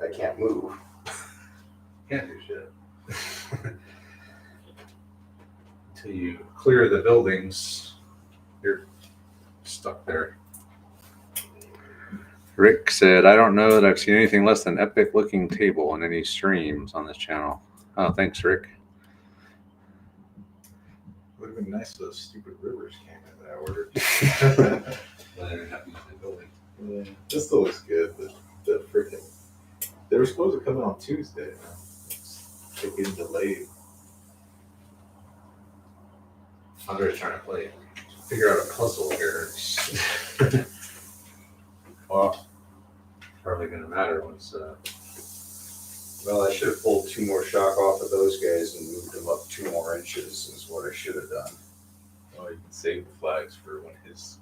I can't move. Can't do shit. Until you clear the buildings, you're stuck there. Rick said, I don't know that I've seen anything less than epic looking table on any streams on this channel. Oh, thanks, Rick. Would have been nice if those stupid rivers came in that I ordered. Yeah, this still looks good, but the freaking they were supposed to come in on Tuesday. They're getting delayed. Andre's trying to figure out a puzzle here. Well, probably going to matter once. Well, I should have pulled 2 more shock off of those guys and moved them up 2 more inches is what I should have done. Well, you can save the flags for when his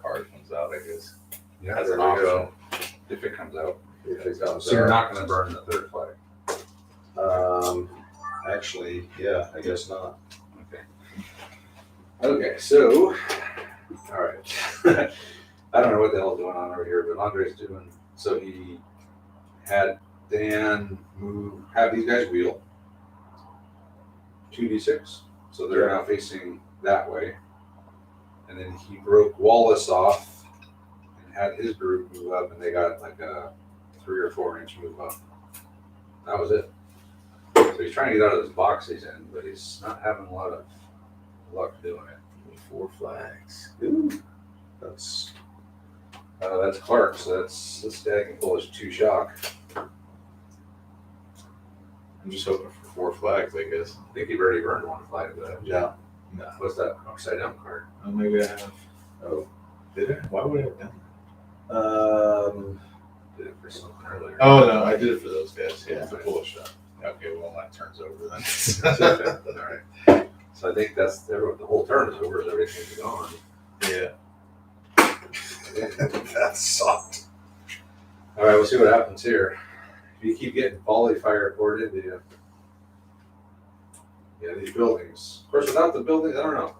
card comes out, I guess. Yeah, There that's an we go. option if it comes out. If it comes So you're out. not going to burn the 3rd flag. Actually, yeah, I guess not. Okay. Okay, so, all right. I don't know what the hell's going on over here, but Andre's doing, so he had Dan have these guys wheel 2d6. So they're now facing that way. And then he broke Wallace off and had his group move up, and they got like a 3 or 4 inch move up. That was it. he's trying to get out of this box he's in, but he's not having a lot of luck doing it. 4 flags. Ooh, that's That's Clark, so this guy can pull his 2 shock. I'm just hoping for 4 flags, I guess. I think you've already burned 1 flag with that. yeah. No. What's that upside down card? Oh, maybe I have. Oh, did I? Why would I have done that? Did it for something earlier. Oh, no, I did it for those guys. Yeah, to pull a shot. Okay, well, my turn's over then. All right. So I think that's the whole turn is over. Everything's gone. Yeah. That sucked. All right, we'll see what happens here. If you keep getting volley fire poured into you. Yeah, these buildings. Of course, without the buildings, I don't know.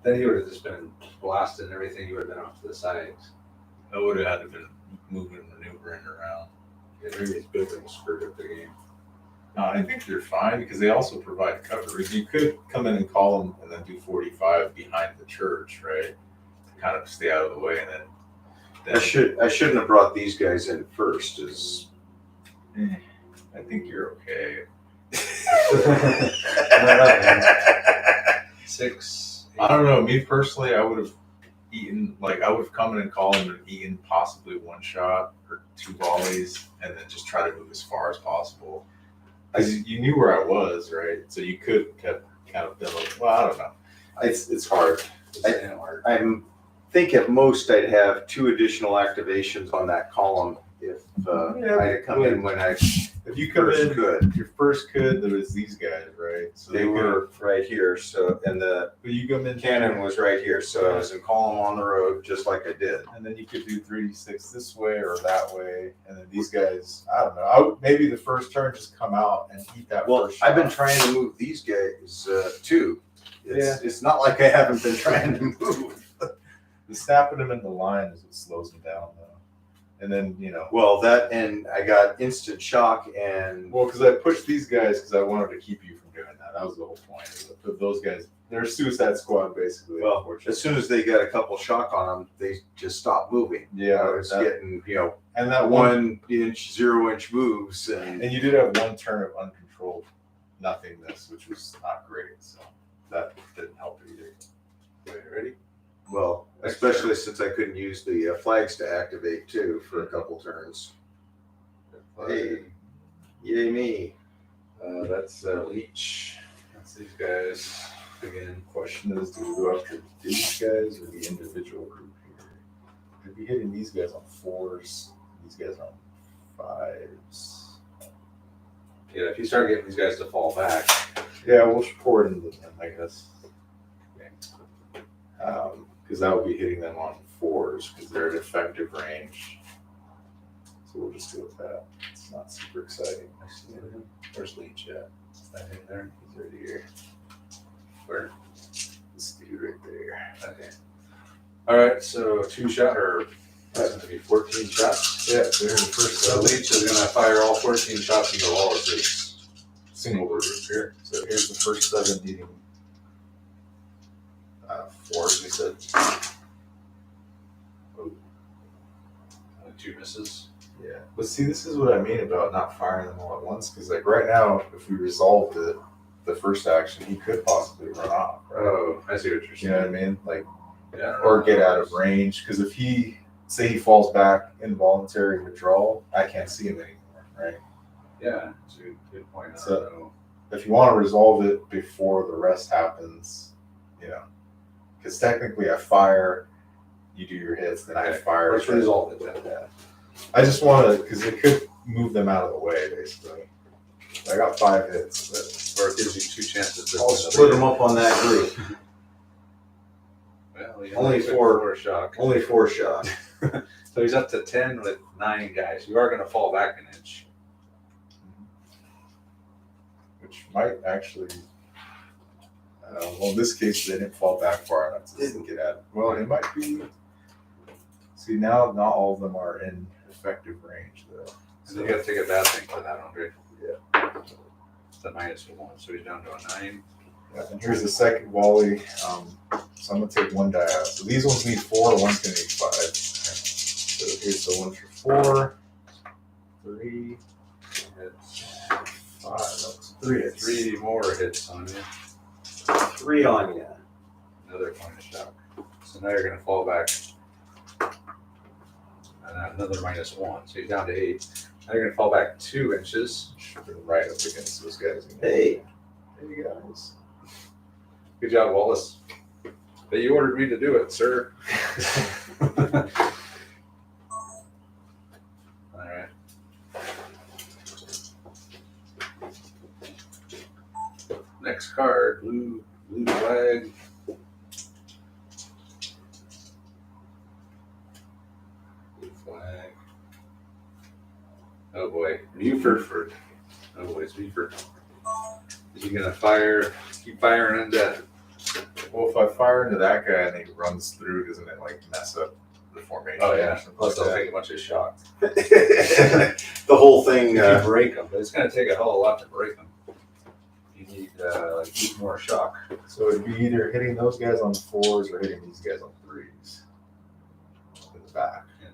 Then he would have just been blasting everything. He would have been off to the sides. I would have had to been moving and maneuvering around. Yeah, maybe these buildings screwed up the game. No, I think they're fine because they also provide coverage. You could come in and call them and then do 45 behind the church, right? To kind of stay out of the way and then I shouldn't have brought these guys in first. Is I think you're okay. 6. I don't know. Me personally, I would have eaten, like, I would have come in and called him and eaten possibly 1 shot or 2 volleys and then just try to move as far as possible. Because you knew where I was, right? So you could have kind of been like, well, I don't know. it's hard. It's hard. I think at most I'd have 2 additional activations on that column if Yeah, I'd have come in when I If you come first in, could. your first could, there was these guys, right? So They were right here, so and the but you come in cannon was right here, so I was in column on the road just like I did. and then you could do 3d6 this way or that way, and then these guys, I don't know. I would, maybe the first turn just come out and eat that Well, first shot. I've been trying to move these guys too. It's not like I haven't been trying to move. The snapping them in the line is what slows them down, though. And then Well, that and I got instant shock and well, because I pushed these guys because I wanted to keep you from doing that. That was the whole point. Is I put those guys, they're a Suicide Squad basically. well, unfortunately. as soon as they got a couple shock on them, they just stopped moving. Yeah, I was that- getting and that one 1 inch, 0 inch moves and And you did have 1 turn of uncontrolled nothingness, which was not great. So that didn't help either. Wait, ready? well, especially since I couldn't use the flags to activate too for a couple turns. Hey, yay me! That's Leech. That's these guys again. Question is, do we go after these guys or the individual group here? Could be hitting these guys on 4s, these guys on 5s. Yeah, if you start getting these guys to fall back, Yeah, we'll pour it into them, I guess. Because that would be hitting them on 4s because they're at effective range. So we'll just go with that. It's not super exciting. I see him. Where's Leech at? Is that in there? He's right here. Where? This dude right there. Okay. All right, so 2 shot or that's going to be 14 shots. Yeah, they're the first So Leech is going to fire all 14 shots into all of this single group here. So here's the first 7 hitting 4s, we said. 2 misses. Yeah. But see, this is what I mean about not firing them all at once. Because, like, right now, if we resolved it, the first action, he could possibly run off. Right? Oh, I see what you're You know saying. what I mean? Like, Yeah, or get out of range. Because if he, say he falls back involuntary withdrawal, I can't see him anymore, right? Yeah, it's a good point. So- If you want to resolve it before the rest happens, because technically I fire, you do your hits, then I fire. Let's resolve it then. Yeah. I just want to, because it could move them out of the way, basically. I got 5 hits, but Or it gives you 2 chances to I'll split them up on that group. Well, you Only took 4. 4 shock. Only 4 shots. So he's up to 10 with 9 guys. You are going to fall back an inch. which might actually, well, in this case, they didn't fall back far enough to Didn't get at. Well, it might be. See, now not all of them are in effective range, though. So you got to take a bad thing for that, Andre. Yeah. It's a -1, so he's down to a 9. Yeah, and here's the second volley. So I'm gonna take 1 die out. So these ones need 4, one's gonna need 5. So here's the 1 for 4, 3, 5. That's 3 hits. 3 more hits on you. 3 on you. Another point of shock. So now you're going to fall back. And another -1. So you're down to 8. Now you're going to fall back 2 inches. Right up against those guys. Hey. Hey guys. Good job, Wallace. But you ordered me to do it, sir. All right. Next card, blue flag. Blue flag. Oh boy, Buford. Oh boy, it's Buford. Is he gonna fire? Keep firing undead. Well, if I fire into that guy and he runs through, doesn't it like mess up the formation? Oh yeah. or something Plus they'll like take a bunch of shots. The whole thing. If you break them, but it's gonna take a hell of a lot to break them. You need like 8 more shock. that? So it'd be either hitting those guys on 4s or hitting these guys on 3s in the back. And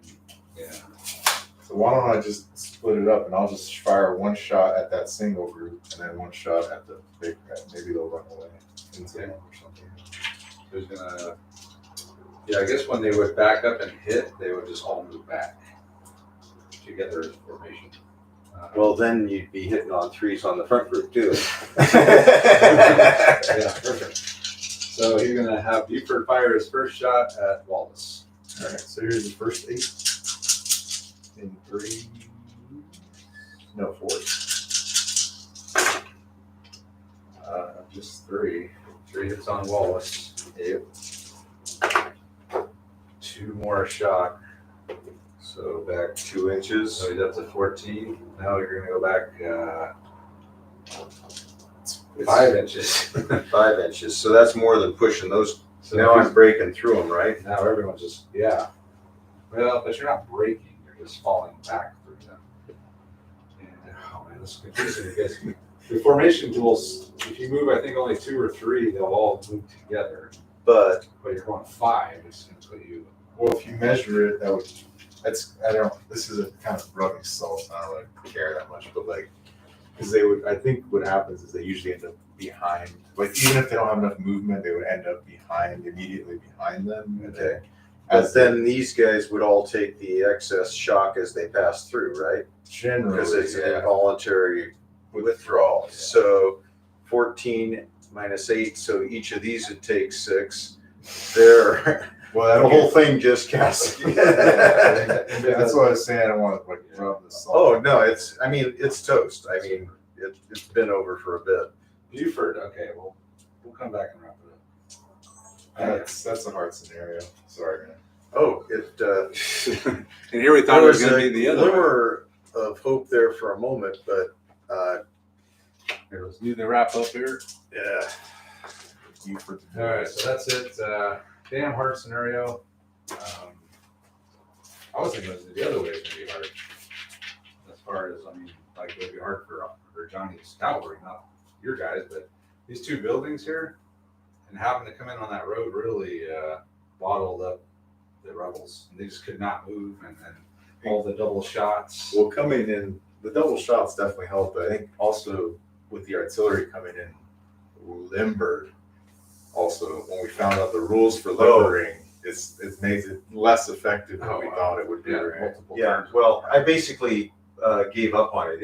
yeah. So why don't I just split it up and I'll just fire 1 shot at that single group and then 1 shot at the big guy. Maybe they'll run away into them or something. Who's gonna? Yeah, I guess when they would back up and hit, they would just all move back together as a formation. Well, then you'd be hitting on 3s on the front group too. Yeah, perfect. So you're gonna have Buford fire his first shot at Wallace. All right, so here's the first 8 in 3. No, 4. Just 3. 3 hits on Wallace. Yep. 2 more shock. So back. 2 inches. So he's up to 14. Now you're gonna go back 5 inches. 5 inches. So that's more than pushing those. So Now I'm breaking through them, right? now everyone's just Well, but you're not breaking. You're just falling back through them. And oh man, this is confusing because the formation tools, if you move, I think only 2 or 3, they'll all move together. But But you're going 5, it's going to put you. Well, if you measure it, that would. This is a kind of rubbing salt. I don't really care that much, but like, because they would. I think what happens is they usually end up behind. Like even if they don't have enough movement, they would end up immediately behind them. And Okay. As then these guys would all take the excess shock as they pass through, right? generally, Because it's an yeah, involuntary withdrawal. Yeah. So 14 minus 8. So each of these would take 6. There. well, The whole thing just casts. That's what I was saying. I don't want to like rub the salt. Oh no, it's toast. It's been over for a bit. Buford, okay, well, we'll come back and wrap it up. That's a hard scenario. Sorry, man. Oh, it. And here we thought There it was was going to a be the other way. glimmer of hope there for a moment, but Here, let's do the wrap up here. yeah. All right, so that's it. Damn hard scenario. I was thinking it was the other way. It's gonna be hard. As far as like it would be hard for Johnny's cavalry, not your guys, but these 2 buildings here, and having to come in on that road really bottled up the rebels. And they just could not move, and all the double shots. Well, coming in, the double shots definitely help, but I think also with the artillery coming in limbered, also when we found out the rules for limbering, it makes it less effective than we thought it would be. Yeah, Right? multiple Yeah. times. Well, I basically gave up on it.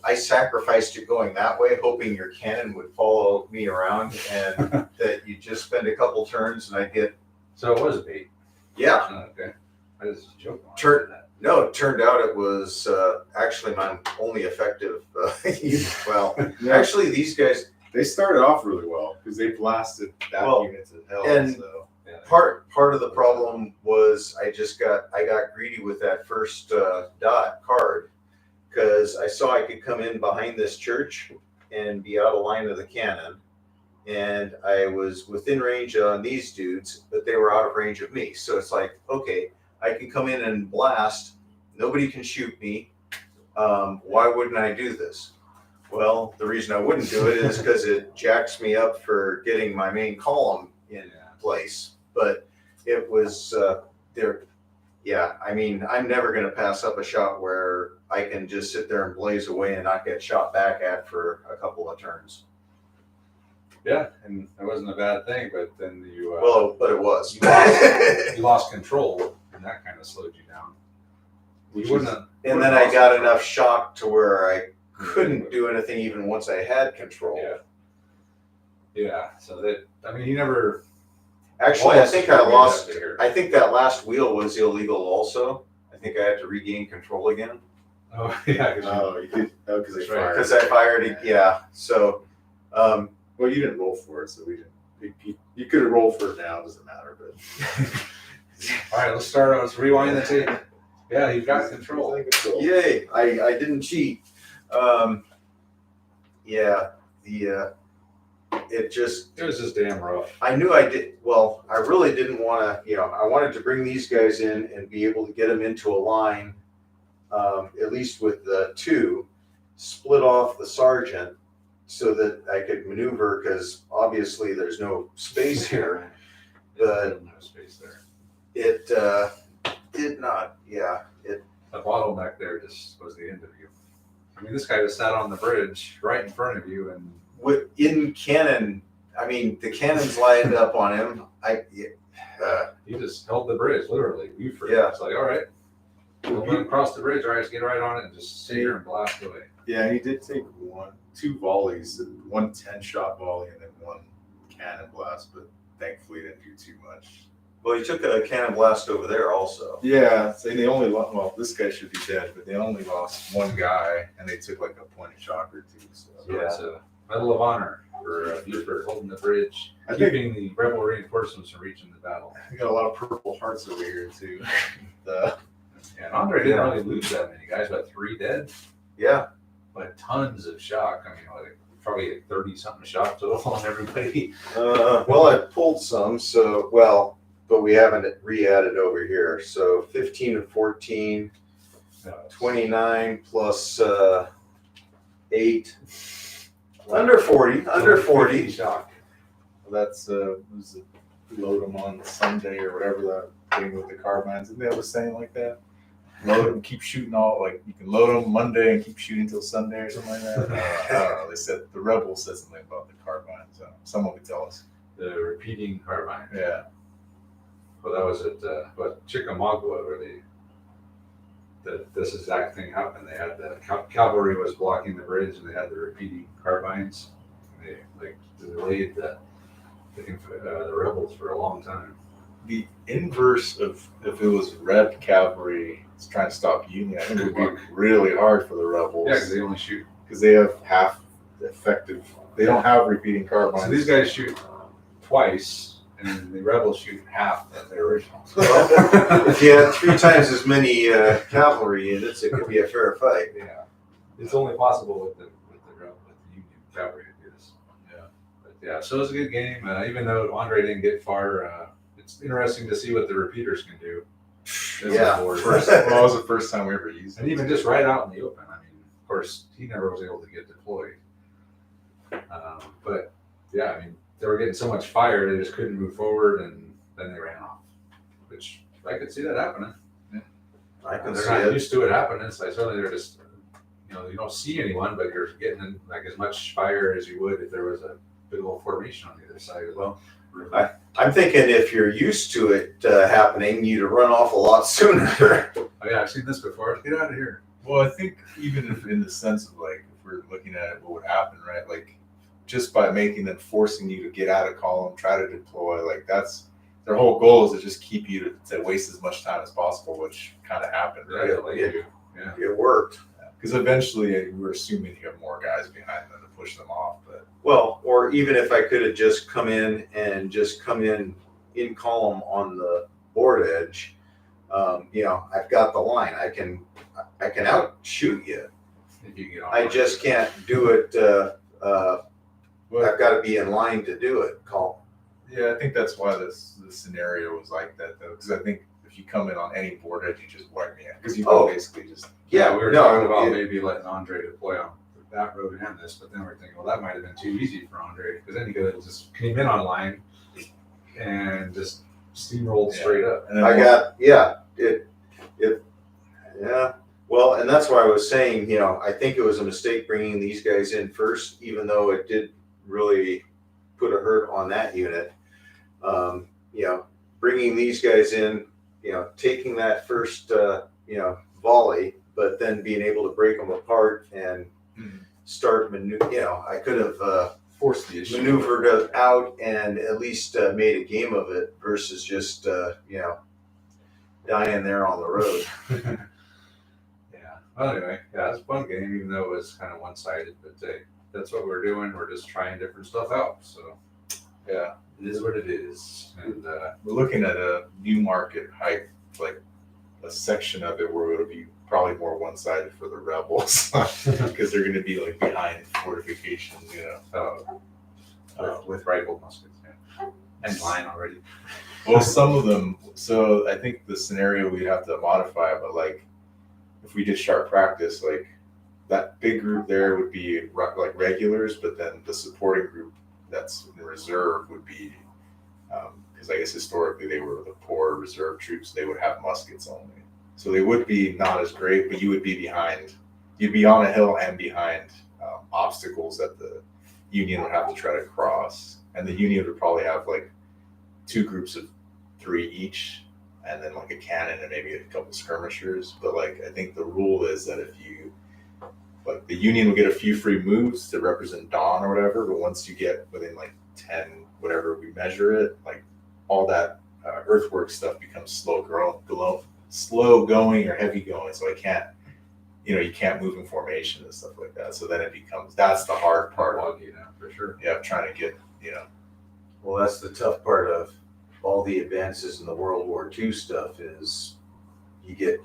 I sacrificed it going that way, hoping your cannon would follow me around and that you'd just spend a couple turns and I'd get. So it was a bait. Yeah. Oh, okay. I just joking. No, it turned out it was actually my only effective. Well, actually, these guys. They started off really well because they blasted that Well, unit to hell. and- So Yeah. Part of the problem was I got greedy with that first dot card because I saw I could come in behind this church and be out of line of the cannon, and I was within range on these dudes, but they were out of range of me. So it's like, okay, I can come in and blast. Nobody can shoot me. Why wouldn't I do this? Well, the reason I wouldn't do it is because it jacks me up for getting my main column in place. But it was yeah, I mean, I'm never going to pass up a shot where I can just sit there and blaze away and not get shot back at for a couple of turns. Yeah, and it wasn't a bad thing, but then you Well, but it was. you lost control, and that kind of slowed you down. You wouldn't have, And then I got enough shock to where I couldn't do anything even once I had control. Yeah. Yeah. So that, I mean, he never. Actually, I think I lost. Here. I think that last wheel was illegal also. I think I had to regain control again. Oh yeah. Oh, you did. Oh, because they That's right. fired. Because I fired it, yeah. So, Well, you didn't roll for it, so we didn't. You could have rolled for it now. It doesn't matter, but. All right, let's start. Let's rewind the tape. Yeah, you've got control. yay! I didn't cheat. Yeah, it just. It was just damn rough. I knew I did. Well, I really didn't want to. You know, I wanted to bring these guys in and be able to get them into a line, at least with the two, split off the sergeant, so that I could maneuver. Because obviously, there's no space here. But no space there. it did not. Yeah, it. The bottleneck there just was the end of you. I mean, this guy just sat on the bridge right in front of you, and In cannon, I mean, the cannons lined up on him. he just held the bridge literally. Yeah. It's like, all right, we'll run across the bridge. All right, let's get right on it and just sit here and blast away. Yeah, he did take two volleys, one 10-shot volley and then one cannon blast, but thankfully didn't do too much. Well, he took a cannon blast over there also. Yeah, so they only lost, well, this guy should be dead, but they only lost one guy and they took like a point of shock or two. So So it's a Medal of Honor for you for holding the bridge, I think keeping the rebel reinforcements from reaching the battle. we got a lot of purple hearts over here too. And Andre didn't really lose that many guys, but 3 dead, Yeah. but tons of shock. I mean, like probably 30-something shock total on everybody. Well, I pulled some, but we haven't re-added over here. So 15 and 14, 29 plus 8, under 40, under 40. shock. That's was it, load them on Sunday or whatever that thing with the carbines. Didn't they have a saying like that? Load them, keep shooting all, like you can load them Monday and keep shooting until Sunday or something like that. I don't know. They said the rebels said something about the carbines. So someone could tell us. The repeating carbine. Yeah. Well, that was at Chickamauga where this exact thing happened. They had the cavalry was blocking the bridge, and they had the repeating carbines. They delayed the rebels for a long time. The inverse of if it was Red cavalry trying to stop Union, I think it would be really hard for the rebels. Yeah, because they only shoot. Because they have half effective. They don't have repeating carbines. So these guys shoot twice, and the rebels shoot half of their original. Well, if you had 3 times as many cavalry units, it could be a fair fight. Yeah, it's only possible with the Union cavalry to do this. Yeah. But yeah, so it was a good game. Even though Andre didn't get far, it's interesting to see what the repeaters can do. Yeah. Well, it was the first time we ever used it. And even just right out in the open. I mean, of course, he never was able to get deployed. But yeah, I mean, they were getting so much fire, they just couldn't move forward, and then they ran off. Which I could see that happening. I can They're see not it. used to it happening. So certainly they're just, you don't see anyone, but you're getting like as much fire as you would if there was a big old formation on the other side as well. I'm thinking if you're used to it happening, you'd run off a lot sooner. Oh yeah, I've seen this before. Get out of here. Well, I think even if in the sense of like, if we're looking at it, what would happen, right? Like, just by making them, forcing you to get out of column, try to deploy, like that's their whole goal is to just keep you to waste as much time as possible, which kind of happened, right? Yeah. It worked. Because eventually we're assuming you have more guys behind them to push them off, but Well, or even if I could have just come in in column on the board edge, I've got the line. I can outshoot you. If you get off. I just can't do it. I've got to be in line to do it. yeah, I think that's why the scenario was like that, though. Because I think if you come in on any board edge, you just wipe me out. Because you basically just Yeah, we were talking about maybe letting Andre deploy on that road and this, but then we're thinking, well, that might have been too easy for Andre because then he could have just came in on line and just steamrolled straight up. And then Yeah. Well, and that's why I was saying, I think it was a mistake bringing these guys in first, even though it did really put a hurt on that unit. Bringing these guys in, taking that first, volley, but then being able to break them apart and start I could have Force the issue. maneuvered it out and at least made a game of it versus just, dying there on the road. Yeah. Well, anyway, yeah, it's a fun game, even though it was kind of one-sided. But that's what we're doing. We're just trying different stuff out. So Yeah. it is what it is. And We're looking at a new market hype, like a section of it where it'll be probably more one-sided for the rebels because they're going to be like behind fortifications, with rifled muskets, yeah. And mine already. Well, some of them. So I think the scenario we'd have to modify, but like if we did sharp practice, like that big group there would be like regulars, but then the supporting group that's in reserve would be, because I guess historically they were the poor reserve troops. They would have muskets only, so they would be not as great. But you would be behind. You'd be on a hill and behind obstacles that the Union would have to try to cross, and the Union would probably have like 2 groups of 3 each, and then like a cannon and maybe a couple skirmishers. But like I think the rule is that if you like the Union will get a few free moves to represent dawn or whatever, but once you get within like 10 whatever we measure it, like all that earthwork stuff becomes slow going or heavy going. So I can't, you can't move in formation and stuff like that. So then it becomes, that's the hard part of, for sure. yeah, trying to get, Well, that's the tough part of all the advances in the World War II stuff is you get,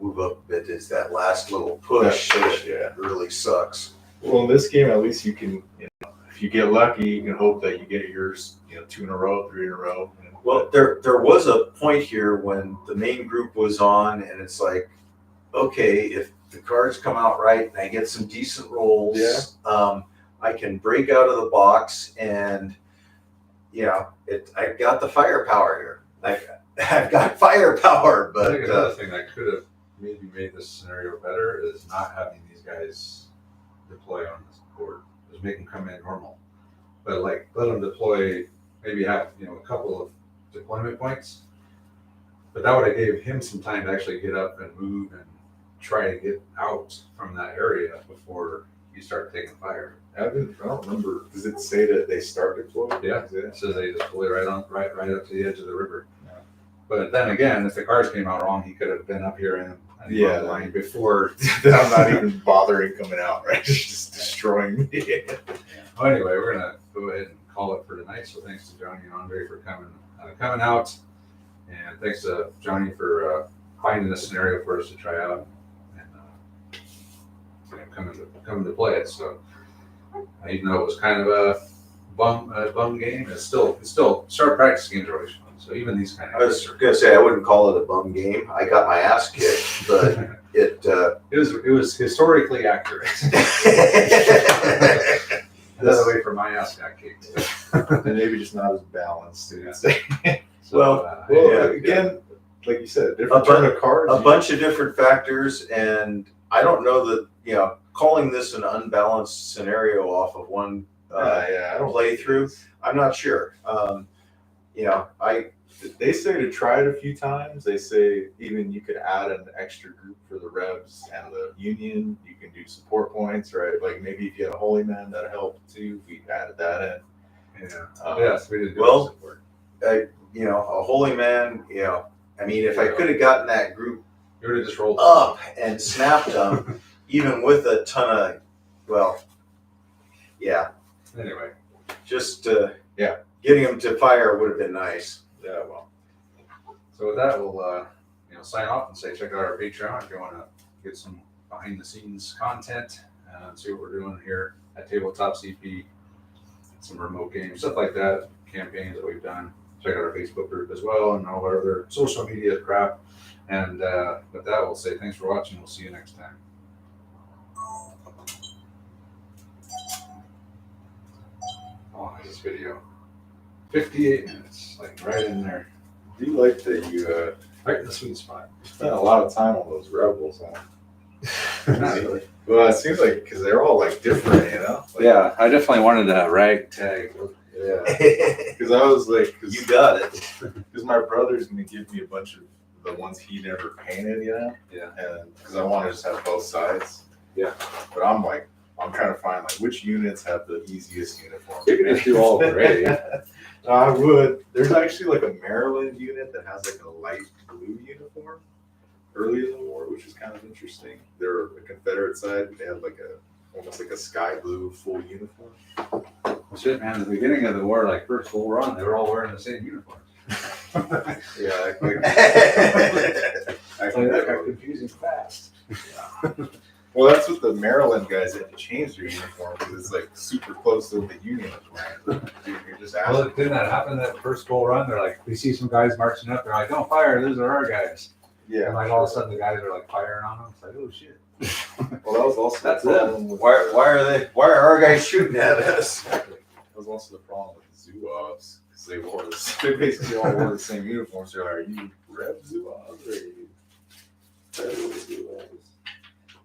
move up a bit. It's that last little push that really sucks. Well, in this game, at least you can, if you get lucky, you can hope that you get yours, 2 in a row, 3 in a row. Well, there was a point here when the main group was on, and it's like, okay, if the cards come out right and I get some decent rolls, I can break out of the box, and I've got the firepower here. I've got firepower, I think but another thing that could have maybe made this scenario better is not having these guys deploy on this board. Just make them come in normal, but like let them deploy. Maybe have a couple of deployment points, but that would have gave him some time to actually get up and move and try to get out from that area before you start taking fire. I don't remember. Does it say that they start deploying? Yeah, it says they deploy right up to the edge of the river. Yeah. But then again, if the cards came out wrong, he could have been up here and Yeah. the line before. Then I'm not even bothering coming out, right? It's just destroying me. Well, anyway, we're gonna go ahead and call it for tonight. So thanks to Johnny and Andre for coming out, and thanks to Johnny for finding a scenario for us to try out and coming to play it. So even though it was kind of a bum game, it's still sharp practice games are always fun. So even these kind of I was gonna say I wouldn't call it a bum game. I got my ass kicked, but it was historically accurate. That's away from my ass got kicked. And maybe just not as balanced. Yeah. So, Well, again, like you said, different turn of cards. a bunch of different factors, and I don't know that calling this an unbalanced scenario off of one I don't playthrough. I'm not sure. They say to try it a few times. They say even you could add an extra group for the Rebs and the Union. You can do support points, right? Like maybe if you had a Holy Man, that'd help too. If we added that in. Yes, we did. Well, a Holy Man. I mean, if I could have gotten that group you would have just rolled up and snapped them, even with a ton of, Anyway, just getting them to fire would have been nice. Yeah, well. so with that, we'll sign off and say check out our Patreon if you want to get some behind the scenes content and see what we're doing here at Tabletop CP, some remote games, stuff like that, campaigns that we've done. Check out our Facebook group as well and all our other social media crap. And with that, we'll say thanks for watching. We'll see you next time. Oh, this video. 58 minutes, like right in there. I do like that you Right in the sweet spot. Spent a lot of time on those rebels. Huh? Not really. Well, it seems like because they're all like different, you know. Like, Yeah, I definitely wanted a ragtag. Yeah. Because I was like, You got it. because my brother's gonna give me a bunch of the ones he never painted, you know. Yeah. And because I want to just have both sides. Yeah. But I'm trying to find like which units have the easiest uniform. You can just do all of it, right? I would. There's actually like a Maryland unit that has like a light blue uniform early in the war, which is kind of interesting. They're a Confederate side. They have like almost like a sky blue full uniform. Well, shit, man. At the beginning of the war, like first World War, they were all wearing the same uniforms. Yeah, I So that got confusing fast. Well, that's what the Maryland guys had to change their uniform because it's like super close to what the Union was wearing. You're just Well, asking. didn't that happen that first Bull Run? They're like, we see some guys marching up. They're like, don't fire. Those are our guys. Yeah. And like all of a sudden, the guys are like firing on them. It's like, oh shit. Well, that was also That's the problem with Why are our guys shooting at us? That was also the problem with the Zouaves because they basically all wore the same uniforms. They're like, are you Rev Zouaves or are you Federal Zouaves?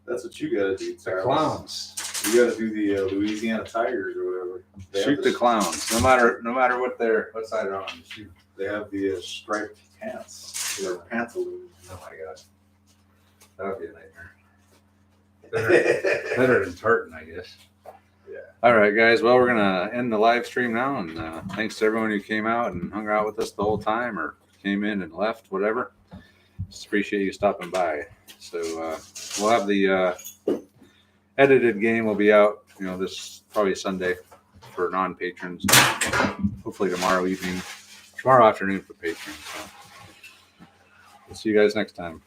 That's what you gotta do, The Travis. clowns. You gotta do the Louisiana Tigers or whatever. They Shoot have the clowns. No matter what what side they're on. Shoot. They have the striped pants. They're pantaloons. Oh my god. That would be a nightmare. Better than tartan, I guess. Yeah. All right, guys. Well, we're gonna end the live stream now, and thanks to everyone who came out and hung out with us the whole time, or came in and left, whatever. Just appreciate you stopping by. So we'll have the edited game will be out, this probably Sunday for non-patrons. Hopefully tomorrow afternoon for patrons. So we'll see you guys next time.